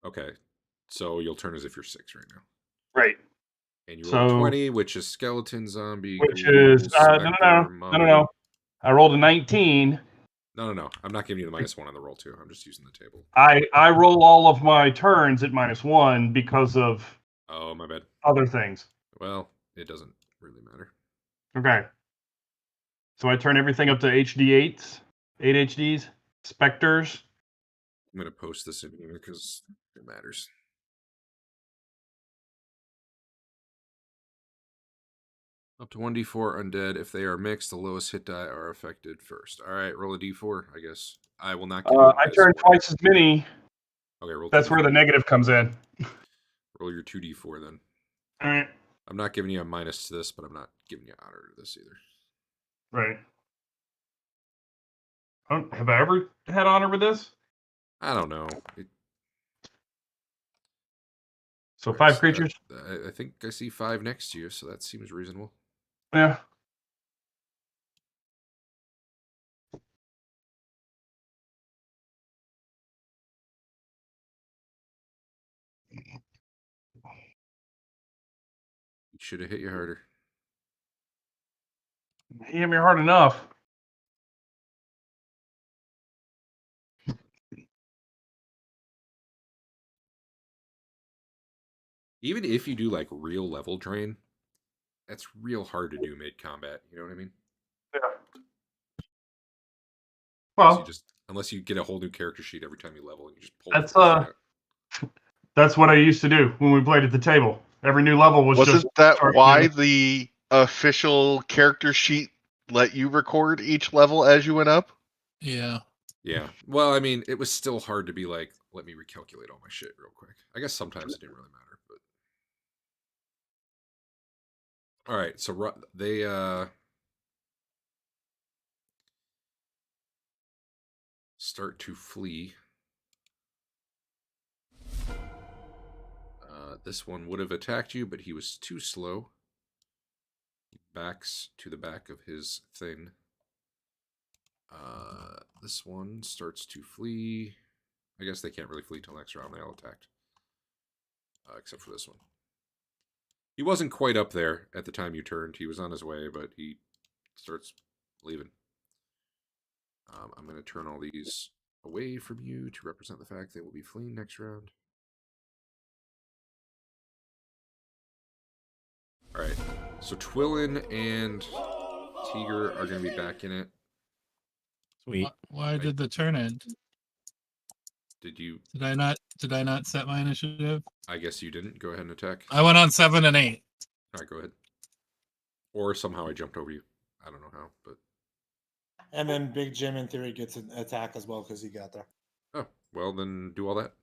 Okay. So you'll turn as if you're 6 right now. Right. And you roll So- 20, which is skeleton, zombie, Which ghoul, is specter, mummy. no. I rolled a 19. No. I'm not giving you the -1 on the roll too. I'm just using the table. I roll all of my turns at -1 because of Oh, my bad. other things. Well, it doesn't really matter. Okay. So I turn everything up to HD8s, 8 HDs, specters. I'm going to post this in here because it matters. Up to 1d4 undead. If they are mixed, the lowest hit die are affected first. All right, roll a d4, I guess. I will not give you a I turn -1. twice as many. Okay, roll That's where 2d4. the negative comes in. Roll your 2d4 then. All right. I'm not giving you a minus to this, but I'm not giving you honor to this either. Right. Have I ever had honor with this? I don't know. So All right, 5 so creatures. I think I see 5 next to you, so that seems reasonable. Yeah. He should have hit you harder. He hit me hard enough. Even if you do like real level drain, that's real hard to do mid combat. You know what I mean? Yeah. Unless you Well, unless you get a whole new character sheet every time you level and you just pull that's the shit out. that's what I used to do when we played at the table. Every new level was Wasn't just that starting why new. the official character sheet let you record each level as you went up? Yeah. Yeah. Well, I mean, it was still hard to be like, let me recalculate all my shit real quick. I guess sometimes it didn't really matter, but all right. So they start to flee. This one would have attacked you, but he was too slow. He backs to the back of his thing. This one starts to flee. I guess they can't really flee till next round. They all attacked. Except for this one. He wasn't quite up there at the time you turned. He was on his way, but he starts leaving. I'm going to turn all these away from you to represent the fact they will be fleeing next round. All right. So Twillin and Tiger are going to be back in it. Sweet. Why did the turn end? Did you? Did I not set my initiative? I guess you didn't. Go ahead and attack. I went on 7 and 8. All right, go ahead. Or somehow I jumped over you. I don't know how, but And then Big Jim, in theory, gets an attack as well because he got there. oh well. Then do all that.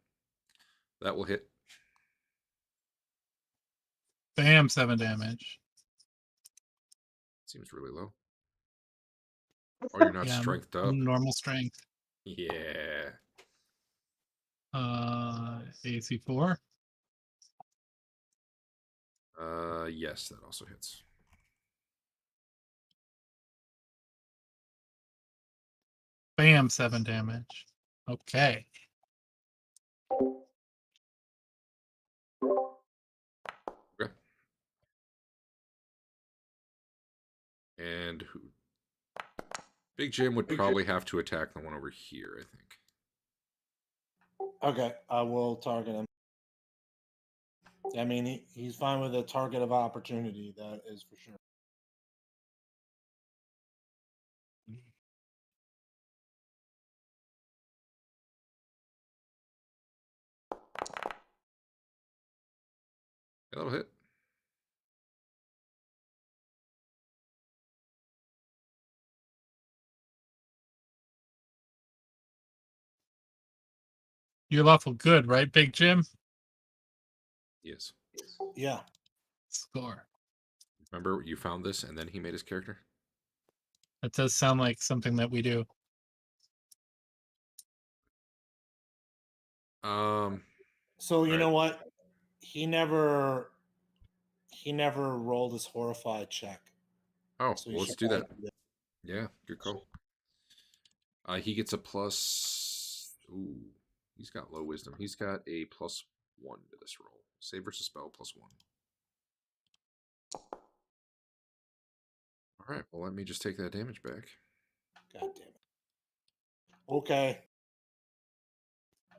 That will hit. Bam, 7 damage. Seems really low. Oh, you're not Yeah, strengthed up. normal strength. Yeah. AC 4. Yes, that also hits. Bam, 7 damage. Okay. Okay. And who? Big Jim would probably have to attack the one over here, I think. Okay, I will target him. I mean, he's fine with a target of opportunity. That is for sure. Yeah, that'll hit. You're lawful good, right, Big Jim? Yes. Yeah. Score. Remember, you found this, and then he made his character. That does sound like something that we do. So you Right. know what? He never rolled his horrified check. Oh, So well, let's do that. Yeah, good call. He gets a plus. Ooh, he's got low wisdom. He's got a +1 to this roll. Save versus spell +1. All right. Well, let me just take that damage back. God damn it. Okay.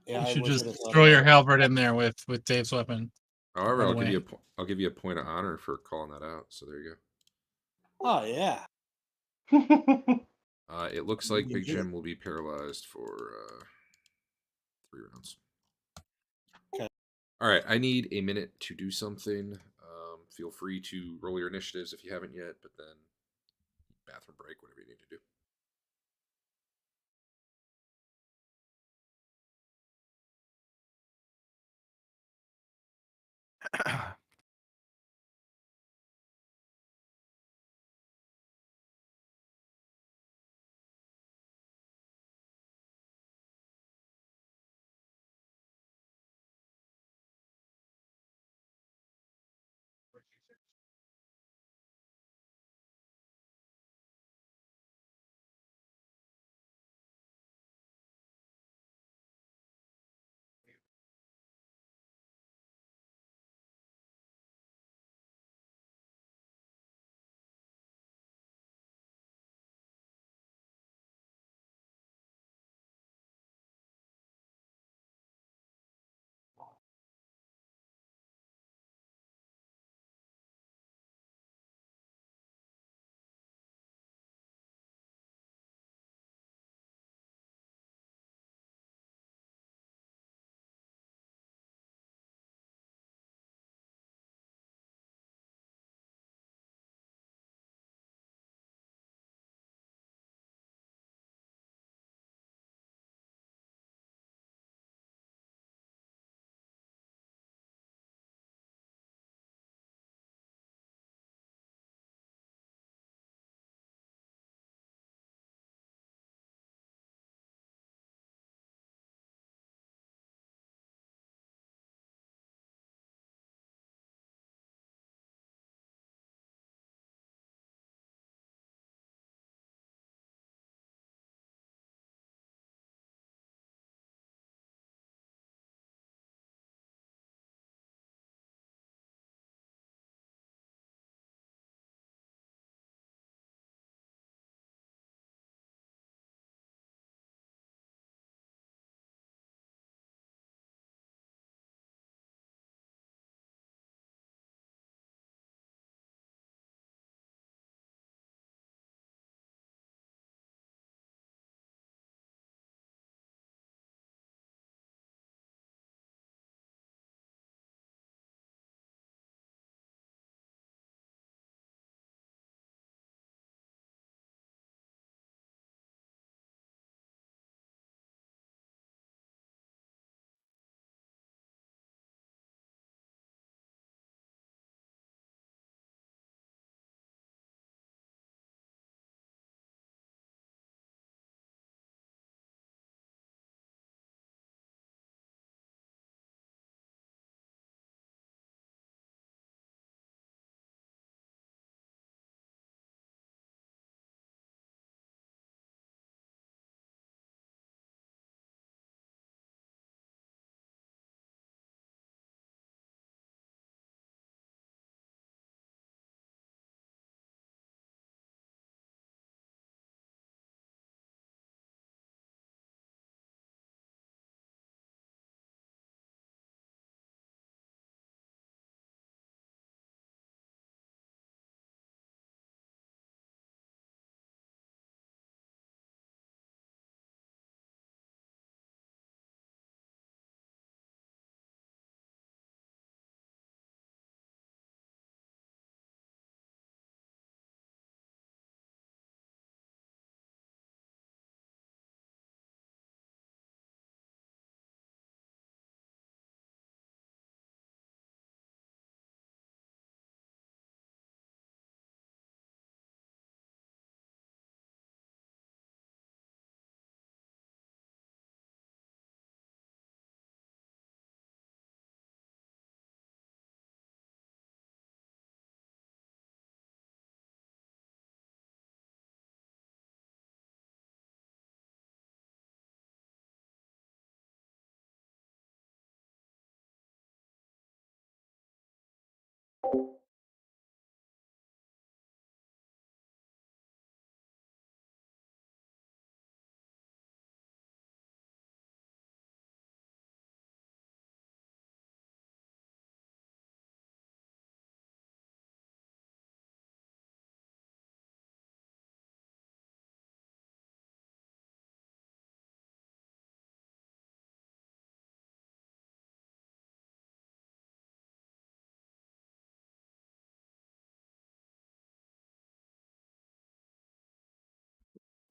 Yeah, You I should wish just I'd have thought throw about your it. halberd in there with Dave's weapon. However, Right I'll give away. you I'll give you a point of honor for calling that out. So there you Oh yeah. go. It looks like You Big get it. Jim will be paralyzed for 3 rounds. Okay. All right. I need a minute to do something. Feel free to roll your initiatives if you haven't yet, but then bathroom break, whatever you need to do.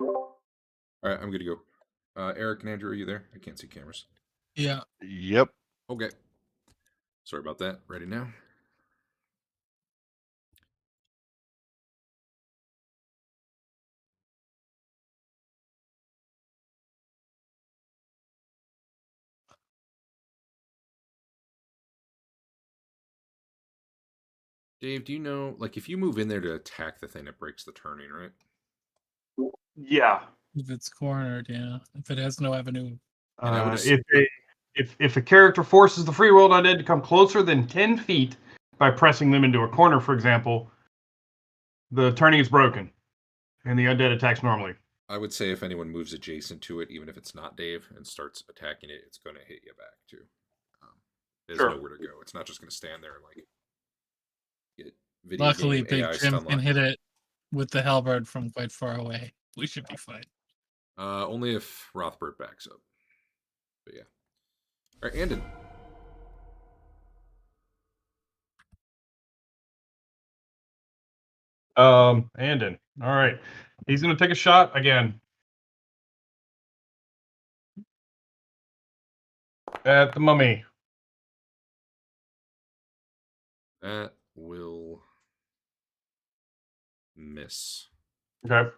All right, I'm good to go. Eric and Andrew, are you there? I can't see cameras. Yeah. Yep. Okay. Sorry about that. Ready now? Dave, do you know, like, if you move in there to attack the thing, it breaks the turning, right? Yeah. If it's cornered, yeah. If it has no avenue. And I would If a character forces the free world undead to come closer than 10 feet by pressing them into a corner, for example, the turning is broken, and the undead attacks normally. I would say if anyone moves adjacent to it, even if it's not Dave, and starts attacking it, it's going to hit you back too. There's Sure. nowhere to go. It's not just going to stand there and like get video Luckily, game Big AI Jim stun can lock. hit it with the halberd from quite far away. We should be fine. Only if Rothbard backs up. But yeah. All right, Andon. Andon. All right. He's going to take a shot again at the mummy. That will miss. Okay.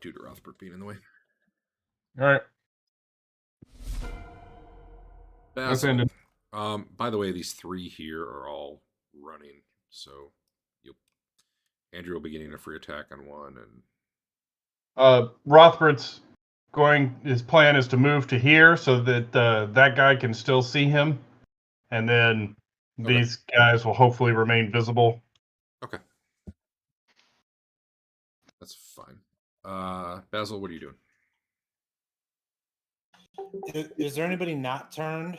Due to Rothbard being in the way. All right. That's Basil. Andon. By the way, these three here are all running, so Andrew will be getting a free attack on one, and Rothbard's his plan is to move to here so that that guy can still see him, and then Okay. these guys will hopefully remain visible. Okay. That's fine. Basil, what are you doing? Is there anybody not turned?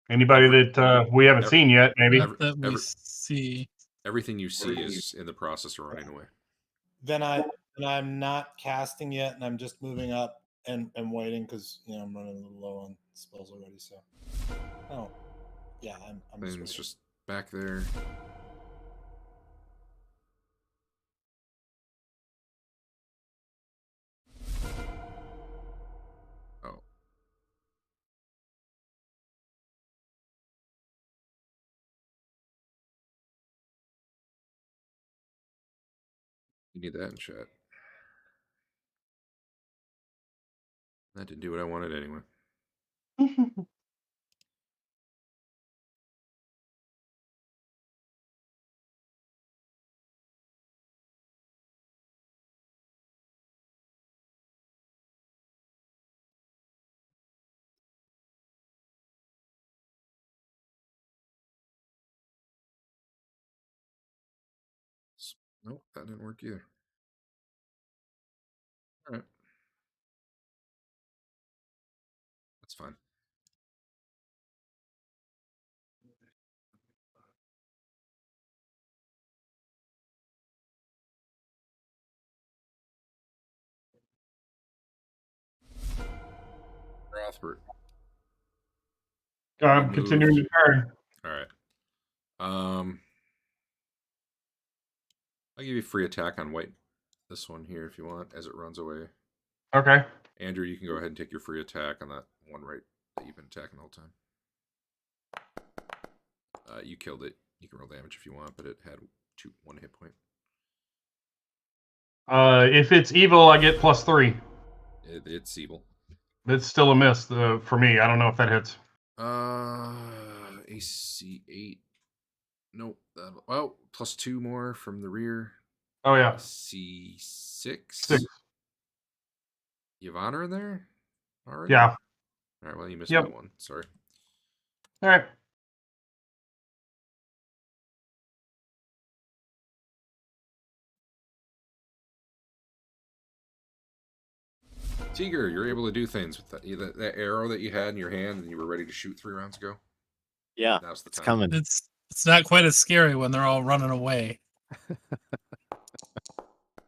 Anybody that we haven't seen yet, maybe. Not that we see. Everything you see is in the process of running away. Then I'm not casting yet, and I'm just moving up and waiting because I'm running a little low on spells already. So, oh, yeah, I'm just Things waiting. just back there. Oh. You need that in chat. That didn't do what I wanted anyway. Nope, that didn't work either. All right. That's fine. Rothbard. I'm You continuing moved. to turn. All right. I'll give you a free attack on white. This one here, if you want, as it runs away. Okay. Andrew, you can go ahead and take your free attack on that one right that you've been attacking the whole time. You killed it. You can roll damage if you want, but it had 1 hit point. If it's evil, I get +3. It's evil. It's still a miss for me. I don't know if that hits. AC 8. Nope. Well, +2 more from the rear. Oh yeah. AC 6. 6. You have honor in there already? Yeah. All right. Well, you missed Yep. by 1. Sorry. All right. Tiger, you're able to do things with that arrow that you had in your hand and you were ready to shoot 3 rounds ago. Yeah, Now's the it's time. coming. It's not quite as scary when they're all running away.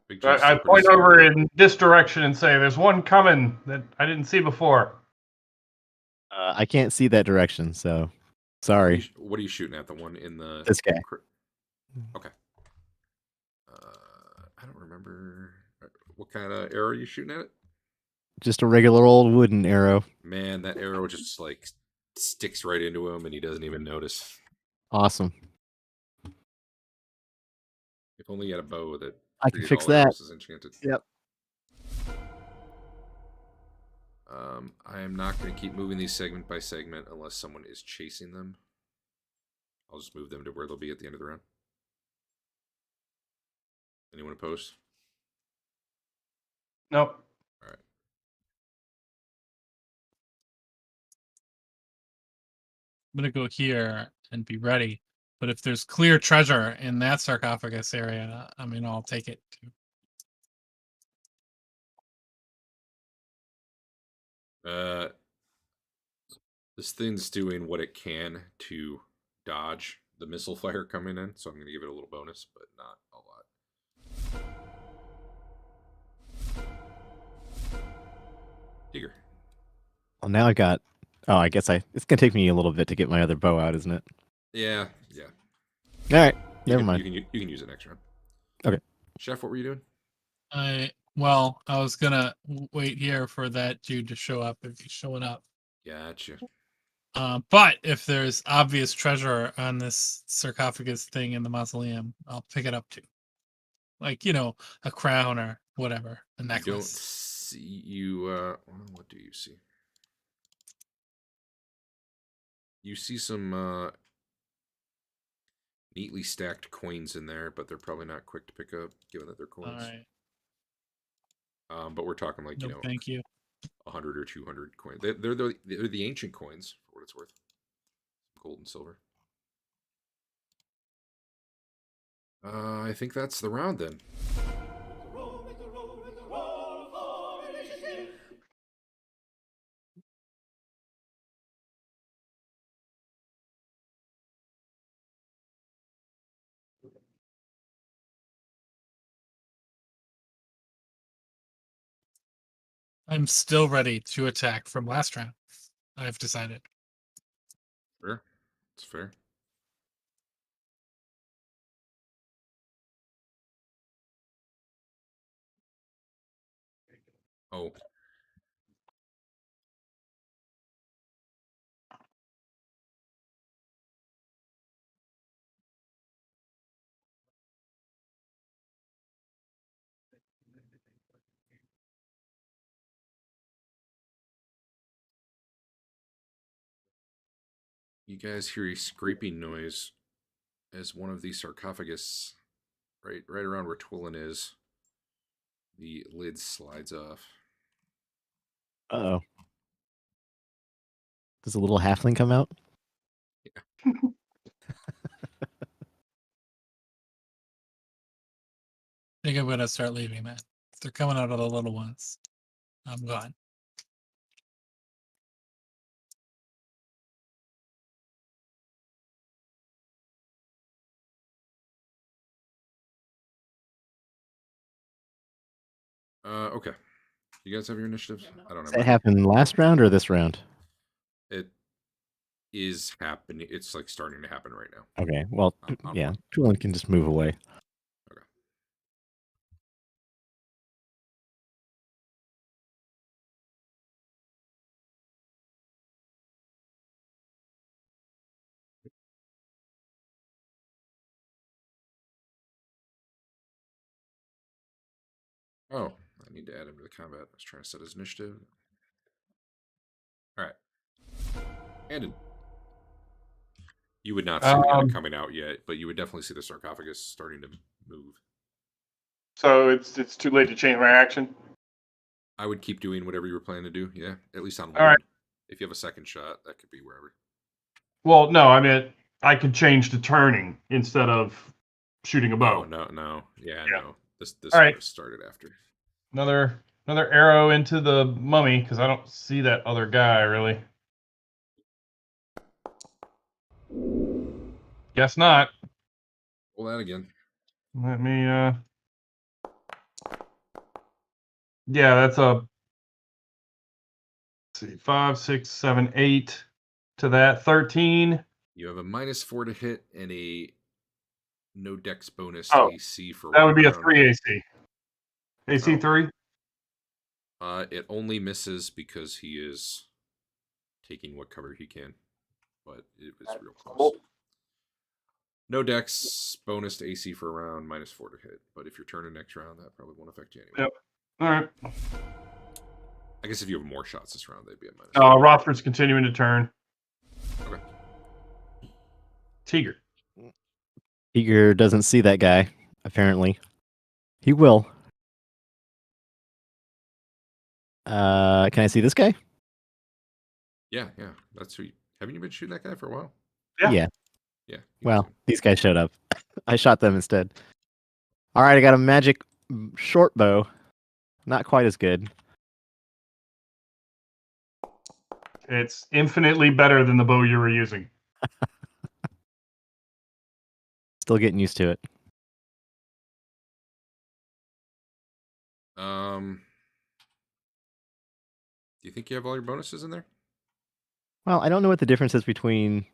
Big Jim's I still pretty point scared. over in this direction and say, "There's one coming that I didn't see before." I can't see that direction, so sorry. What are you shooting at? The one in the This guy. Okay. I don't remember. What kind of arrow are you shooting at it? Just a regular old wooden arrow. Man, that arrow just like sticks right into him, and he doesn't even notice. Awesome. If only he had a bow that I can treated fix all that. arrows as enchanted. Yep. I am not going to keep moving these segment by segment unless someone is chasing them. I'll just move them to where they'll be at the end of the round. Anyone opposed? Nope. All right. I'm gonna go here and be ready. But if there's clear treasure in that sarcophagus area, I mean, I'll take it too. This thing's doing what it can to dodge the missile fire coming in, so I'm going to give it a little bonus, but not a lot. Digger. Well, now I got. Oh, I guess it's gonna take me a little bit to get my other bow out, isn't it? Yeah. All right. Never mind. You can use it next round. Okay. Chef, what were you doing? I was gonna wait here for that dude to show up if he's showing up. Gotcha. But if there's obvious treasure on this sarcophagus thing in the mausoleum, I'll pick it up too. Like, a crown or whatever, a You don't necklace. see you. What do you see? You see some neatly stacked coins in there, but they're probably not quick to pick up, given that they're All coins. right. But we're talking like No, thank you. 100 or 200 coins. They're the ancient coins for what it's worth. Gold and silver. I think that's the round then. I'm still ready to attack from last round. I've decided. Fair. It's fair. Oh. You guys hear a scraping noise as one of these sarcophagus, right around where Twillin is, the lid slides off. Uh-oh. Does a little halfling come out? I think I'm gonna start leaving, man. If they're coming out of the little ones, I'm gone. Okay. You guys have your initiatives? I don't Does have that mine. happen last round or this round? It is happening. It's like starting to happen right now. Okay. Well, On yeah. one. Tulin can just move away. Okay. Oh, I need to add him to the combat. I was trying to set his initiative. All right. Arden. You would not see the unit coming out yet, but you would definitely see the sarcophagus starting to move. So it's too late to change my action. I would keep doing whatever you were planning to do. Yeah, at least on one. All right. If you have a second shot, that could be wherever. Well, no, I mean I could change to turning instead of shooting a bow. Oh, no. Yeah, Yeah. no. This All right. was started after. Another arrow into the mummy because I don't see that other guy really. Guess not. Roll that again. Let me yeah, that's a let's see, 5, 6, 7, 8 to that. 13. You have a -4 to hit and a no dex bonus Oh, AC for That one would be a round. 3 AC. AC Oh. 3. It only misses because he is taking what cover he can, but it was real close. No dex, bonus to AC for a round, -4 to hit. But if you're turning next round, that probably won't affect you anyway. Yep. All right. I guess if you have more shots this round, they'd be at -4. Rothford's continuing to turn. Okay. Tiger. Eager doesn't see that guy, apparently. He will. Can I see this guy? Yeah. That's who. Haven't you been shooting that guy for a while? Yeah. Yeah. Yeah. Well, these guys showed up. I shot them instead. All right, I got a magic short bow. Not quite as good. It's infinitely better than the bow you were using. Still getting used to it. Do you think you have all your bonuses in there? Well, I don't know what the difference is between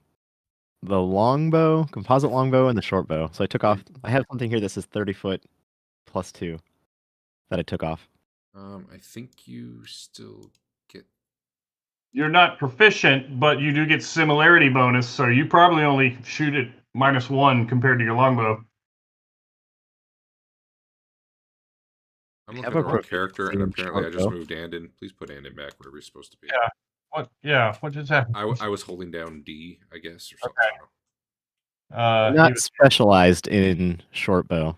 the longbow, composite longbow, and the short bow. So I took off. I have something here that says 30-foot +2 that I took off. I think you still get. You're not proficient, but you do get similarity bonus, so you probably only shoot at -1 compared to your longbow. I'm I looking have at a the wrong character, and proficiency in apparently I short just bow. moved Arden. Please put Arden back wherever he's supposed to be. Yeah. What? Yeah. What just happened? I was holding down D, I guess, or something. Okay. I don't know. I'm He not was, specialized in short bow.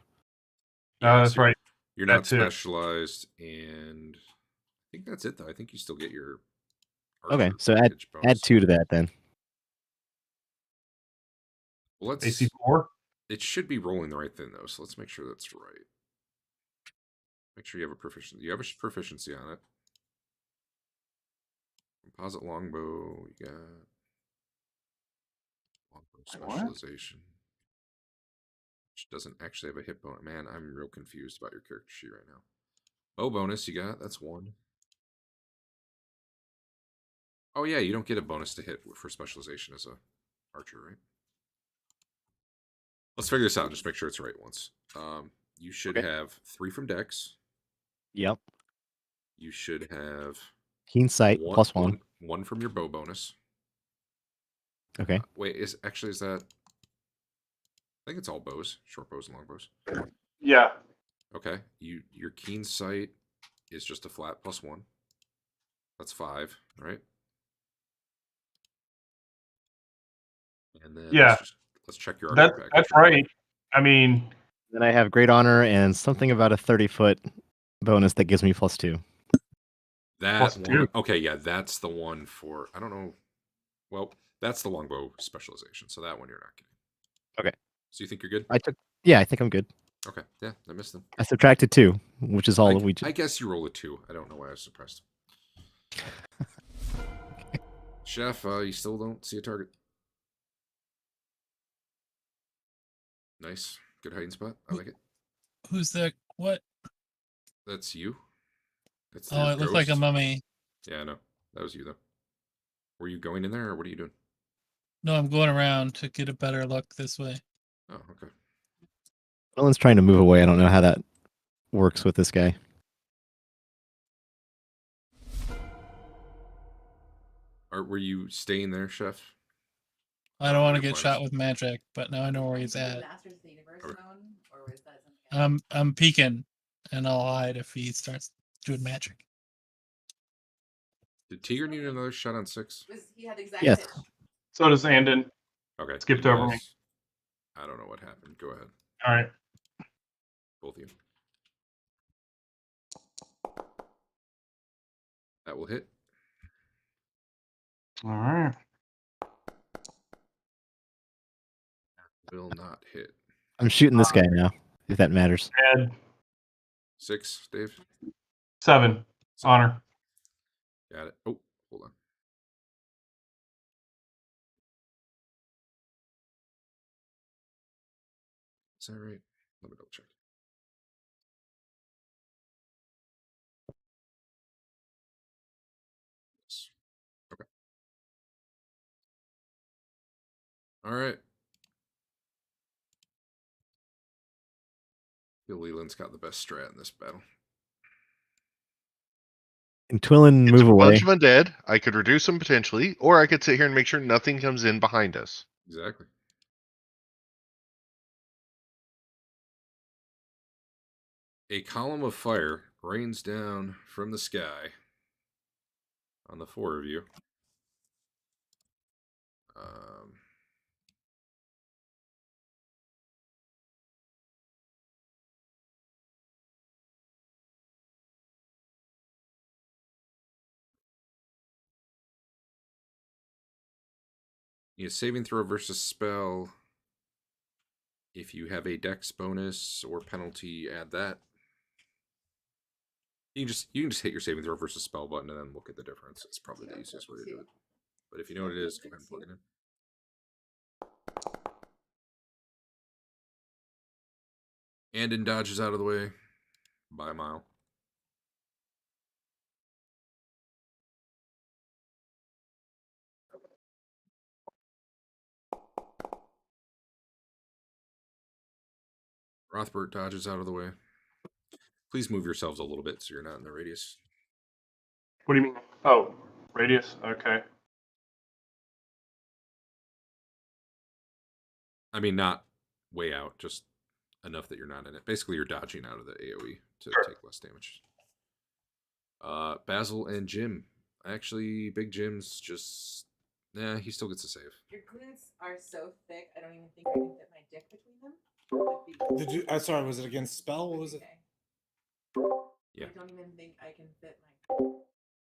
Yeah, that's so right. You're That not too. specialized, and I think that's it though. I think you still get your Okay, archer so package add bonus. 2 to that then. Well, let's. AC 4. It should be rolling the right thing though, so let's make sure that's right. Make sure you have a proficiency. You have a proficiency on it. Composite longbow. You got longbow specialization, which doesn't actually have a hit bonus. Man, I'm real confused about your character sheet right now. Bow bonus you got. That's 1. Oh yeah, you don't get a bonus to hit for specialization as a archer, right? Let's figure this out. Just make sure it's right once. You should Okay. have 3 from Dex. Yep. You should have Keen sight +1. one from your bow bonus. Okay. Wait, is that? I think it's all bows, short bows and long bows. Yeah. Okay, your keen sight is just a flat +1. That's 5, right? And then Yeah. let's check your archer package. That's right. I mean, Then I have great honor and something about a 30-foot bonus that gives me +2. That +2. one. Okay, yeah, that's the one for. I don't know. Well, that's the longbow specialization. So that one you're not getting. Okay. So you think you're good? Yeah, I think I'm good. Okay. Yeah, I missed them. I subtracted 2, which is all we I guess you roll a 2. I don't know why I was suppressed. Chef, you still don't see a target. Nice. Good hiding spot. I like it. Who's the what? That's you. That's Oh, your it looked like a ghost. mummy. Yeah, I know. That was you, though. Were you going in there, or what are you doing? No, I'm going around to get a better look this way. Oh, okay. Nolan's trying to move away. I don't know how that works with this guy. Were you staying there, Chef? I don't want to your get plans. shot with magic, but now I know where he's at. Masters of the Universe Okay. zone, or was that something else? I'm peeking, and I'll hide if he starts doing magic. Did Tiger need another shot on 6? He had the exact Yes. pitch. so does Andon. Okay. Skipped you over me. guys- I don't know what happened. Go ahead. All right. Both of you. That will hit. All right. Will not hit. I'm shooting this guy now, if that matters. And 6, Dave. 7. Honor. Got it. Oh, hold on. Is that right? Let me double check. Yes. Okay. All right. Bill Leland's got the best strat in this battle. And Twillin It's move a away. bunch of undead. I could reduce them potentially, or I could sit here and make sure nothing comes in behind us. Exactly. A column of fire rains down from the sky on the four of you. Need a saving throw versus spell. If you have a dex bonus or penalty, add that. You can just hit your saving throw versus spell button and then look at the difference. It's probably the easiest way to do it. But if you know what it is, go ahead and plug it in. Arden dodges out of the way by a mile. Rothbert dodges out of the way. Please move yourselves a little bit so you're not in the radius. What do you mean? Oh, radius. Okay. I mean, not way out, just enough that you're not in it. Basically, you're dodging out of the AoE to Sure. take less damage. Basil and Jim. Actually, Big Jim's just... Nah, he still gets a save. Your glutes are so thick, I don't even think I can fit my dick between them. Did you? Sorry, was it against spell? What was it? Yeah. I don't even think I can fit my.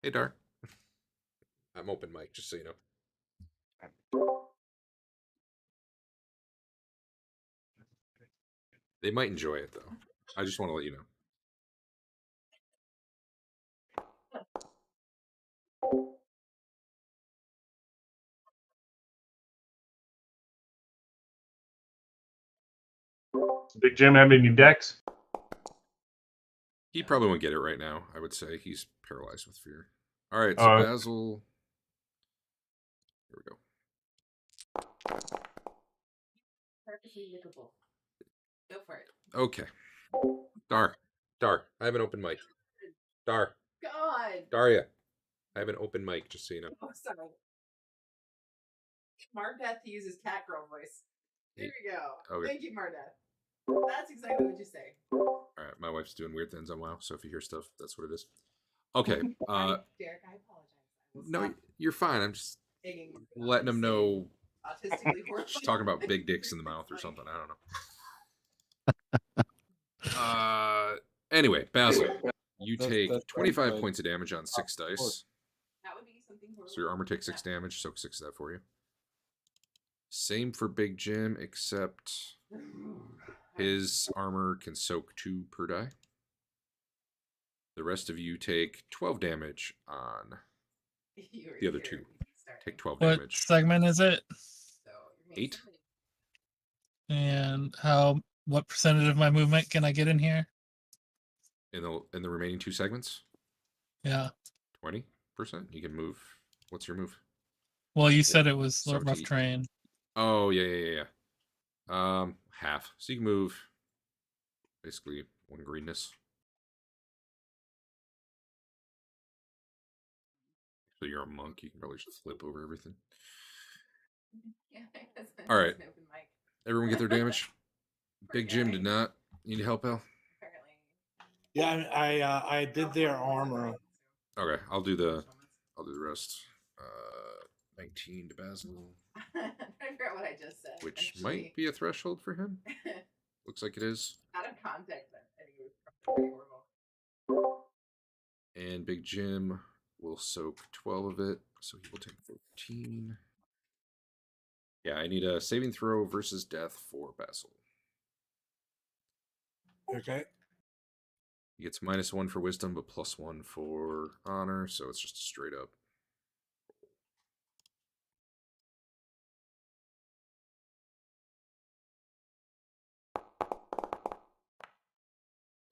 Hey, Dar. I'm open mic, just so you know. They might enjoy it, though. I just want to let you know. Big Jim have any decks? He probably won't get it right now, I would say. He's paralyzed with fear. All right, so Basil... Here we go. Perfectly lickable. Go for it. Okay. Dar. I have an open mic. Dar. God. Daria. I have an open mic, just so you know. Oh, sorry. Mardeth uses cat girl voice. There we go. Okay. Thank you, Mardeth. That's exactly what you say. All right, my wife's doing weird things on WoW, so if you hear stuff, that's what it is. Okay. Derek, I apologize. No, you're fine. I'm just Taking letting them know. autistically horrified. She's talking about big dicks in the mouth or something. I don't know. Anyway, Basil, you take 25 points of damage on 6 dice. That would be something horrible. So your armor takes 6 damage. Soak 6 of that for you. Same for Big Jim, except his armor can soak 2 per die. The rest of you take 12 damage on the other 2. Take 12 What damage. segment is it? 8. And what percentage of my movement can I get in here? In the remaining 2 segments? Yeah. 20%. You can move. What's your move? Well, you said it was Sorry, rough terrain. Oh, yeah. Half. So you can move basically 1 greenness. So you're a monk, you can probably just flip over everything. Yeah, all right. Everyone get their damage? Big Jim did not. Need help, Al? Yeah, I did their armor. Okay, I'll do the rest. 19 to Basil. I forgot what I just said. Which actually. might be a threshold for him. Looks like it is. Out of context, I think it was probably horrible. And Big Jim will soak 12 of it, so he will take 14. Yeah, I need a saving throw versus death for Basil. Okay. He gets -1 for wisdom, but +1 for honor, so it's just a straight up.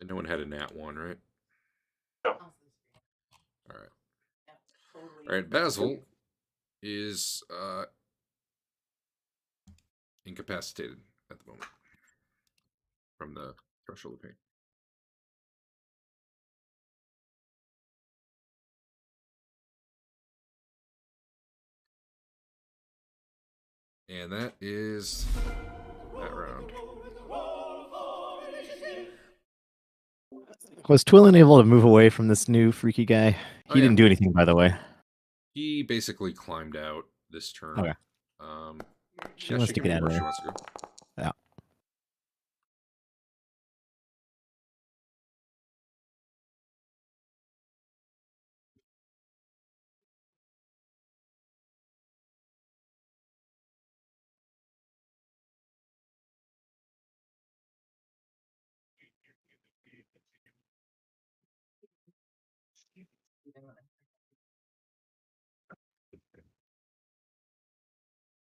And no one had a nat 1, right? No. All right. Yeah, totally. All right, Basil is incapacitated at the moment from the threshold of pain. And that is that round. Was Twillin able to move away from this new freaky guy? He Oh, yeah. didn't do anything, by the way. He basically climbed out this turn. Okay. She wants to can get move out of where she there. wants to go. Yeah.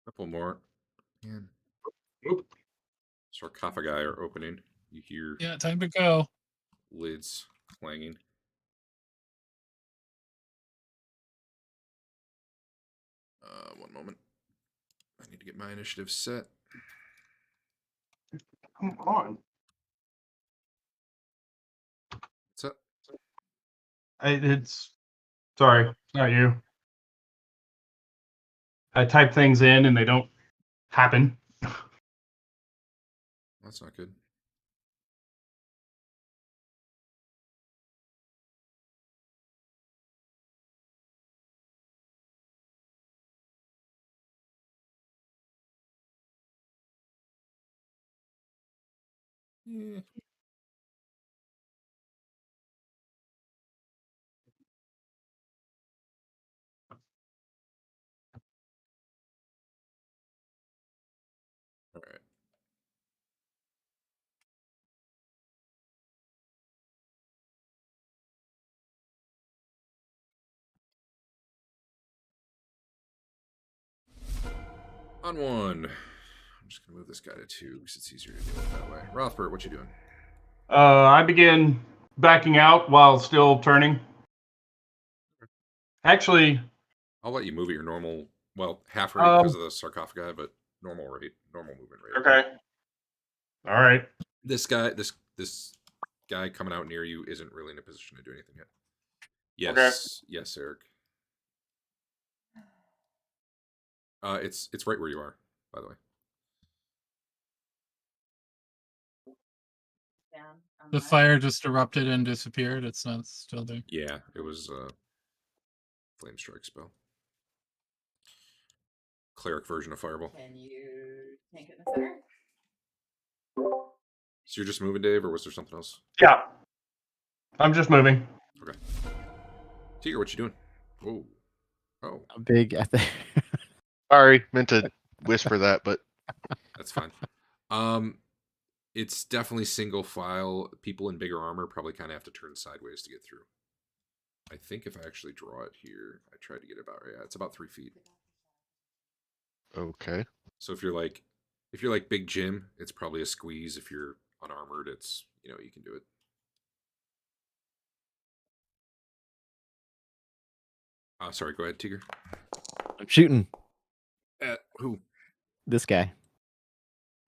Couple more. Man. Oop. Sarcophagi are opening. You hear Yeah, time to go. lids clanging. One moment. I need to get my initiative set. Come on. What's up? It's sorry, it's not you. I type things in and they don't happen. That's not good. Yeah. All right. On one. I'm just gonna move this guy to 2 because it's easier to deal with that way. Rothbert, what you doing? I begin backing out while still turning. Actually, I'll let you move at your normal, well, half rate because of the sarcophagi, but normal rate, normal movement rate. okay. All right. This guy coming out near you isn't really in a position to do anything yet. Yes, yes, Eric. It's right where you are, by the way. Down on The left. fire just erupted and disappeared. It's not still there. Yeah, it was flame strike spell. Cleric version of fireball. Can you tank it in the center? So you're just moving, Dave, or was there something else? Yeah. I'm just moving. Okay. Tiger, what you doing? Oh. Oh, A big. Sorry, meant to whisper that, but that's fine. It's definitely single file. People in bigger armor probably kind of have to turn sideways to get through. I think if I actually draw it here, I tried to get it about right. Yeah, it's about 3 feet. okay. So if you're like Big Jim, it's probably a squeeze. If you're unarmored, it's you can do it. Sorry, go ahead, Tiger. I'm shooting At who? this guy.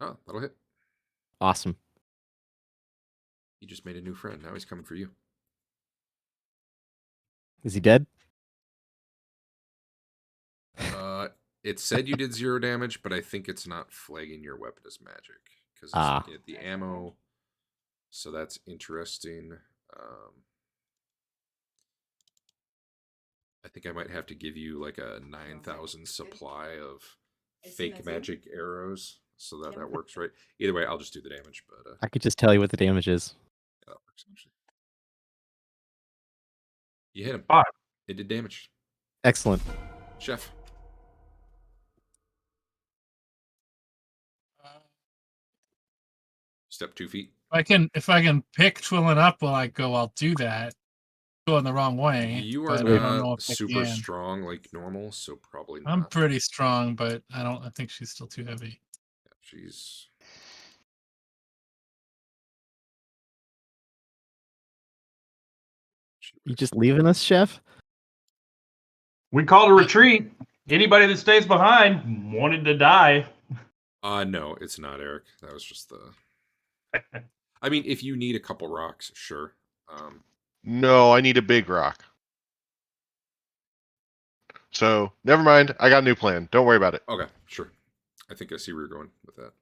Oh, that'll hit. Awesome. He just made a new friend. Now he's coming for you. Is he dead? It said you did 0 damage, but I think it's not flagging your weapon as magic because it's looking at the ammo. So that's interesting. I think I might have to give you like a 9,000 supply of fake magic arrows so that works right. Either way, I'll just do the damage. But I could just tell you what the damage is. yeah, that works actually. You hit him. 5. It did damage. Excellent. Chef. Step 2 feet. If I can pick Twillin up while I go, I'll do that. Going the wrong way. You are but I don't know not if I super can. strong like normal, so probably not. I'm pretty strong, but I think she's still too heavy. Yeah, she's. You just leaving us, Chef? We called a retreat. Anybody that stays behind wanted to die. No, it's not, Eric. That was just the. I mean, if you need a couple rocks, sure. No, I need a big rock. So never mind. I got a new plan. Don't worry about it. Okay, sure. I think I see where you're going with that.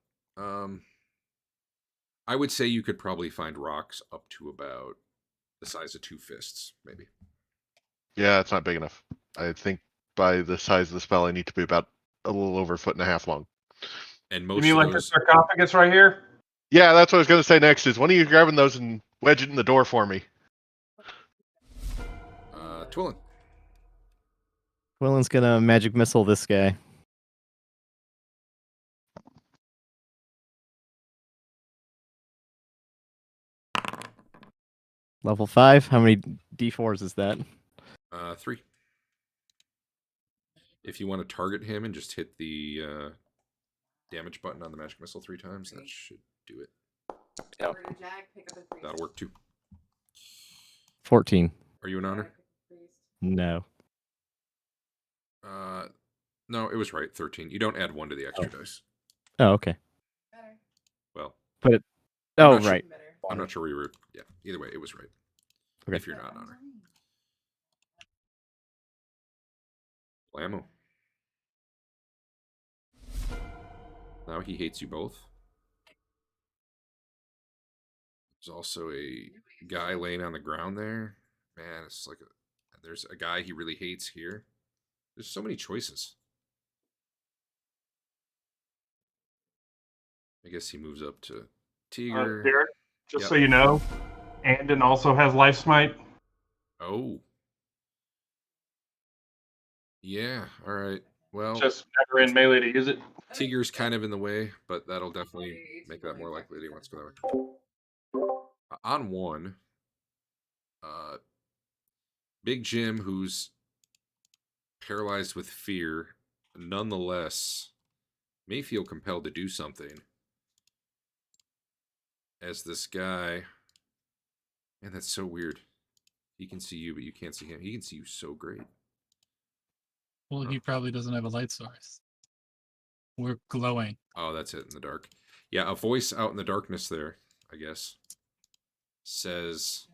I would say you could probably find rocks up to about the size of 2 fists, maybe. Yeah, it's not big enough. I think by the size of the spell, I need to be about a little over a foot and a half long. And You most mean of like the those, sarcophagus right here? Yeah, that's what I was going to say next. Is one of you grabbing those and wedge it in the door for me? Twillin. Willen's gonna magic missile this guy. Level 5. How many d4s is that? 3. If you want to target him and just hit the damage button on the magic missile 3 times, that should do it. Yep. Order to Jag, pick up a priest. That'll work too. 14. Are you an honor? Jag, pick up a priest. No. No, it was right. 13. You don't add 1 to the extra dice. Oh, okay. Better. Well, But I'm oh, not sure- right. Better. I'm not sure where you were. Yeah, either way, it was right. Okay. If you're not an honor. Blammo. Now he hates you both. There's also a guy laying on the ground there. Man, it's like there's a guy he really hates here. There's so many choices. I guess he moves up to Tiger. Derek, just Yep. so you know, Arden also has life smite. Oh. Yeah, all right. Well, Just never in melee to use it. Tiger's kind of in the way, but that'll definitely make that more likely that he wants to go that way. On 1, Big Jim, who's paralyzed with fear, nonetheless may feel compelled to do something. As this guy, man, that's so weird. He can see you, but you can't see him. He can see you so great. Well, he probably doesn't have a light source. We're glowing. Oh, that's it in the dark. Yeah, a voice out in the darkness there, I guess, says,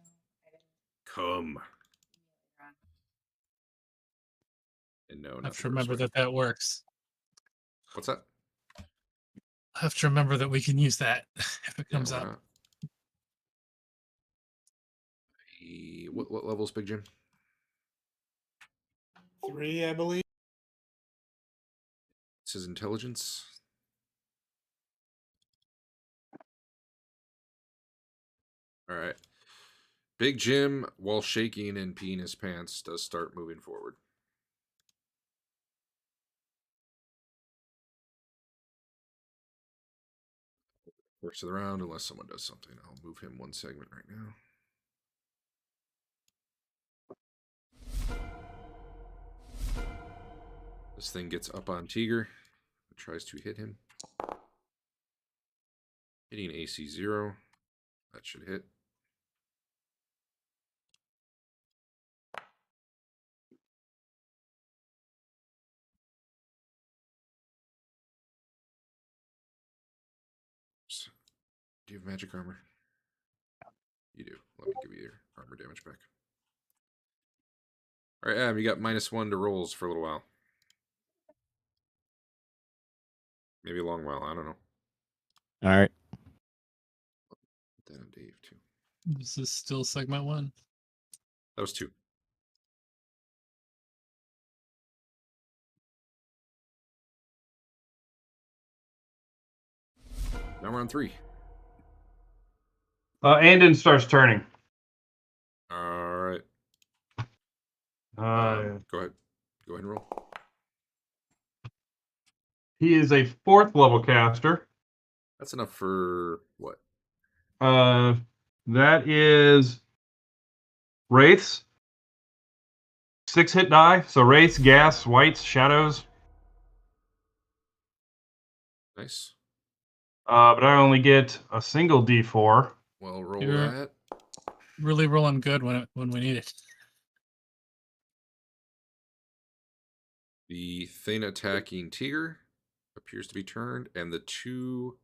"Come." And no, I have not to the remember Earth's that works. What's that? I have to remember that we can use that if it comes why up. not? What level's Big Jim? 3, I believe. It's his intelligence. All right. Big Jim, while shaking and peeing his pants, does start moving forward. Works of the round, unless someone does something. I'll move him 1 segment right now. This thing gets up on Tiger. It tries to hit him. Hitting AC 0. That should hit. Do you have magic armor? You do. Let me give you your armor damage back. All right, Ab, you got -1 to rolls for a little while. Maybe a long while. I don't know. All right. Put that on Dave, too. This is still segment 1. That was 2. Now we're on 3. Arden starts turning. All right. Go ahead. Go ahead and roll. He is a 4th level caster. That's enough for what? That is Wraiths. 6 hit die. So Wraiths, Gas, Whites, Shadows. Nice. But I only get a single D4. Well, roll You're- that. Really rolling good when we need it. The thing attacking Tiger appears to be turned, and the 2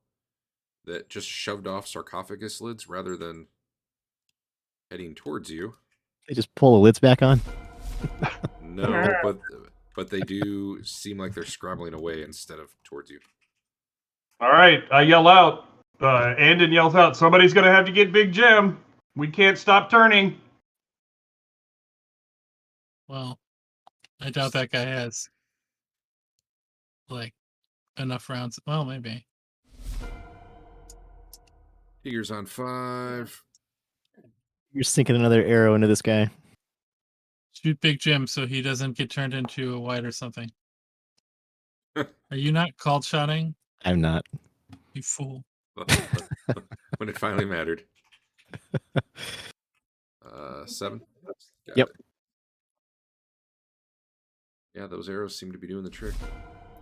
that just shoved off sarcophagus lids rather than heading towards you. They just pull the lids back on. No, but they do seem like they're scrabbling away instead of towards you. All right, I yell out. Arden yells out, "Somebody's gonna have to get Big Jim. We can't stop turning." Well, I doubt that guy has like enough rounds. Well, maybe. Tigger's on 5. You're sinking another arrow into this guy. Shoot Big Jim so he doesn't get turned into a white or something. Are you not called shotting? I'm not. You fool. When it finally mattered. 7. Got Yep. it. Yeah, those arrows seem to be doing the trick.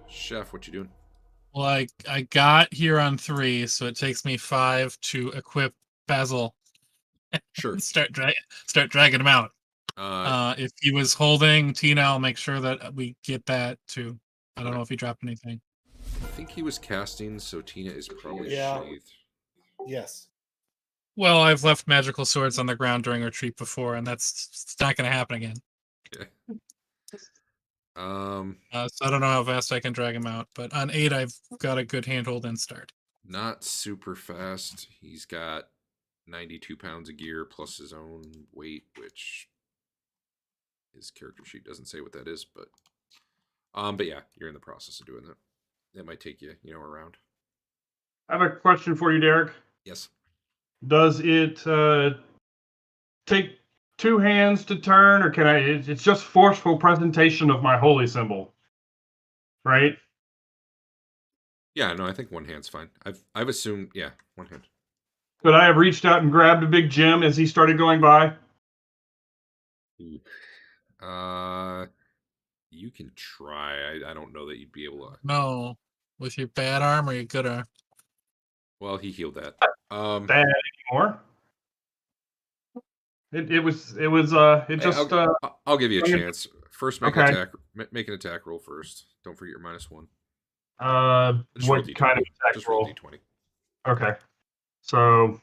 Chef, what you doing? Well, I got here on 3, so it takes me 5 to equip Basil. Sure. start dragging him out. If he was holding Tina, I'll make sure that we get that too. I don't know if he dropped anything. I think he was casting, so Tina is probably Yeah. sheathed. Yes. Well, I've left magical swords on the ground during retreat before, and it's not going to happen again. Yeah. So I don't know how fast I can drag him out, but on 8, I've got a good handhold and start. Not super fast. He's got 92 pounds of gear plus his own weight, which his character sheet doesn't say what that is, but yeah, you're in the process of doing that. That might take you, around. I have a question for you, Derek. Yes. Does it take 2 hands to turn, or can I? It's just forceful presentation of my holy symbol, right? Yeah, no, I think one hand's fine. I've assumed, yeah, one hand. Could I have reached out and grabbed a Big Jim as he started going by? You can try. I don't know that you'd be able to. No, with your bad arm or your good arm? Well, he healed that. Bad anymore. It just. I'll give you a Okay. chance. First, make Okay. make an attack roll first. Don't forget your -1. Just roll What D20. kind of attack Just roll roll? D20. Okay. So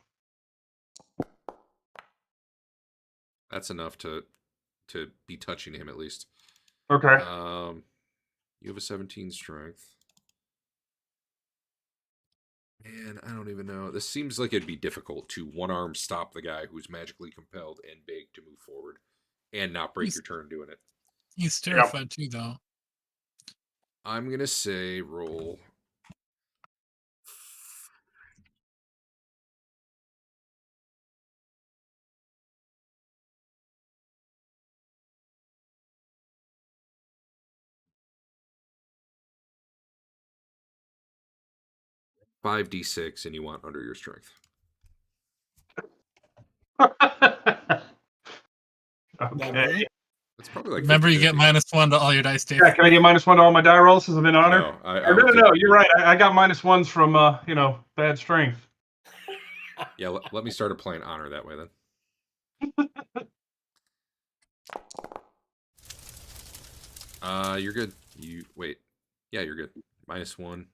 That's enough to be touching him at least. okay. You have a 17 strength. Man, I don't even know. This seems like it'd be difficult to one arm stop the guy who's magically compelled and big to move forward, and not break your turn doing it. He's terrified too, though. I'm gonna say roll. $5d6, and you want under your strength. Okay. That's probably like Remember, you get 50-50. -1 to all your dice, Dave. Yeah, can I get -1 to all my die rolls as an honor? No, I no, would no, think no. You're right. I got -1s from bad strength. Yeah, let me start applying honor that way then. You're good. You wait. Yeah, you're good. -1.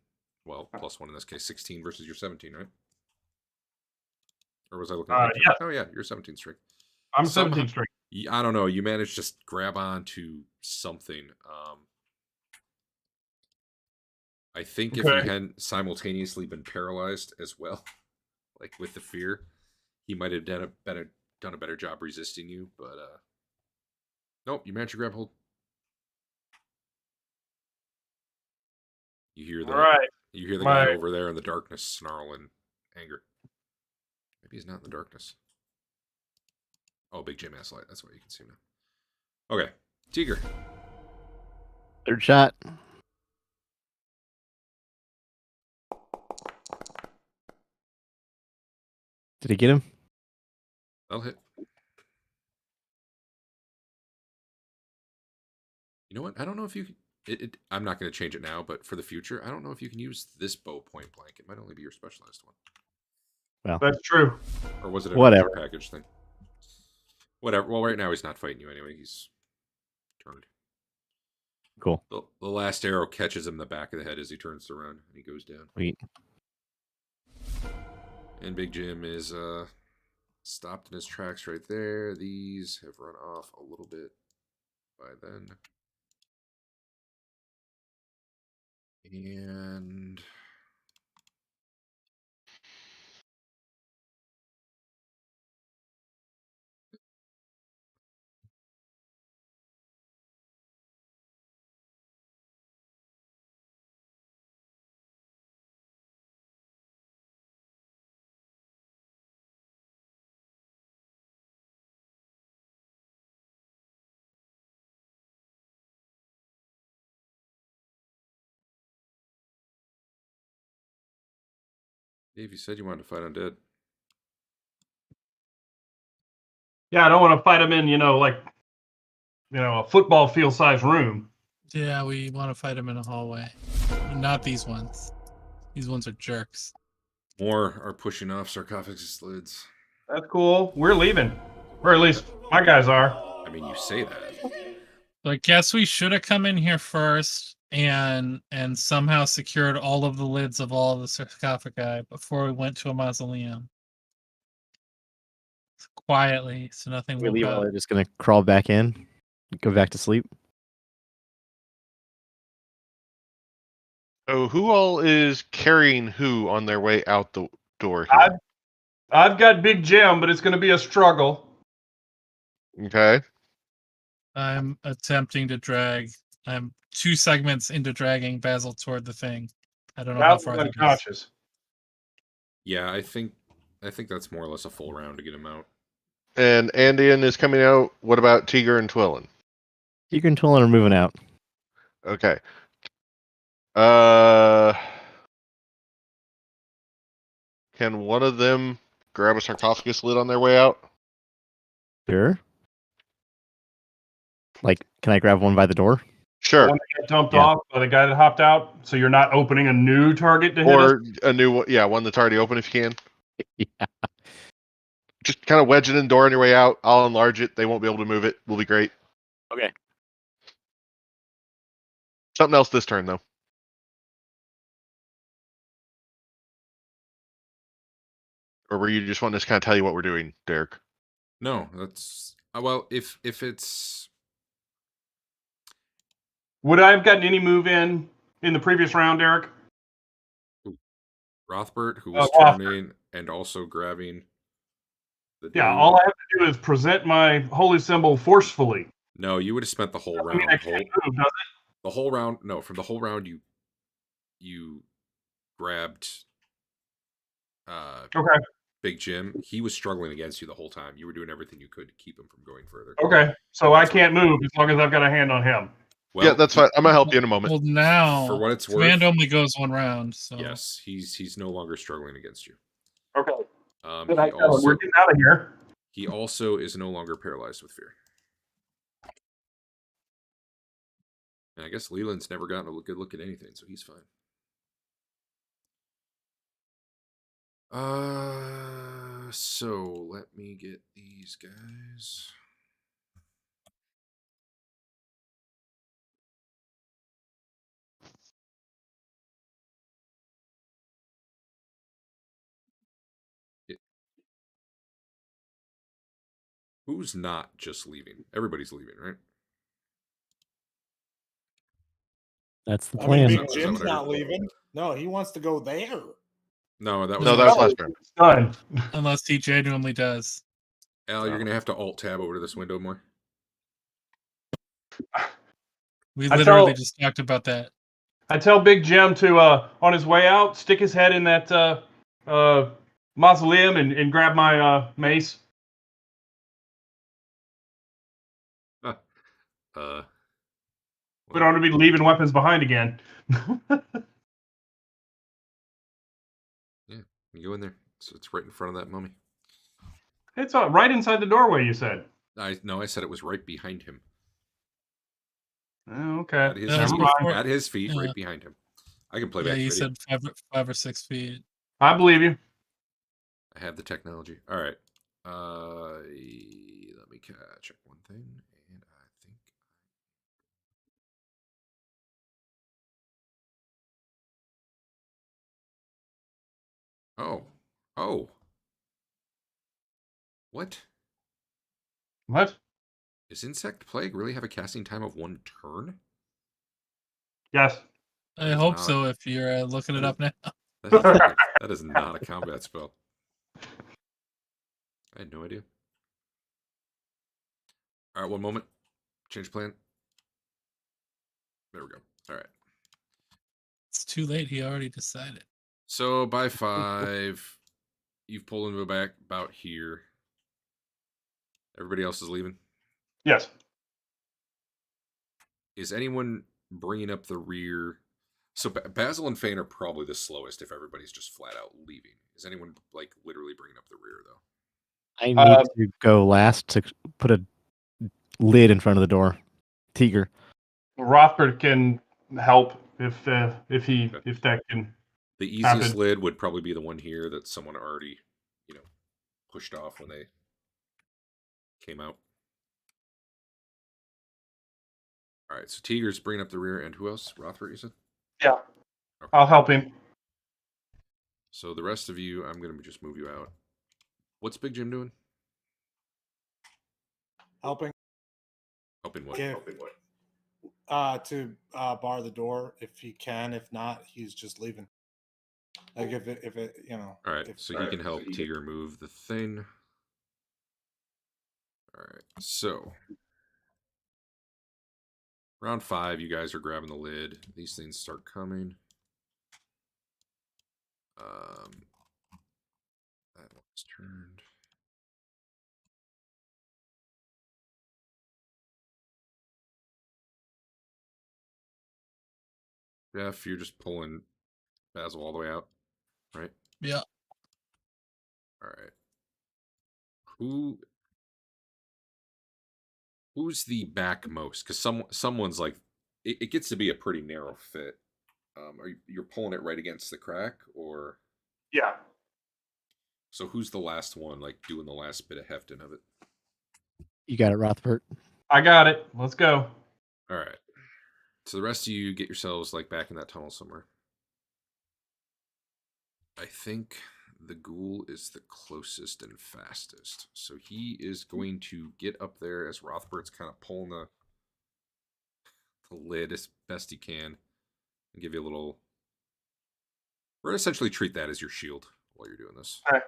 Well, +1 in this case. 16 versus your 17, right? Or was I looking at Yeah. Oh yeah, you're 17 strength. I'm Somehow- 17 strength. I don't know. You managed to just grab on to something. I think if Okay. he hadn't simultaneously been paralyzed as well, like with the fear, he might have done a better job resisting you. But nope, you managed to grab hold. You hear the All right. You hear the My- guy over there in the darkness snarl in anger. Maybe he's not in the darkness. Oh, Big Jim has light. That's why you can see him now. Okay, Tiger. Third shot. Did he get him? That'll hit. You know what? I don't know if you can. I'm not going to change it now, but for the future, I don't know if you can use this bow point blank. It might only be your specialized one. Well, That's true. Or was it a Whatever. package thing? Whatever. Well, right now he's not fighting you anyway. He's turned. cool. The last arrow catches him in the back of the head as he turns around and he goes down. Sweet. And Big Jim is stopped in his tracks right there. These have run off a little bit by then. And Dave, you said you wanted to fight undead. Yeah, I don't want to fight them in, a football field size room. Yeah, we want to fight him in a hallway. Not these ones. These ones are jerks. More are pushing off sarcophagus lids. That's cool. We're leaving. Or at least my guys are. I mean, you say that. So I guess we should have come in here first and somehow secured all of the lids of all the sarcophagi before we went to a mausoleum. Quietly, so nothing We woke leave while up. they're just gonna crawl back in, go back to sleep. So who all is carrying who on their way out the door here? I've got Big Jim, but it's going to be a struggle. Okay. I'm attempting to drag. I'm 2 segments into dragging Basil toward the thing. I don't know how Basil's far that is. unconscious. Yeah, I think that's more or less a full round to get him out. And Andean is coming out. What about Tiger and Twillin? Eager and Twillin are moving out. Okay. Can one of them grab a sarcophagus lid on their way out? Sure. Like, can I grab one by the door? Sure. One that got dumped Yeah. off by the guy that hopped out, so you're not opening a new target to hit us? Or a new one. Yeah, one that's already open if you can. Yeah. Just kind of wedge it in the door on your way out. I'll enlarge it. They won't be able to move it. We'll be great. Okay. Something else this turn, though. Or were you just wanting us to kind of tell you what we're doing, Derek? No, that's well. If it's Would I have gotten any move in the previous round, Derek? Rothbert, who was Rothbert. turning and also grabbing the Yeah, dude- all I have to do is present my holy symbol forcefully. No, you would have spent the whole I round. mean, I can't move, does it? The whole round. No, from the whole round, you grabbed Okay. Big Jim. He was struggling against you the whole time. You were doing everything you could to keep him from going further. Okay. So I can't move as long as I've got a hand on him. Well, Yeah, that's fine. I'm gonna help you in a moment. Well, now For what it's command worth, only goes 1 round. So yes, he's no longer struggling against you. Okay. He Then we're also getting out of here. he also is no longer paralyzed with fear. And I guess Leland's never gotten a good look at anything, so he's fine. So let me get these guys. Who's not just leaving? Everybody's leaving, right? That's the I mean, plan. Big Is that Jim's what I heard? not leaving. No, he wants to go there. No, that was No, that was No. last turn. It's done. unless he genuinely does. Al. You're gonna have to alt tab over to this window more. We I literally tell- just talked about that. I tell Big Jim to, on his way out, stick his head in that mausoleum and grab my mace. We don't want to be leaving weapons behind again. You go in there. So it's right in front of that mummy. It's right inside the doorway, you said. I said it was right behind him. Oh, okay. At his, That was feet, before- at his feet, yeah. right behind him. I can play Yeah, back the you video. said 5 or 6 feet. I believe you. I have the technology. All right. Let me check one thing, and I think. Oh. What? What? Does Insect Plague really have a casting time of 1 turn? Yes. I That is hope not- so. If you're looking it up now, That is not a combat spell. I had no idea. All right, one moment. Change plan. There we go. All right. it's too late. He already decided. So by 5, you've pulled into back about here. Everybody else is leaving. Yes. Is anyone bringing up the rear? So Basil and Fane are probably the slowest if everybody's just flat out leaving. Is anyone like literally bringing up the rear though? I need to go last to put a lid in front of the door. Tiger. Rothbard can help if that can. The easiest Happen. lid would probably be the one here that someone already, pushed off when they came out. All right, so Tiger's bringing up the rear, and who else? Rothbard, you said? Yeah. Okay. I'll help him. So the rest of you, I'm going to just move you out. What's Big Jim doing? Helping. Helping what? Yeah. Helping what? To bar the door if he can. If not, he's just leaving. Like if it All right, so he can help Tiger move the thing. All right, so round 5, you guys are grabbing the lid. These things start coming. That one's turned. Jeff, you're just pulling Basil all the way out, right? Yeah. All right. Who's the back most? Because someone's like, it gets to be a pretty narrow fit. You're pulling it right against the crack, or Yeah. so who's the last one, like doing the last bit of hefting of it? You got it, Rothbard. I got it. Let's go. All right. So the rest of you get yourselves like back in that tunnel somewhere. I think the ghoul is the closest and fastest. So he is going to get up there as Rothbard's kind of pulling the lid as best he can and give you a little. We're going to essentially treat that as your shield while you're doing this. Okay.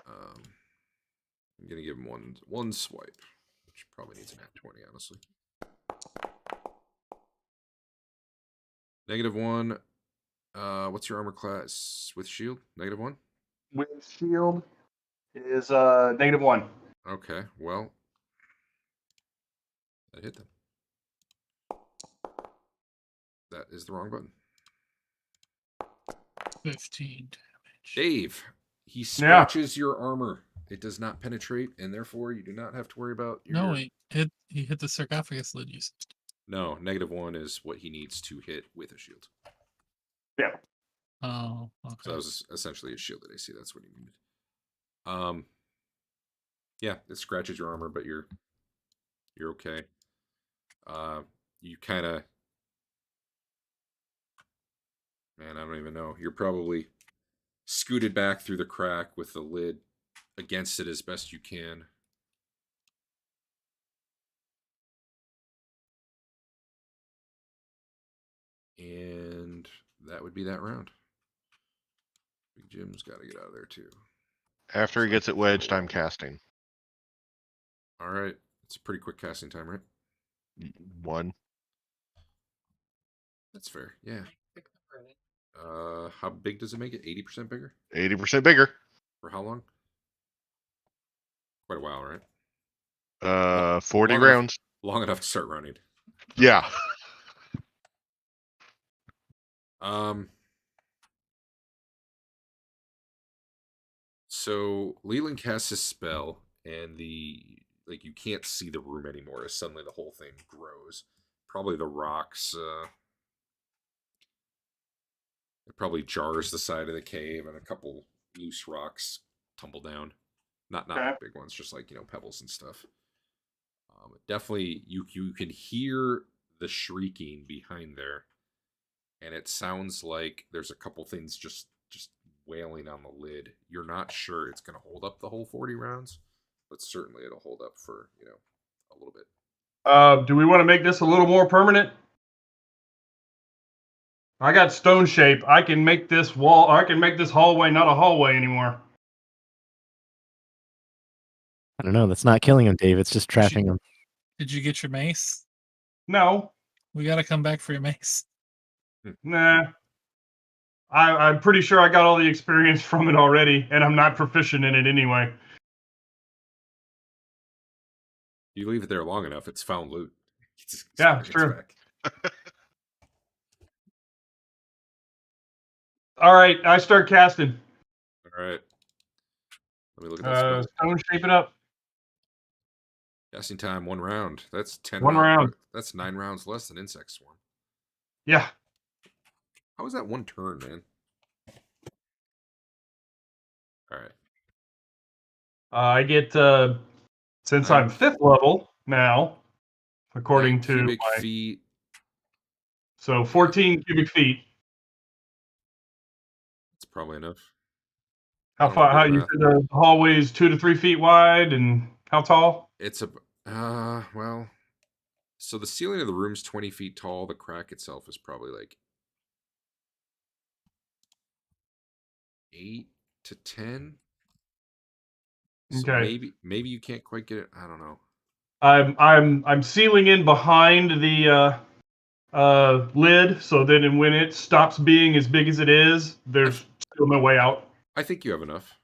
I'm going to give him one swipe, which probably needs an at 20, honestly. -1. What's your armor class with shield? -1? With shield is -1. Okay, well, that hit them. That is the wrong button. 15 damage. Dave, he scratches your armor. It does not penetrate, and therefore you do not have to worry about your... No, he hit the sarcophagus lid you said. No, -1 is what he needs to hit with a shield. Yeah. Oh, okay. So that was essentially a shielded AC. That's what he needed. Yeah, it scratches your armor, but you're okay. You kind of... Man, I don't even know. You're probably scooted back through the crack with the lid against it as best you can. And that would be that round. Big Jim's got to get out of there too. After he gets it wedged, I'm casting. All right. It's a pretty quick casting time, right? 1. That's fair. Yeah. How big does it make it? 80% bigger? 80% bigger. For how long? Quite a while, right? 40 long rounds. Long enough to start running. Yeah. So Leland casts his spell, and you can't see the room anymore as suddenly the whole thing grows. Probably the rocks, it probably jars the side of the cave, and a couple loose rocks tumble down. Not big ones, just like, pebbles and stuff. Definitely, you can hear the shrieking behind there, and it sounds like there's a couple things just wailing on the lid. You're not sure it's going to hold up the whole 40 rounds, but certainly it'll hold up for, a little bit. Do we want to make this a little more permanent? I got stone shape. I can make this hallway not a hallway anymore. I don't know. That's not killing him, Dave. It's just trapping him. Did you get your mace? No. We got to come back for your mace. Nah. I'm pretty sure I got all the experience from it already, and I'm not proficient in it anyway. You leave it there long enough, it's found loot. Yeah, it's true. All right, I start casting. All right. Let me look at that spell. Stone, shape it up. Casting time, 1 round. That's 10 1 rounds. round. That's 9 rounds less than Insect Swarm. Yeah. How is that 1 turn, man? All right. I get since Nine- I'm 5th level now, according 9 to cubic my feet. so 14 cubic feet. That's probably enough. I How don't know, far? do How the you math. said the hallway's 2 to 3 feet wide, and how tall? It's a well. So the ceiling of the room's 20 feet tall. The crack itself is probably like 8 to 10. So Okay. maybe you can't quite get it. I don't know. I'm sealing in behind the lid, so then when it stops being as big as it is, there's still no way out. I think you have enough,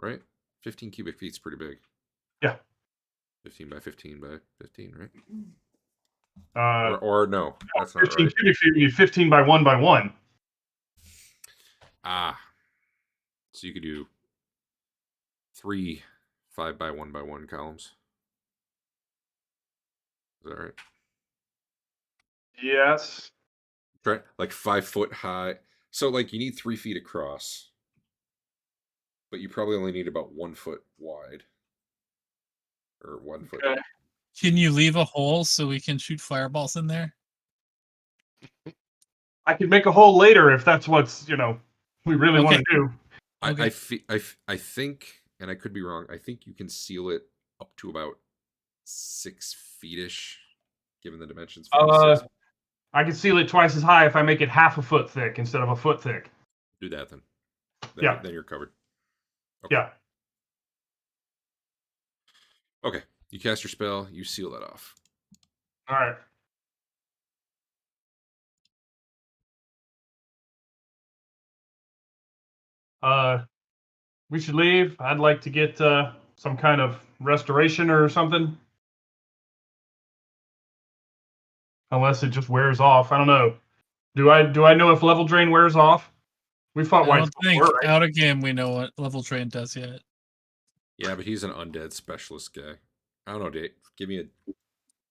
right? 15 cubic feet's pretty big. Yeah. 15 by 15 by 15, right? Uh, Or no, that's not 15 right. cubic feet would be 15 by 1 by 1. Ah, so you could do 3 5 by 1 by 1 columns. Is that right? Yes. Right, like 5 foot high. So like you need 3 feet across, but you probably only need about 1 foot wide, or 1 foot. Okay. Can you leave a hole so we can shoot fireballs in there? I could make a hole later if that's what's we really want to do. Okay. I think, and I could be wrong. I think you can seal it up to about 6 feet-ish, given the dimensions. 46. I can seal it twice as high if I make it half a foot thick instead of a foot thick. Do that then. Yeah. Then you're covered. Okay. Yeah. Okay. You cast your spell. You seal that off. All right. We should leave. I'd like to get some kind of restoration or something. Unless it just wears off. I don't know. Do I know if level drain wears off? We fought I whites don't think before, right? out of game we know what level train does yet. Yeah, but he's an undead specialist guy. I don't know, Dave. Give me a.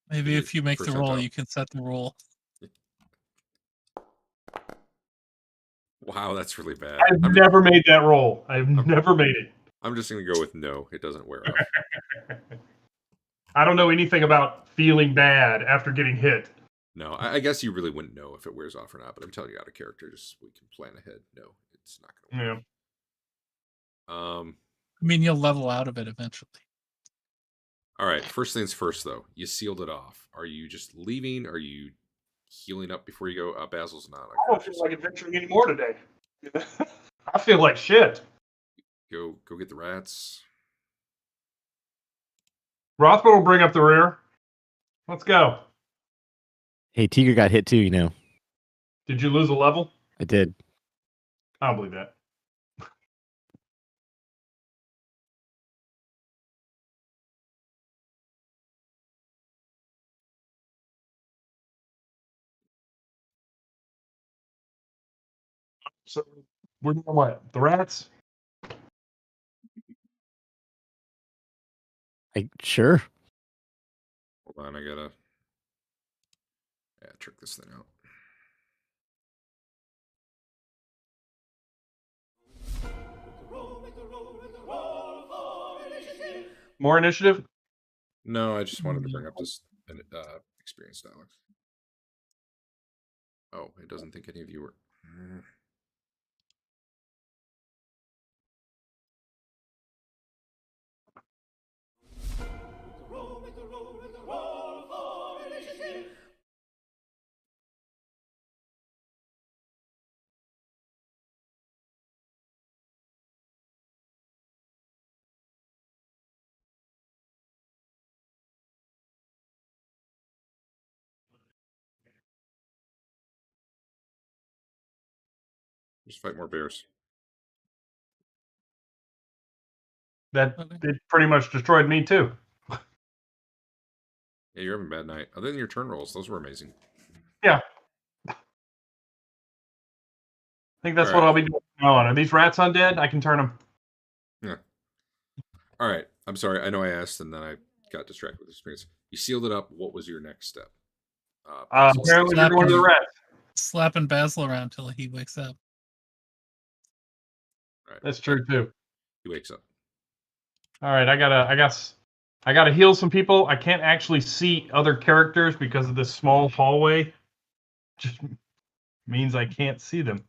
Maybe if you make the roll, percentile. you can set the rule. Wow, that's really bad. I've never made that roll. I've never made it. I'm just gonna go with no. It doesn't wear off. I don't know anything about feeling bad after getting hit. No, I guess you really wouldn't know if it wears off or not. But I'm telling you out of character, just so we can plan ahead. No, it's not gonna Yeah. work. I mean, you'll level out of it eventually. All right. First things first, though. You sealed it off. Are you just leaving? Are you healing up before you go? Basil's not. I don't feel like adventuring anymore today. I feel like shit. Go get the rats. Rothbo will bring up the rear. Let's go. Hey, Tiger got hit too, you know. Did you lose a level? I did. I don't believe that. So we're doing what? The rats? Sure. Hold on, I gotta trick this thing out. More initiative? No, I just wanted to bring up this experience dialogue. Oh, it doesn't think any of you were. Just fight more bears. That Okay. it pretty much destroyed me too. Yeah, you're having a bad night. Other than your turn rolls, those were amazing. Yeah. think that's what Alright. I'll be doing from now on. Are these rats undead? I can turn them. Yeah. All right. I'm sorry. I know I asked and then I got distracted with the experience. You sealed it up. What was your next step? Basil says- Apparently, you're going to the rats. Slapping Basil around till he wakes up. All right. That's true too. He wakes up. All right, I gotta heal some people. I can't actually see other characters because of this small hallway. Just means I can't see them.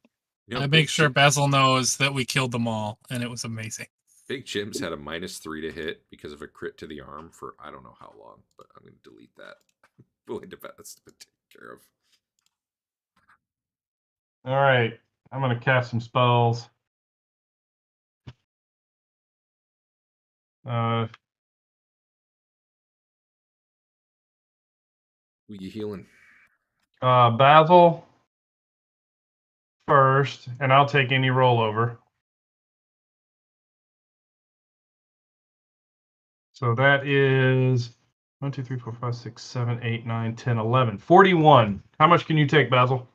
You know, I Big make sure Jim- Basil knows that we killed them all, and it was amazing. Big Jim's had a -3 to hit because of a crit to the arm for I don't know how long, but I'm going to delete that. Willing to bet that's been taken care of. All right, I'm gonna cast some spells. Who you healing? Basil first, and I'll take any rollover. So that is 1, 2, 3, 4, 5, 6, 7, 8, 9, 10, 11. 41. How much can you take, Basil?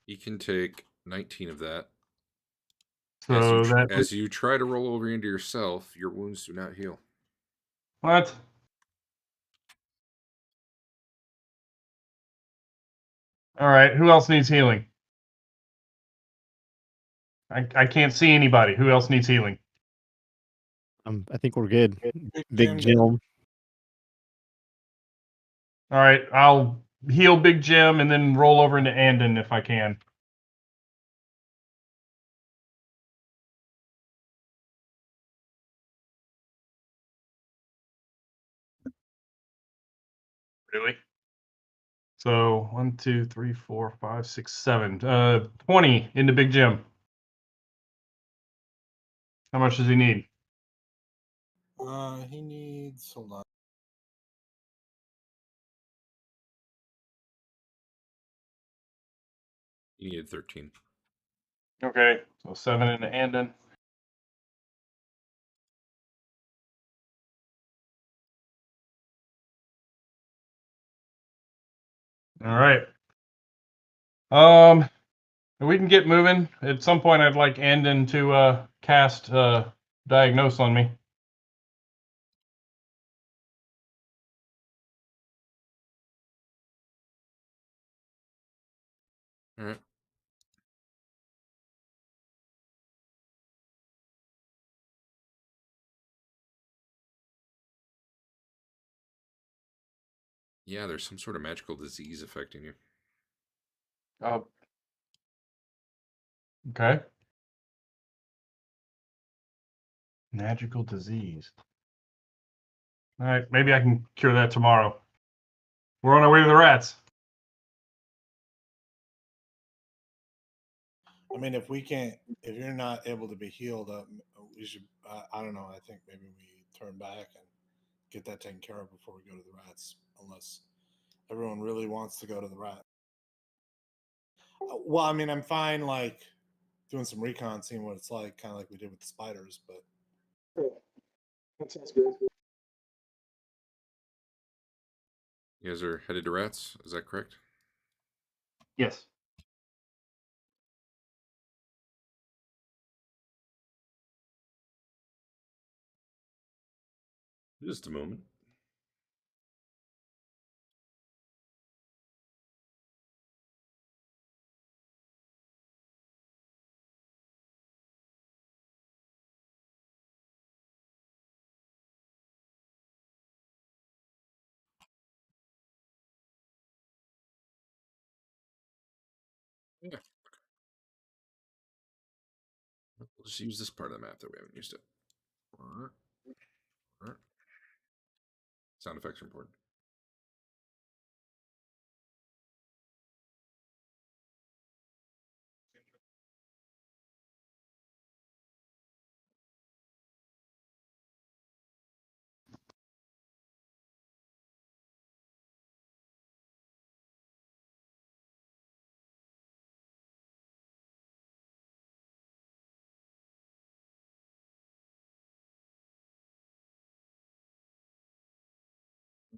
You can take 19 of that. So that As you try to roll over into yourself, your wounds do not heal. what? All right. Who else needs healing? I can't see anybody. Who else needs healing? I think we're good. Big Jim. Jim. All right. I'll heal Big Jim and then roll over into Arden if I can. Really? So 1, 2, 3, 4, 5, 6, 7. 20 into Big Jim. How much does he need? He needs. Hold on. You needed 13. Okay. So 7 into Arden. All right. We can get moving. At some point, I'd like Arden to cast Diagnose on me. All right. Yeah, there's some sort of magical disease affecting you. Okay. Magical disease. All right, maybe I can cure that tomorrow. We're on our way to the rats. I mean, if you're not able to be healed up, we should. I don't know. I think maybe we turn back and get that taken care of before we go to the rats, unless everyone really wants to go to the rat. Well, I mean, I'm fine, like doing some recon, seeing what it's like, kind of like we did with the spiders. But That sounds good. You guys are headed to rats. Is that correct? Yes. Just a moment. Yeah. We'll just use this part of the map that we haven't used it. Sound effects are important.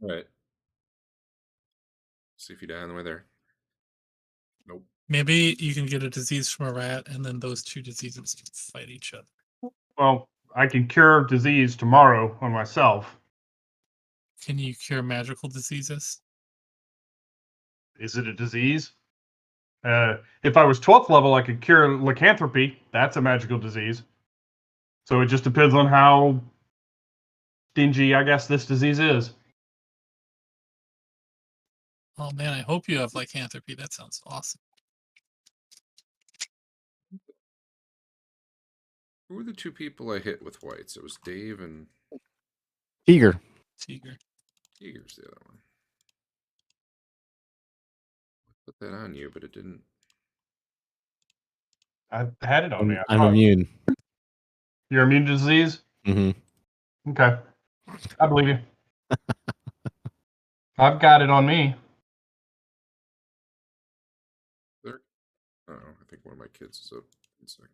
All right. See if you die on the way there. Nope. Maybe you can get a disease from a rat, and then those two diseases can fight each other. Well, I can cure disease tomorrow on myself. Can you cure magical diseases? Is it a disease? If I was 12th level, I could cure lycanthropy. That's a magical disease. So it just depends on how dingy, I guess, this disease is. Oh man, I hope you have lycanthropy. That sounds awesome. Who were the two people I hit with whites? It was Dave and Eager. Tiger. Eager's the other one. Put that on you, but it didn't. I had it on me. I'm immune. You're immune to disease? Mm-hmm. Okay. I believe you. I've got it on me. There. Oh, I think one of my kids is up. One second.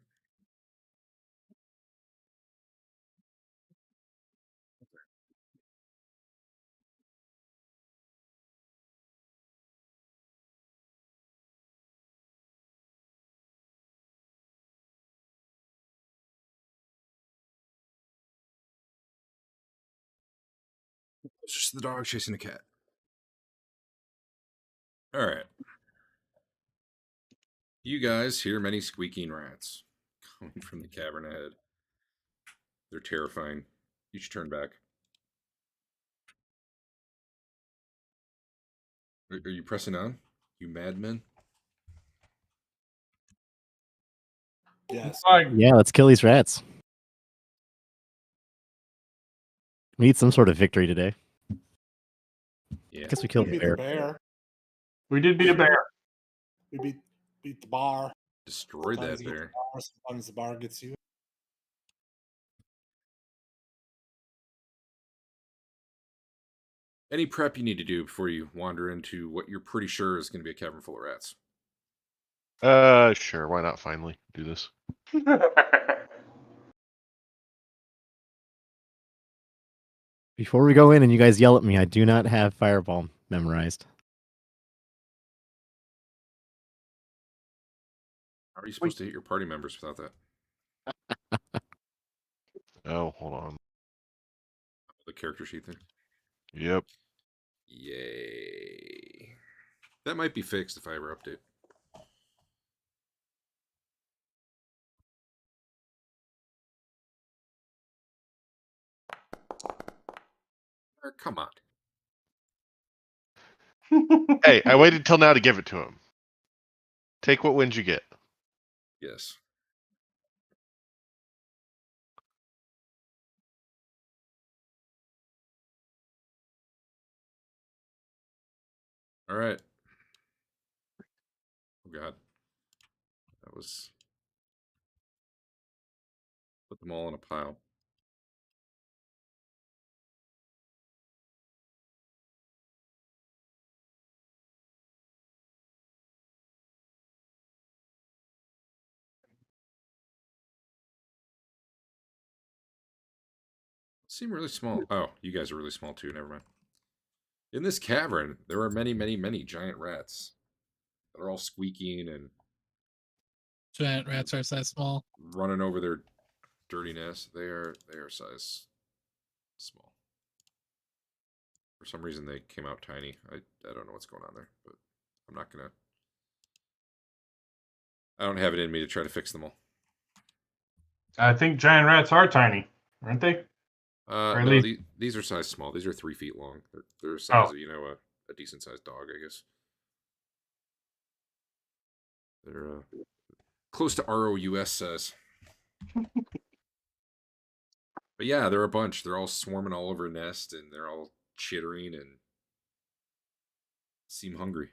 It's just the dog chasing a cat. All right. You guys hear many squeaking rats coming from the cavern ahead. They're terrifying. You should turn back. Are you pressing on? You madmen? Yes. Yeah, let's kill these rats. We need some sort of victory today. Yeah. I guess we We killed the beat the bear. bear. We did beat a bear. We beat the bar. Destroy Sometimes that you get bear. the bar, sometimes the bar gets you. Any prep you need to do before you wander into what you're pretty sure is going to be a cavern full of rats? Sure. Why not finally do this? Before we go in and you guys yell at me, I do not have Fireball memorized. How are you supposed to hit your party members without that? Oh, hold on. The character sheet thing? Yep. Yay. That might be fixed if I ever update. Come on. Hey, I waited till now to give it to him. Take what wins you get. Yes. All right. Oh, God. That was... Put them all in a pile. Seem really small. Oh, you guys are really small too. Never mind. In this cavern, there are many, many, many giant rats. They're all squeaking and Giant rats are size small. running over their dirty nest. They are size small. For some reason, they came out tiny. I don't know what's going on there, but I'm not gonna. I don't have it in me to try to fix them all. I think giant rats are tiny, aren't they? Or at No, least- these are size small. These are 3 feet long. They're the size Oh. of a decent sized dog, I guess. They're close to ROUS size. But yeah, they're a bunch. They're all swarming all over a nest, and they're all chittering and seem hungry.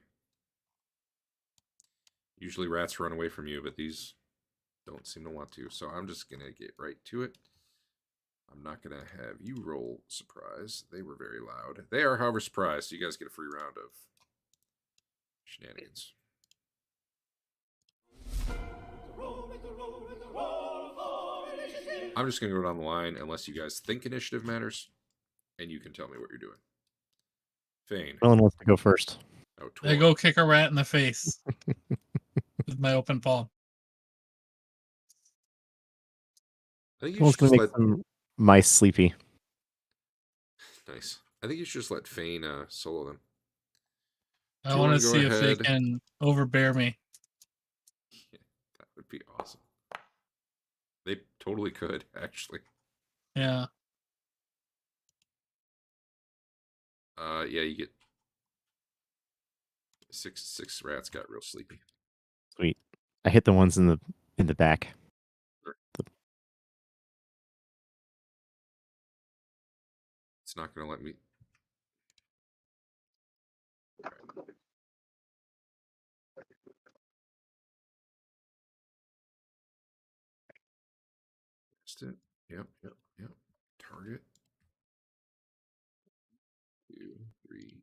Usually rats run away from you, but these don't seem to want to. So I'm just going to get right to it. I'm not going to have you roll surprise. They were very loud. They are, however, surprised. So you guys get a free round of shenanigans. I'm just going to go down the line unless you guys think initiative matters, and you can tell me what you're doing. Fane. No one wants to go first. Oh, They go kick a rat in the face. with my open palm. I think you Someone's should gonna just make let. some mice sleepy. Nice. I think you should just let Fane solo them. I Do you want wanna to go see if they ahead? can overbear me. Yeah, that would be awesome. They totally could, actually. Yeah. Yeah, you get six rats got real sleepy. Sweet. I hit the ones in the back. It's not gonna let me. Missed it. Yep. Target. 2, 3.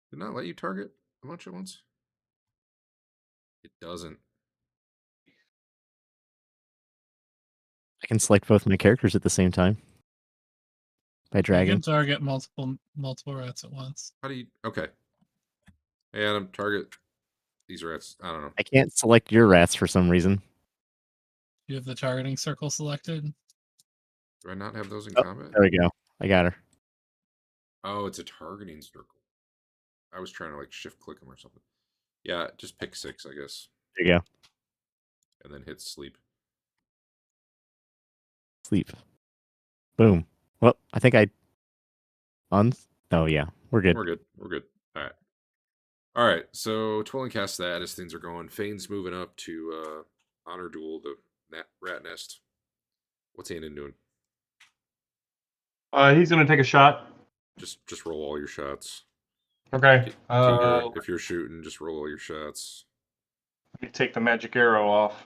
Did not let you target a bunch at once? It doesn't. I can select both my characters at the same time by You dragging. can target multiple rats at once. How do you? Okay. Hey, Adam, target these rats. I don't know. I can't select your rats for some reason. You have the targeting circle selected. Do I not have those in Oh, combat? there we go. I got her. Oh, it's a targeting circle. I was trying to like shift click them or something. Yeah, just pick 6, I guess, There you go. and then hit sleep. Sleep. Boom. Well, I think I Oh yeah, we're good. We're good. We're good. All right. All right. So Twilling cast that as things are going. Fane's moving up to honor duel the rat nest. What's Andon doing? He's gonna take a shot. Just roll all your shots. Okay. If you're shooting, just roll all your shots. Let me take the magic arrow off.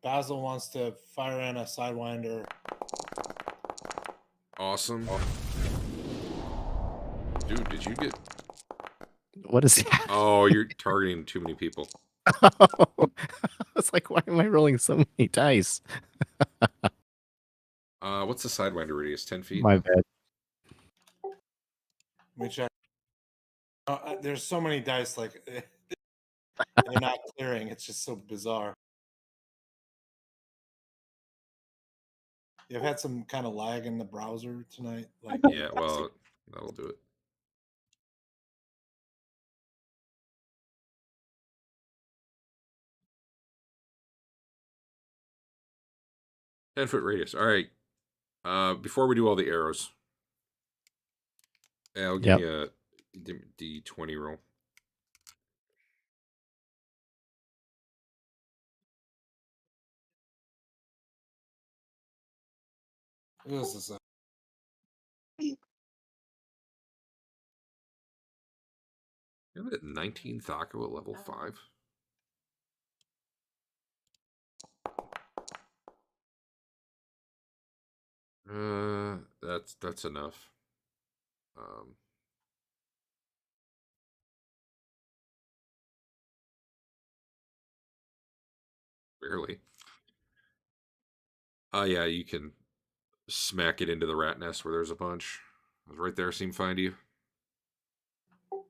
Basil wants to fire in a sidewinder. Awesome. Dude, did you get? What is that? Oh, you're targeting too many people. I was like, why am I rolling so many dice? What's the sidewinder radius? 10 feet. My bad. Let me check. There's so many dice, like they're not clearing. It's just so bizarre. I've had some kind of lag in the browser tonight. Like, Yeah, well, that'll do it. Ten-foot radius. All right. Before we do all the arrows, I'll give Yep. me a D20 roll. this is You have it at 19 Thaco at level 5. That's enough. Barely. Yeah, you can smack it into the rat nest where there's a bunch. I was right there. Seem fine to you?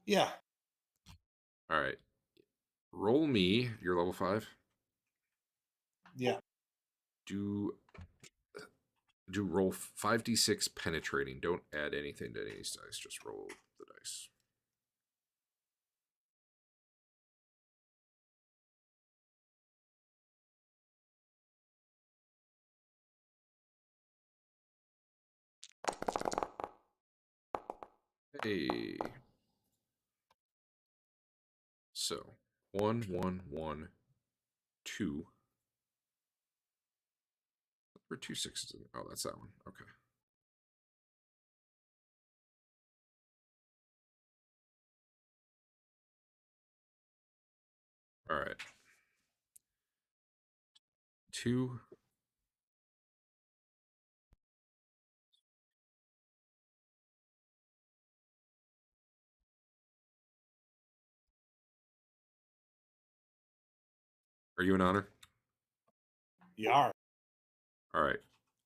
yeah. All right. Roll me. You're level 5. Yeah. Do roll 5d6 penetrating. Don't add anything to any of these dice. Just roll the dice. Hey. So 1, 1, 1, 2. Or 2 6s. Oh, that's that one. Okay. All right. 2. Are you in honor? You are. All right.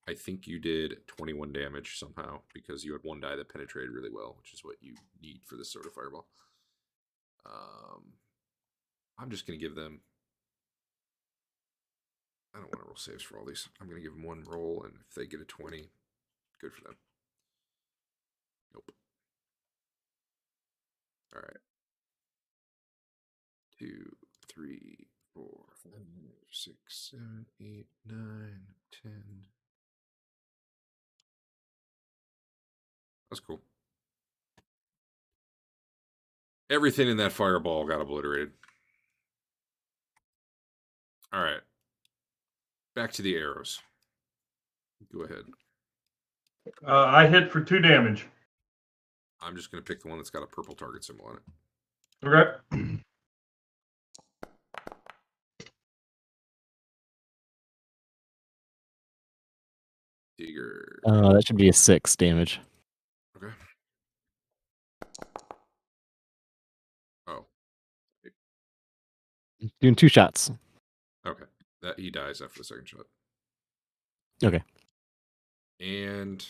I think you did 21 damage somehow because you had one die that penetrated really well, which is what you need for this sort of fireball. I'm just going to give them... I don't want to roll saves for all these. I'm going to give them one roll, and if they get a 20, good for them. Nope. All right. 2, 3, 4, 5, 6, 7, 8, 9, 10. That's cool. Everything in that fireball got obliterated. All right. Back to the arrows. Go ahead. I hit for 2 damage. I'm just going to pick the one that's got a purple target symbol on it. Okay. Digger. That should be a 6 damage. Okay. Oh. Doing 2 shots. Okay. That he dies after the second shot. Okay. And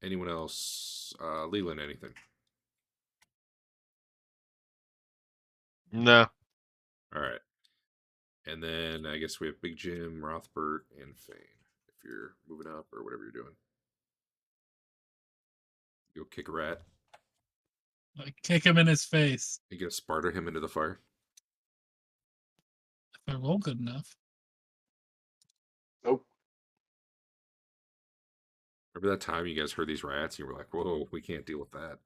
anyone else? Leland, anything? No. All right. And then I guess we have Big Jim, Rothbert, and Fane. If you're moving up or whatever you're doing. Go kick a rat. Like, kick him in his face. You gonna Sparta him into the fire? If I roll good enough. Nope. Remember that time you guys heard these rats and you were like, whoa, we can't deal with that.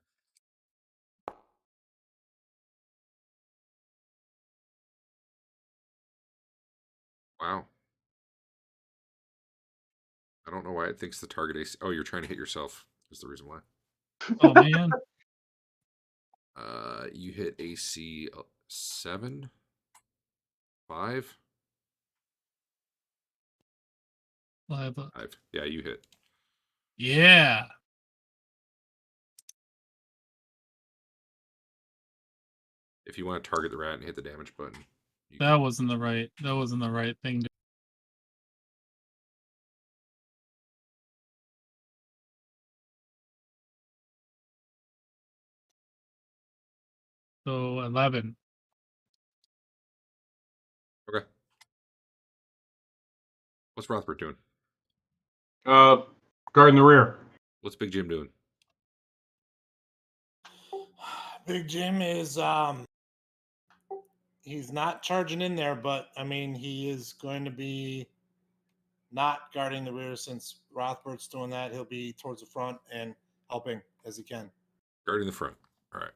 Wow. I don't know why it thinks the target AC. Oh, you're trying to hit yourself is the reason why. Oh man. You hit AC 7, 5, Live. 5. Yeah, you hit. Yeah. If you want to target the rat and hit the damage button, you That can. wasn't the right thing to. So 11. Okay. What's Rothbert doing? Guarding the rear. What's Big Jim doing? Big Jim is he's not charging in there, but I mean he is going to be not guarding the rear since Rothbert's doing that. He'll be towards the front and helping as he can. Guarding the front. All right.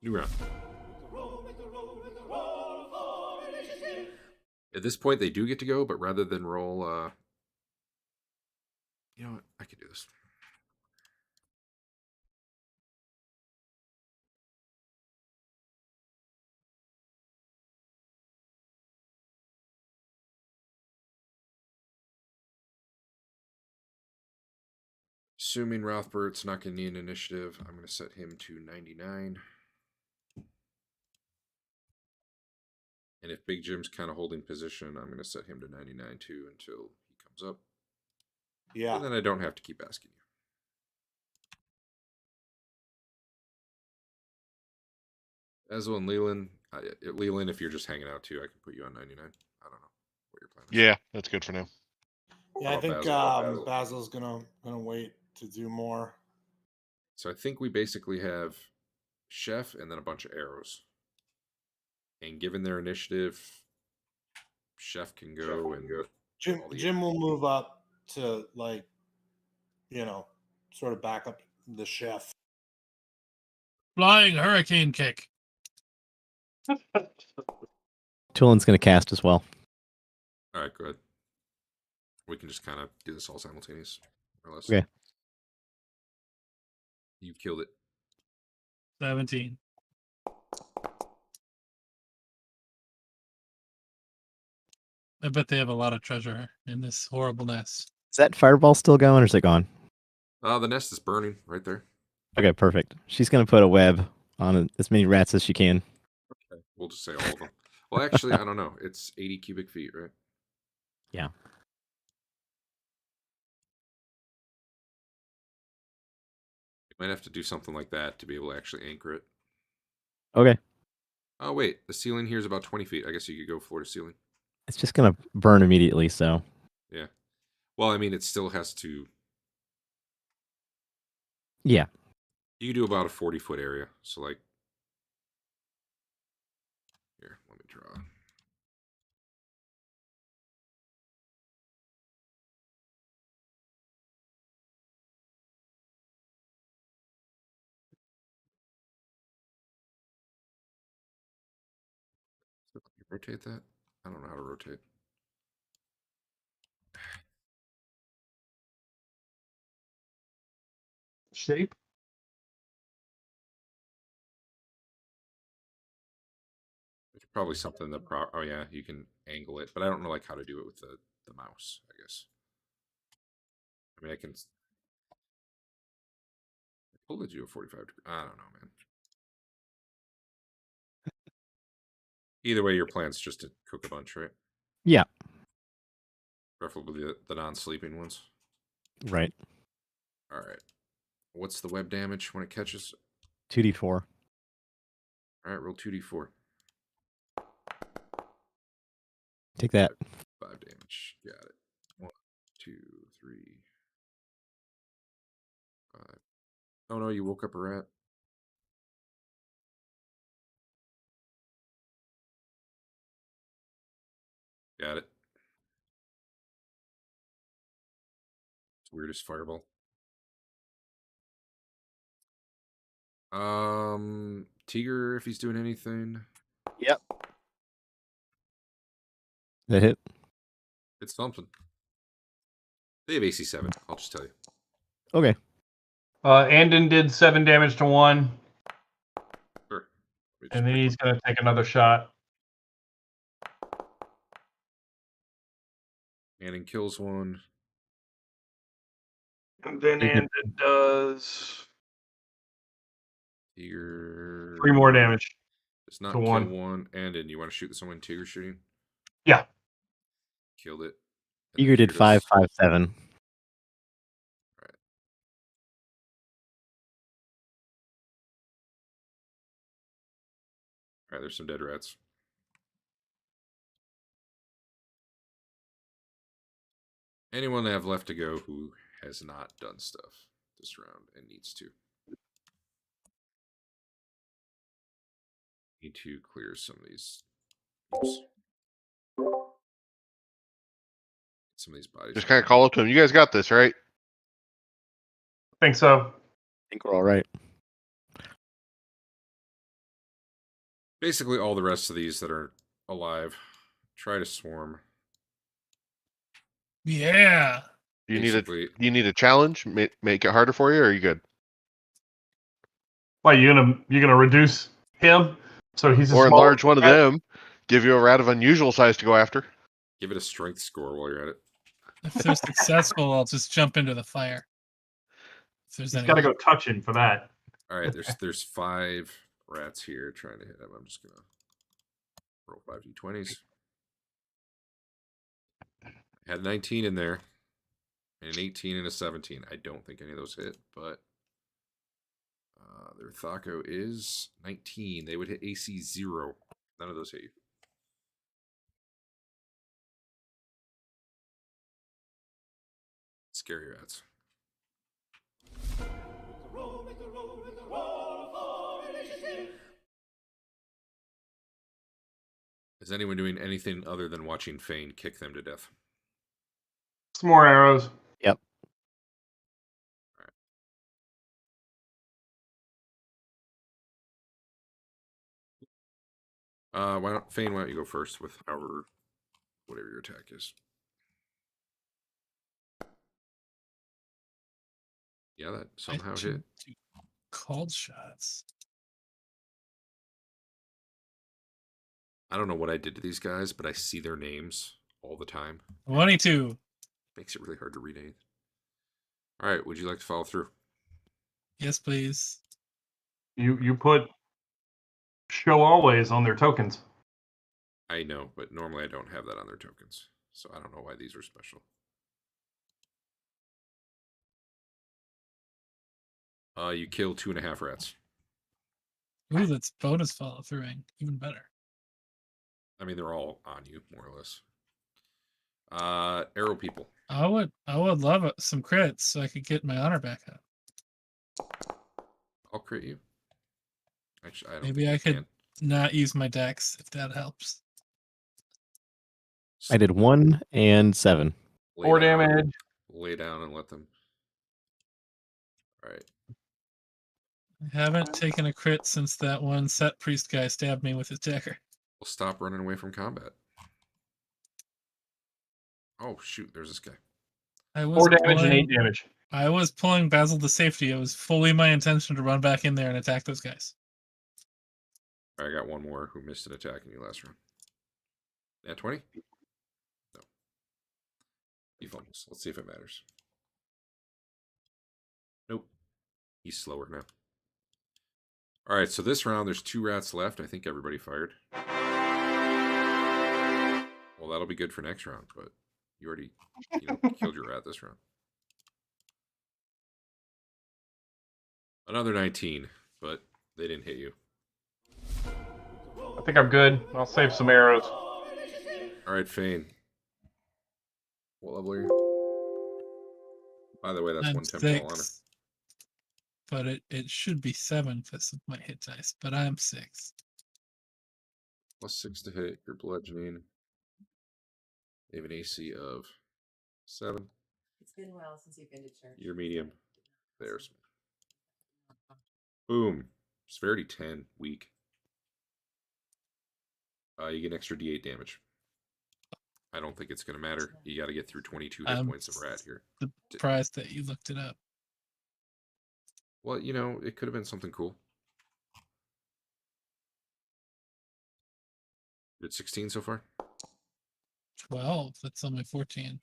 New round. At this point, they do get to go, but rather than roll, you know what? I can do this. Assuming Rothbert's not going to need an initiative, I'm going to set him to 99. And if Big Jim's kind of holding position, I'm going to set him to 99 too until he comes up. Yeah. And then I don't have to keep asking you. Ezra and Leland, Leland, if you're just hanging out too, I can put you on 99. I don't know what your plan is. Yeah, that's good for now. Yeah, I How think about Basil? Basil's gonna wait to do more. So I think we basically have Chef and then a bunch of arrows. And given their initiative, Chef can go and go. Jim will move up to sort of back up the chef. Flying hurricane kick. Tulin's going to cast as well. All right, good. We can just kind of do this all simultaneous, more or less. Okay. You've killed it. 17. I bet they have a lot of treasure in this horrible nest. Is that fireball still going or is it gone? The nest is burning right there. Okay, perfect. She's going to put a web on as many rats as she can. Okay. We'll just say all of them. Well, actually, I don't know. It's 80 cubic feet, right? Yeah. Might have to do something like that to be able to actually anchor it. Okay. Oh wait, the ceiling here is about 20 feet. I guess you could go floor to ceiling. It's just gonna burn immediately, so Yeah. Well, I mean, it still has to. yeah. You can do about a 40-foot area. So like, here, let me draw. Rotate that? I don't know how to rotate. Shape. There's probably something that oh yeah, you can angle it, but I don't know like how to do it with the mouse, I guess. I mean, I can pull it to a 45 degree. I don't know, man. Either way, your plan's just to cook a bunch, right? Yeah. Preferably the non-sleeping ones. Right. All right. What's the web damage when it catches? 2d4. All right, roll 2d4. Take that. 5 damage. Got it. 1, 2, 3, 5. Oh no, you woke up a rat. Got it. It's weirdest fireball. Tiger, if he's doing anything, Yep. That hit. it's something. They have AC 7. I'll just tell you. Okay. Arden did 7 damage to one, Sure. Let me just and then pick he's going to take another shot. Anning kills one. And then Tiger- Arden does Tiger 3 more damage. does not to kill one. one. And then you want to shoot someone Tiger shooting? Yeah. Killed it. And Eager then did Tiger 5, does- 5, 7. All right, there's some dead rats. Anyone they have left to go who has not done stuff this round and needs to. Need to clear some of these. Oops. Some of these bodies. Just kind of call up to him. You guys got this, right? I think so. I think we're all right. Basically, all the rest of these that are alive try to swarm. Yeah. Do Basically, you need a challenge? Make it harder for you, or are you good? Why you're gonna reduce him so he's a Or small enlarge one of rat? them. Give you a rat of unusual size to go after. give it a strength score while you're at it. If they're successful, I'll just jump into the fire. If there's He's any. got to go touch him for that. All right, there's 5 rats here trying to hit him. I'm just gonna roll 5 d20s. I had 19 in there, and an 18 and a 17. I don't think any of those hit, but their Thaco is 19. They would hit AC 0. None of those hit you. Scary rats. Is anyone doing anything other than watching Fane kick them to death? Some more arrows. Yep. Why don't you go first with whatever your attack is? Yeah, that somehow hit. Cold shots. I don't know what I did to these guys, but I see their names all the time. 22. Makes it really hard to read anything. All right, would you like to follow through? Yes, please. You put show always on their tokens. I know, but normally I don't have that on their tokens, so I don't know why these are special. You kill 2.5 rats. Ooh, that's bonus follow throughing. Even better. I mean, they're all on you, more or less. Arrow people. I would love some crits so I could get my honor back up. I'll crit you. Actually, I don't Maybe think I you could can. not use my dex if that helps. I did 1 and 7. Lay 4 down. damage. Lay down and let them. All right. I haven't taken a crit since that one set priest guy stabbed me with his dagger. We'll stop running away from combat. Oh shoot! There's this guy. I was 4 damage and 8 pulling, damage. I was pulling Basil to safety. It was fully my intention to run back in there and attack those guys. I got one more who missed an attack in you last round. At 20? No. He fumbles. Let's see if it matters. Nope. He's slower now. All right, so this round there's 2 rats left. I think everybody fired. Well, that'll be good for next round, but you already killed your rat this round. Another 19, but they didn't hit you. I think I'm good. I'll save some arrows. All right, Fane. What level are you? By the way, that's I'm 1 temporal honor. 6. But it should be 7 because of my hit dice, but I'm 6. +6 to hit. Your bludgeoning. They have an AC of 7. It's been a while since you've been to church. You're medium. There's. Boom. Severity 10. Weak. You get an extra D8 damage. I don't think it's going to matter. You got to get through 22 hit points of rat here. Surprised that you looked it up. Well, it could have been something cool. Did 16 so far? 12. That's only 14.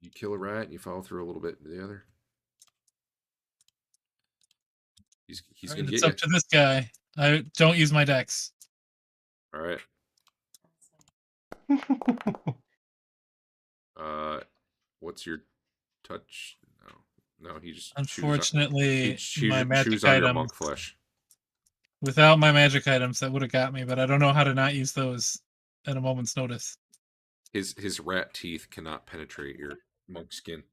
You kill a rat and you follow through a little bit into the other. He's All going right, to it's get up to this guy. I don't use my dex. All right. What's your touch? No, he just Unfortunately, my chews magic on your items. monk flesh. Without my magic items, that would have got me, but I don't know how to not use those at a moment's notice. His rat teeth cannot penetrate your monk skin.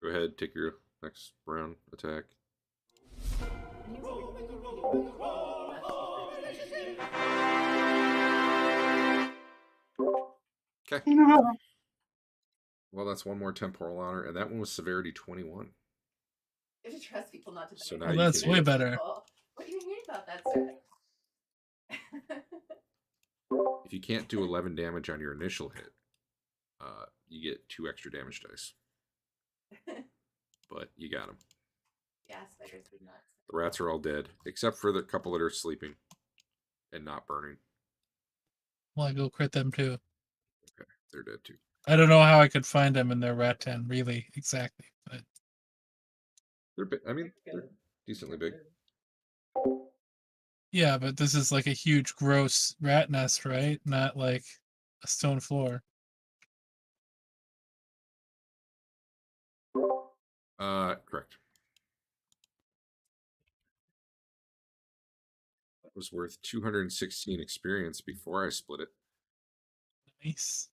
Go ahead, take your next round attack. Okay. Well, that's one more temporal honor, and that one was severity 21. You have to trust people not to. So die. now you that's can way hit. better. What do you mean about that, sir? If you can't do 11 damage on your initial hit, you get 2 extra damage dice. But you got them. Yeah, spiders would not. The rats are all dead, except for the couple that are sleeping and not burning. Well, I go crit them too. Okay, they're dead too. I don't know how I could find them in their rat den, really, exactly. But They're big. I mean, they're decently big. yeah, but this is like a huge, gross rat nest, right? Not like a stone floor. Correct. That was worth 216 experience before I split it. Nice.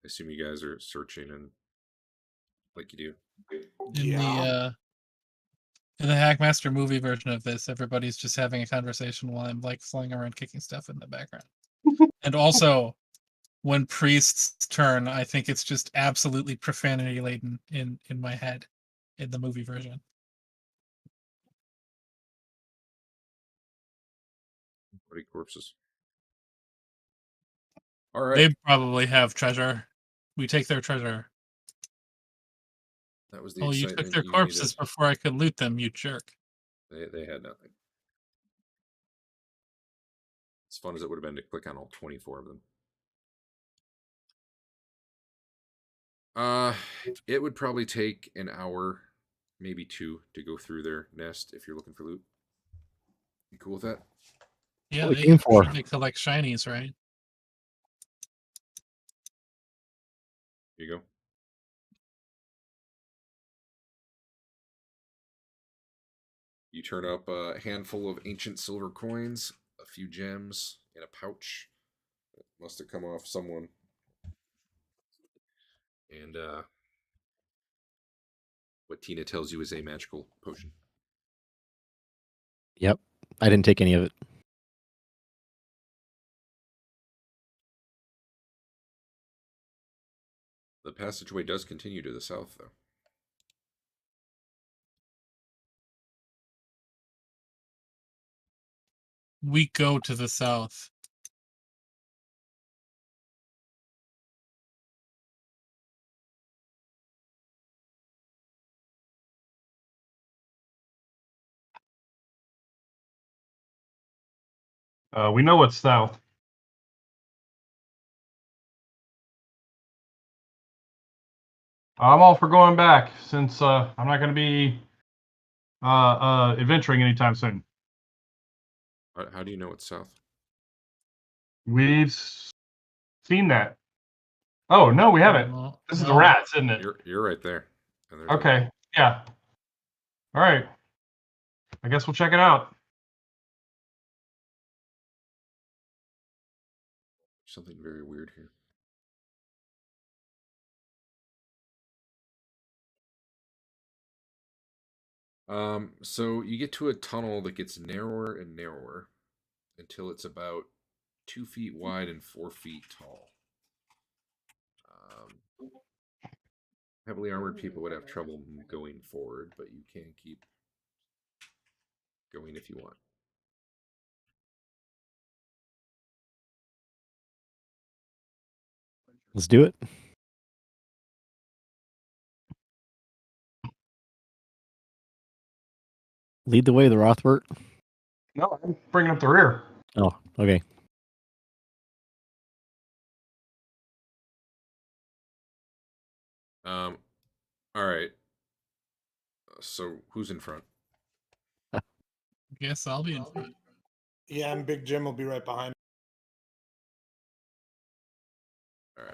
I assume you guys are searching and like you do. In the Hackmaster movie version of this, everybody's just having a conversation while I'm like flying around kicking stuff in the background. And also, when priests turn, I think it's just absolutely profanity laden in my head in the movie version. Bloody corpses. All right. They probably have treasure. We take their treasure. That was the Oh, you excitement took their you corpses needed. before I could loot them, you jerk. They had nothing. As fun as it would have been to click on all 24 of them. It would probably take an hour, maybe 2, to go through their nest if you're looking for loot. You cool with that? Yeah, What we they came for. usually collect shinies, right? Here you go. You turn up a handful of ancient silver coins, a few gems, and a pouch. It must have come off someone. And what Tina tells you is a magical potion. Yep. I didn't take any of it. The passageway does continue to the south, though. We go to the south. We know what's south. I'm all for going back since I'm not going to be adventuring anytime soon. How do you know it's south? We've seen that. Oh no, we haven't. No, This is the no. rats, isn't it? You're right there. And there's Okay. Yeah. All right. I guess we'll check it out. something very weird here. So you get to a tunnel that gets narrower and narrower until it's about 2 feet wide and 4 feet tall. Heavily armored people would have trouble going forward, but you can keep going if you want. Let's do it. Lead the way, the Rothbert. No, I'm bringing up the rear. Oh, okay. All right. So who's in front? Guess I'll be in front. Yeah, and Big Jim will be right behind. All right.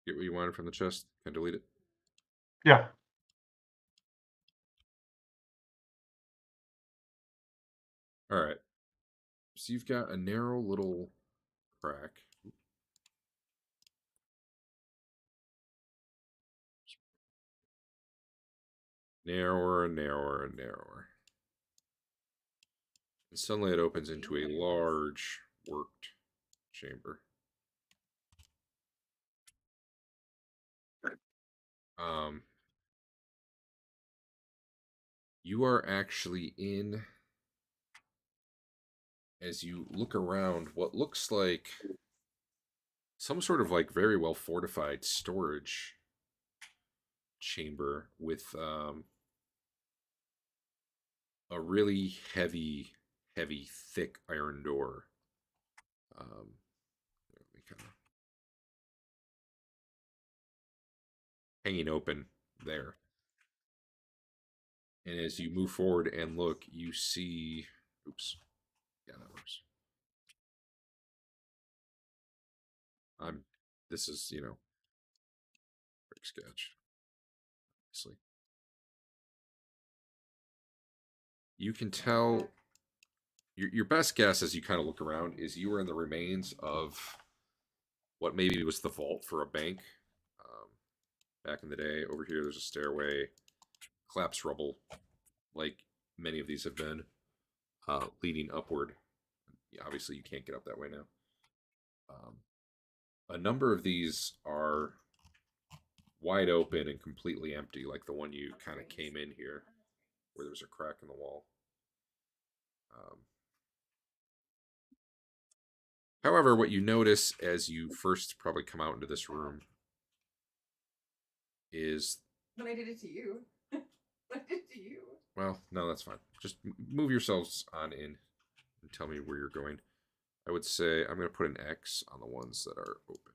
Get what you wanted from the chest. Can I delete it? Yeah. All right. So you've got a narrow little crack. Narrower and narrower and narrower. And suddenly it opens into a large worked chamber. Um, you are actually in, as you look around, what looks like some sort of like very well fortified storage chamber with a really heavy, thick iron door. Let me kind of hanging open there. And as you move forward and look, you see, oops, yeah, that works. This is, quick sketch, obviously. You can tell, your best guess as you kind of look around is you were in the remains of what maybe was the vault for a bank back in the day. Over here, there's a stairway, collapsed rubble, like many of these have been, leading upward. Obviously, you can't get up that way now. A number of these are wide open and completely empty, like the one you kind of came in here, where there's a crack in the wall. However, what you notice as you first probably come out into this room is... When I did it to you. What I did it to you. Well, no, that's fine. Just move yourselves on in and tell me where you're going. I would say I'm going to put an X on the ones that are open.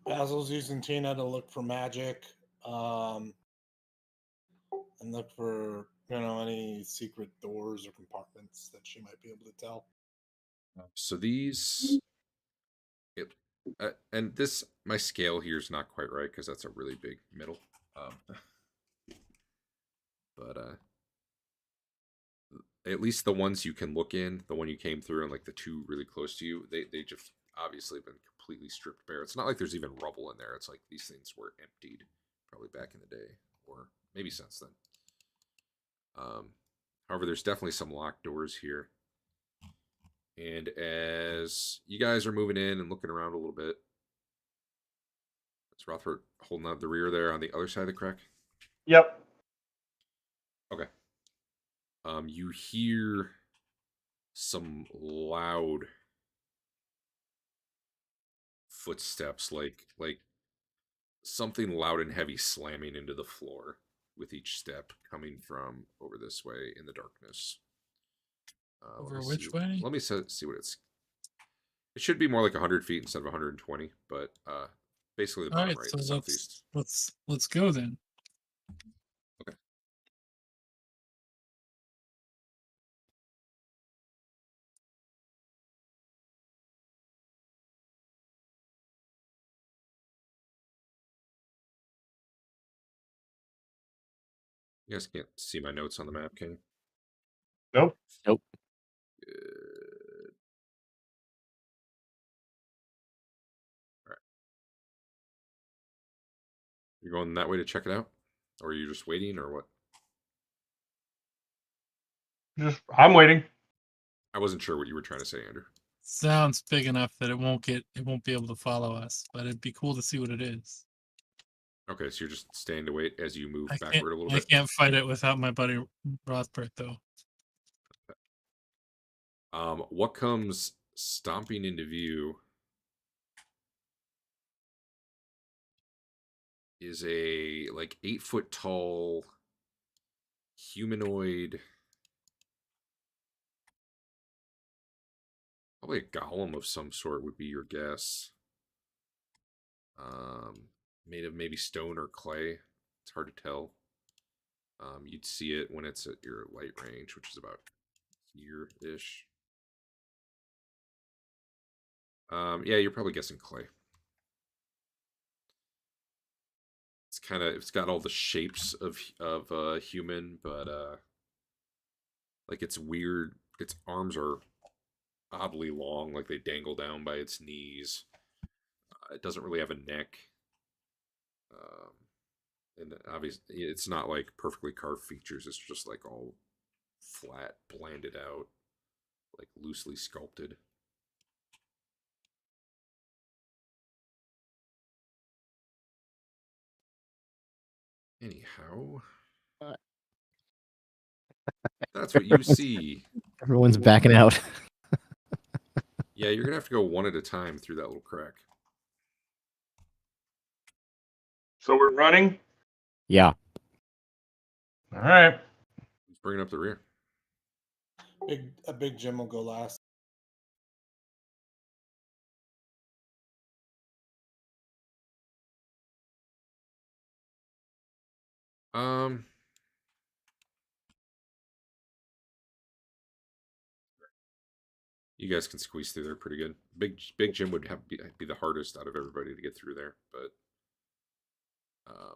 Basil's using Tina to look for magic, and look for any secret doors or compartments that she might be able to tell. So these, it, and this my scale here is not quite right because that's a really big middle. But at least the ones you can look in, the one you came through, and like the two really close to you, they just obviously have been completely stripped bare. It's not like there's even rubble in there. It's like these things were emptied probably back in the day, or maybe since then. However, there's definitely some locked doors here. And as you guys are moving in and looking around a little bit, is Rothford holding out the rear there on the other side of the crack? Yep. Okay. You hear some loud footsteps, like something loud and heavy slamming into the floor with each step coming from over this way in the darkness. Over which way? Let me see what it's. It should be more like 100 feet instead of 120, but basically the All bottom right, right, so the southeast. let's go then. Okay. You guys can't see my notes on the map, can you? Nope. Nope. Good. All right. You're going that way to check it out, or are you just waiting, or what? I'm waiting. I wasn't sure what you were trying to say, Andrew. Sounds big enough that it won't be able to follow us, but it'd be cool to see what it is. Okay, so you're just staying to wait as you move I can't backward a little I bit. can't fight it without my buddy Rothbert though. What comes stomping into view is a like 8 foot tall humanoid, probably a golem of some sort would be your guess. Made of maybe stone or clay. It's hard to tell. You'd see it when it's at your light range, which is about here ish. Yeah, you're probably guessing clay. It's got all the shapes of human, but like it's weird. Its arms are oddly long, like they dangle down by its knees. It doesn't really have a neck. Um, and obviously, it's not like perfectly carved features. It's just like all flat, blanded out, like loosely sculpted. Anyhow, Uh. that's what you see. Everyone's backing out. Yeah, you're gonna have to go one at a time through that little crack. So we're running. Yeah. All right. Who's bringing up the rear? Big Jim will go last. Um, you guys can squeeze through there pretty good. Big Jim would be the hardest out of everybody to get through there, but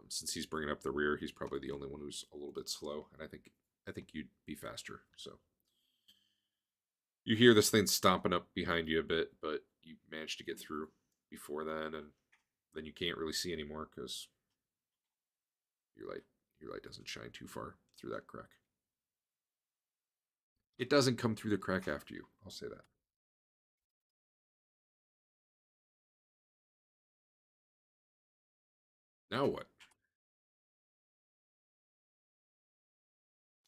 since he's bringing up the rear, he's probably the only one who's a little bit slow, and I think you'd be faster. So you hear this thing stomping up behind you a bit, but you manage to get through before then, and then you can't really see anymore because your light doesn't shine too far through that crack. It doesn't come through the crack after you. I'll say that. Now what?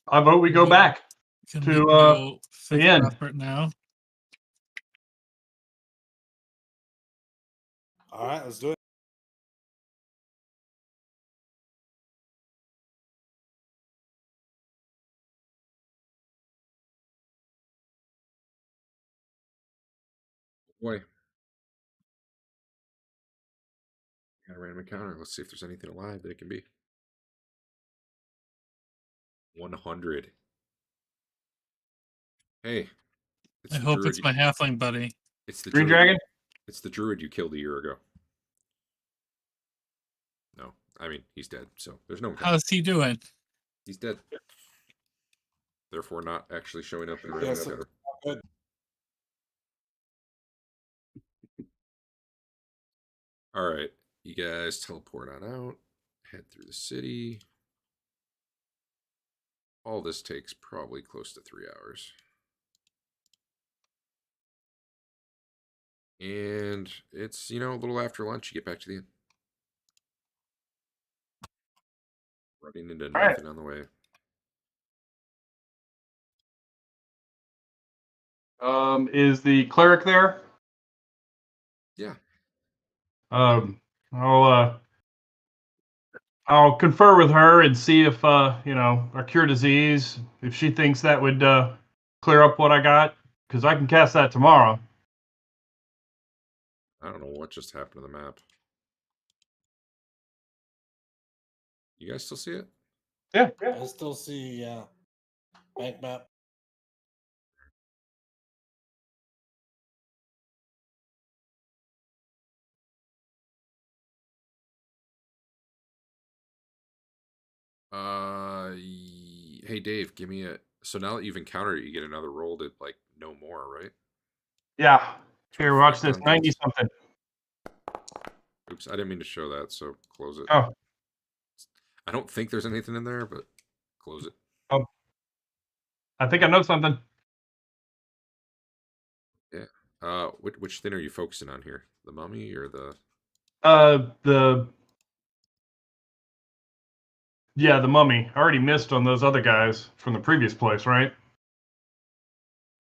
I vote we go back Can to we go fix the end. Rothbert now? All right, let's do it. Boy, Got a random encounter. Let's see if there's anything alive that it can be. 100. Hey, it's I the hope druid. it's my halfling buddy. It's the Green druid. dragon? It's the druid you killed a year ago. No, I mean he's dead. So there's no encounter. How's he doing? He's dead. Therefore, not actually showing up in a random Yes, encounter. good. All right, you guys teleport on out. Head through the city. All this takes probably close to 3 hours. And it's, a little after lunch. You get back to the inn. Running into All right. nothing on the way. Is the cleric there? Yeah. I'll confer with her and see if our cure disease, if she thinks that would clear up what I got, because I can cast that tomorrow. I don't know what just happened to the map. You guys still see it? Yeah. I still see bank map. Hey Dave, give me a. So now that you've encountered it, you get another roll to know more, right? Yeah. Here, watch Reflect this. on 90 things. something. Oops, I didn't mean to show that. So close it. Oh. I don't think there's anything in there, but close it. Oh. I think I know something. Yeah. Which thing are you focusing on here? The mummy or the? The mummy. I already missed on those other guys from the previous place, right?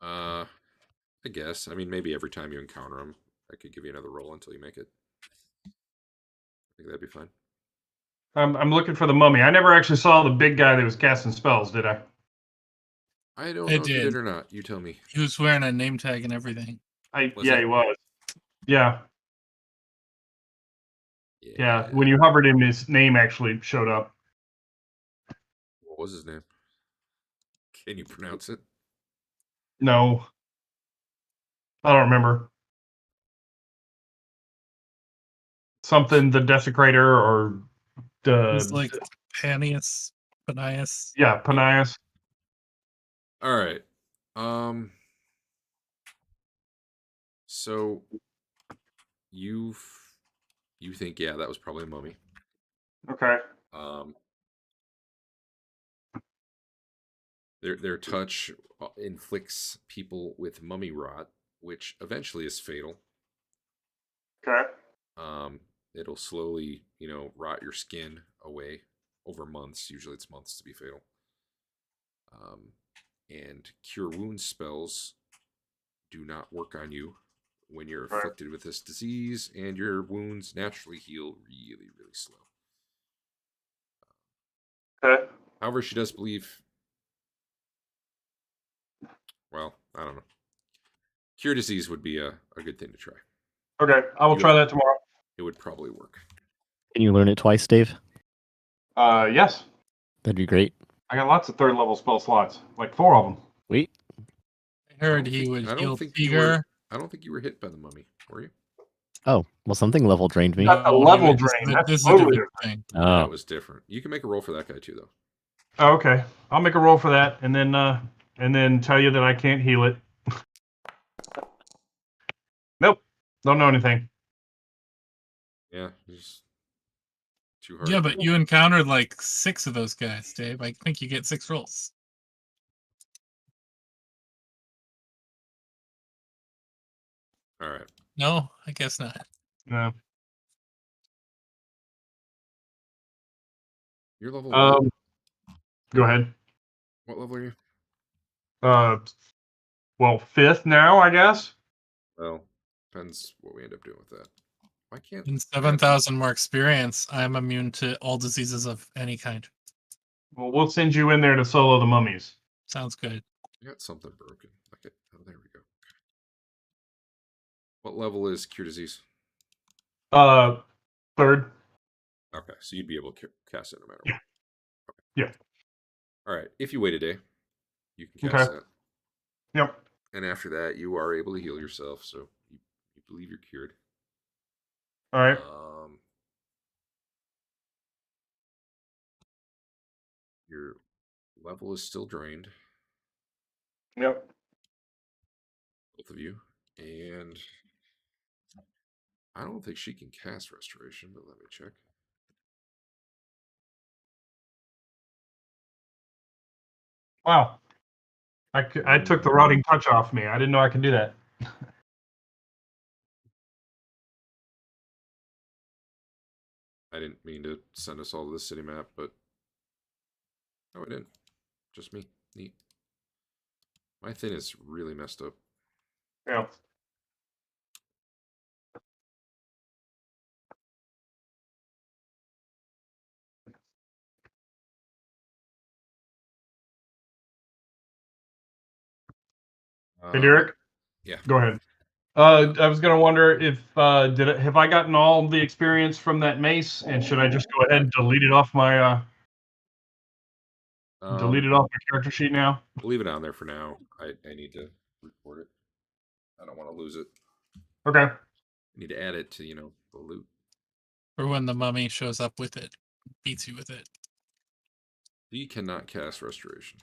I guess. I mean, maybe every time you encounter them, I could give you another roll until you make it. I think that'd be fine. I'm looking for the mummy. I never actually saw the big guy that was casting spells, did I? I don't I know if you did. did or not. You tell me. He was wearing a name tag and everything. Was He it? was. Yeah. Yeah. When you hovered him, his name actually showed up. What was his name? Can you pronounce it? No. I don't remember. Something the Desecrator or It was the like Panius. yeah, Panias. All right. So you think that was probably a mummy. Okay. Their touch inflicts people with mummy rot, which eventually is fatal. Okay. It'll slowly, rot your skin away over months. Usually it's months to be fatal. And cure wounds spells do not work on you when you're afflicted with this disease, and your wounds naturally heal really, really slow. Okay. However, she does believe. Well, I don't know. Cure disease would be a good thing to try. Okay. I will try that tomorrow. It would probably work. Can you learn it twice, Dave? Yes. That'd be great. I got lots of third level spell slots, like 4 of them. Wait. I heard he would heal you were, Tiger. I don't think you were hit by the mummy, were you? Oh, well, something level drained me. That's a No, level he was- drain. That's This is a totally different thing. Oh, That was different. You can make a roll for that guy too, though. Oh, okay. I'll make a roll for that, and then tell you that I can't heal it. Nope. Don't know anything. Yeah, just too hard. Yeah, but you encountered like 6 of those guys, Dave. I think you get 6 rolls. All right. No, I guess not. No. You're level what? Go ahead. What level are you? Well, 5th now, I guess. Well, depends what we end up doing with that. Why can't In 7,000 more experience, I'm immune to all diseases of any kind. Well, we'll send you in there to solo the mummies. Sounds good. I got something broken? Okay. Oh, there we go. What level is cure disease? 3rd. so you'd be able to cast it no matter what. Yeah. All right. If you wait a day, you can Okay. cast that. Yep. And after that, you are able to heal yourself, so you believe you're cured. All right. Your level is still drained, Yep. both of you, and I don't think she can cast restoration, but let me check. Wow. I took the rotting touch off me. I didn't know I could do that. I didn't mean to send us all to the city map, but no, I didn't. Just me. Neat. My thing is really messed up. Yeah. Hey, Derek. Yeah. Go ahead. I was gonna wonder if have I gotten all the experience from that mace, and should I just go ahead and delete it off my character sheet now? We'll leave it on there for now. I need to report it. I don't want to lose it. Okay. I need to add it to the loot. For when the mummy shows up with it, beats you with it. You cannot cast restoration.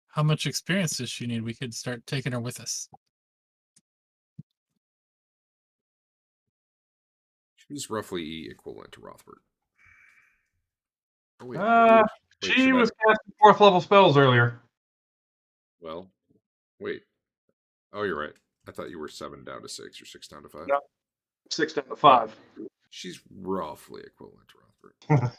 How much experience does she need? We could start taking her with us. She's roughly equivalent to Rothbard. Oh, wait. She was casting 4th level spells earlier. Well, wait. Oh, you're right. I thought you were 7 down to 6 or 6 down to 5. No, 6 down to 5. She's roughly equivalent to Rothbard.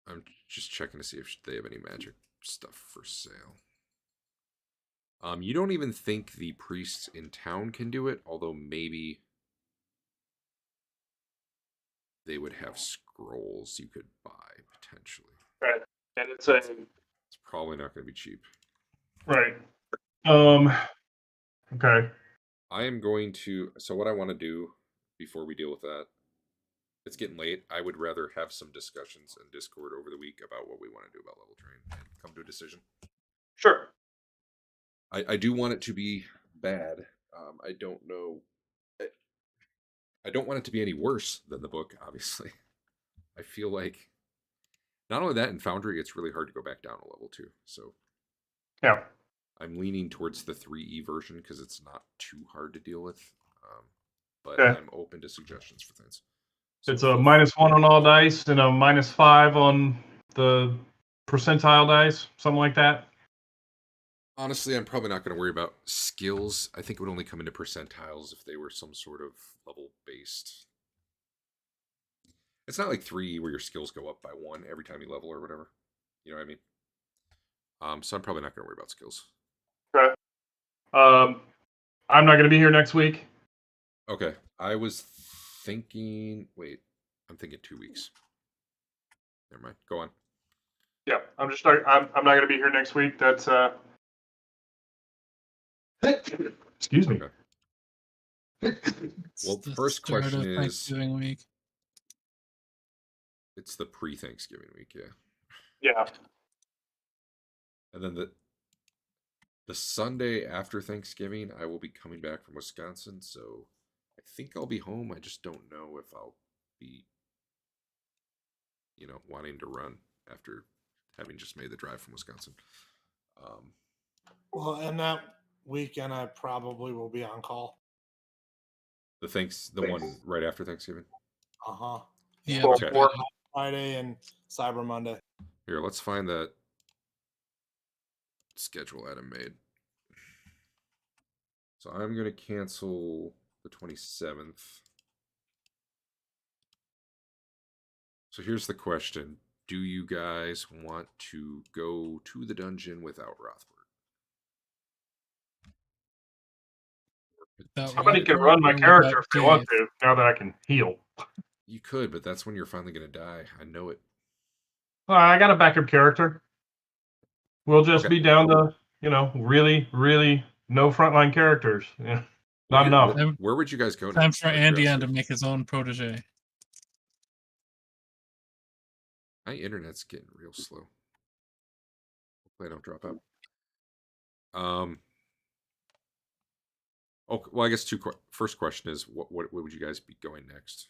I'm just checking to see if they have any magic stuff for sale. You don't even think the priests in town can do it, although maybe they would have scrolls you could buy potentially. Right, and it's probably not going to be cheap. Right. Okay. I am going to. So what I want to do before we deal with that, it's getting late. I would rather have some discussions in Discord over the week about what we want to do about level train and come to a decision. Sure. I do want it to be bad. I don't know. I don't want it to be any worse than the book, obviously. I feel like not only that, in Foundry, it's really hard to go back down a level too. So yeah, I'm leaning towards the 3E version because it's not too hard to deal with. But okay. I'm open to suggestions for things. So it's a -1 on all dice and a -5 on the percentile dice, something like that. Honestly, I'm probably not going to worry about skills. I think it would only come into percentiles if they were some sort of level based. It's not like 3 where your skills go up by 1 every time you level or whatever. You know what I mean? So I'm probably not going to worry about skills. Okay. I'm not going to be here next week. Okay. I was thinking. Wait, I'm thinking 2 weeks. Never mind. Go on. Yeah, I'm not going to be here next week. That's excuse me. Okay. Well, the first question is Thanksgiving week. It's the pre-Thanksgiving week, yeah. Yeah. And then the Sunday after Thanksgiving, I will be coming back from Wisconsin, so I think I'll be home. I just don't know if I'll be, wanting to run after having just made the drive from Wisconsin. Well, and that weekend I probably will be on call. The one right after Thanksgiving? Uh-huh. Yeah. Okay. Friday and Cyber Monday. Here, let's find that schedule Adam made. So I'm going to cancel the 27th. So here's the question. Do you guys want to go to the dungeon without Rothbard? Somebody can run my character if they want to, now that I can heal. You could, but that's when you're finally going to die. I know it. Well, I got a backup character. We'll just be down to really, really no frontline characters. Yeah, not enough. Where would you guys go Time next? for out of Andy to curiosity? make his own protege. My internet's getting real slow. Hopefully I don't drop out. Oh well, I guess first question is what would you guys be going next?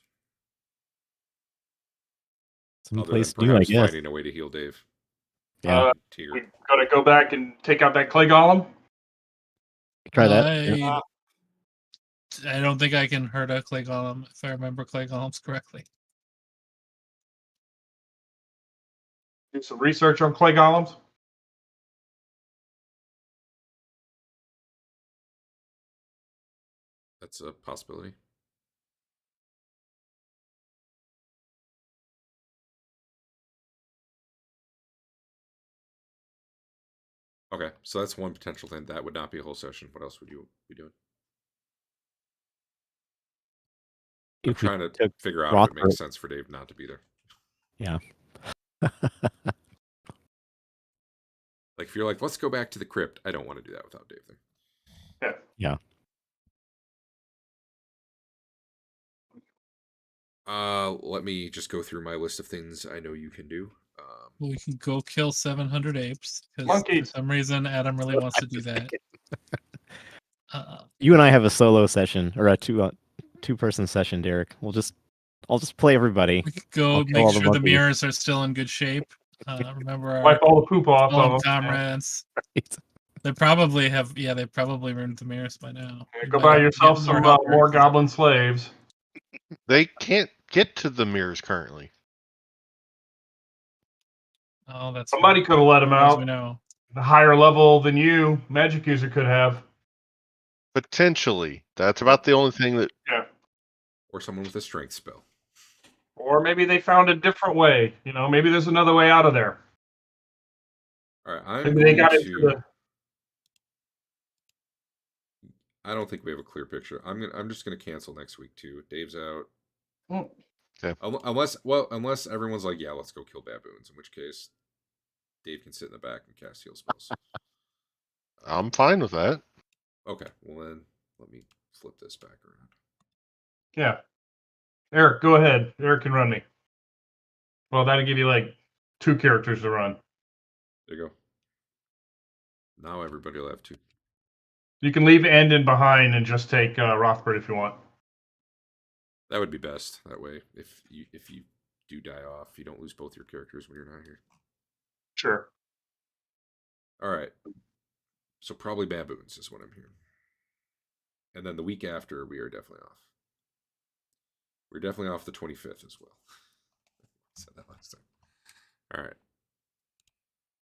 Other than Someplace new, I perhaps guess. finding a way to heal Dave. Yeah, Tier. We gotta go back and take out that clay golem. try that. Yeah. I don't think I can hurt a clay golem if I remember clay golems correctly. Do some research on clay golems. That's a possibility. Okay, so that's one potential thing. That would not be a whole session. What else would you be doing? I'm If we trying to took figure out if it Rothbard- makes sense for Dave not to be there. Yeah. Like if you're like, let's go back to the crypt, I don't want to do that without Dave there. Yeah. Let me just go through my list of things I know you can do. We can go kill 700 apes because Monkey. for some reason Adam really wants to do that. You and I have a solo session or a two-person session, Derek. I'll just play everybody. We could go I'll kill make all the sure the monkeys. mirrors are still in good shape. Remember our Wipe all the poop off fallen of them. comrades. They probably have. Yeah, they probably ruined the mirrors by now. Yeah, You go might buy have to yourself get some help. more goblin slaves. They can't get to the mirrors currently. Oh, that's Somebody right. could have let him As we out. know. A higher level than you, magic user could have. Potentially. That's about the only thing that. Yeah. Or someone with a strength spell. Or maybe they found a different way. Maybe there's another way out of there. All right, I'm Maybe they going got to. into the. I don't think we have a clear picture. I'm just gonna cancel next week too. Dave's out. Okay. Unless everyone's like, yeah, let's go kill baboons. In which case, Dave can sit in the back and cast heal spells. I'm fine with that. Okay, well then let me flip this back around. Yeah. Eric, go ahead. Eric can run me. Well, that'll give you like 2 characters to run. There you go. Now everybody will have 2. You can leave Anden behind and just take Rothbard if you want. That would be best. That way, if you do die off, you don't lose both your characters when you're not here. Sure. All right. So probably baboons is what I'm hearing. And then the week after, we are definitely off. We're definitely off the 25th as well. I said that last time. All right.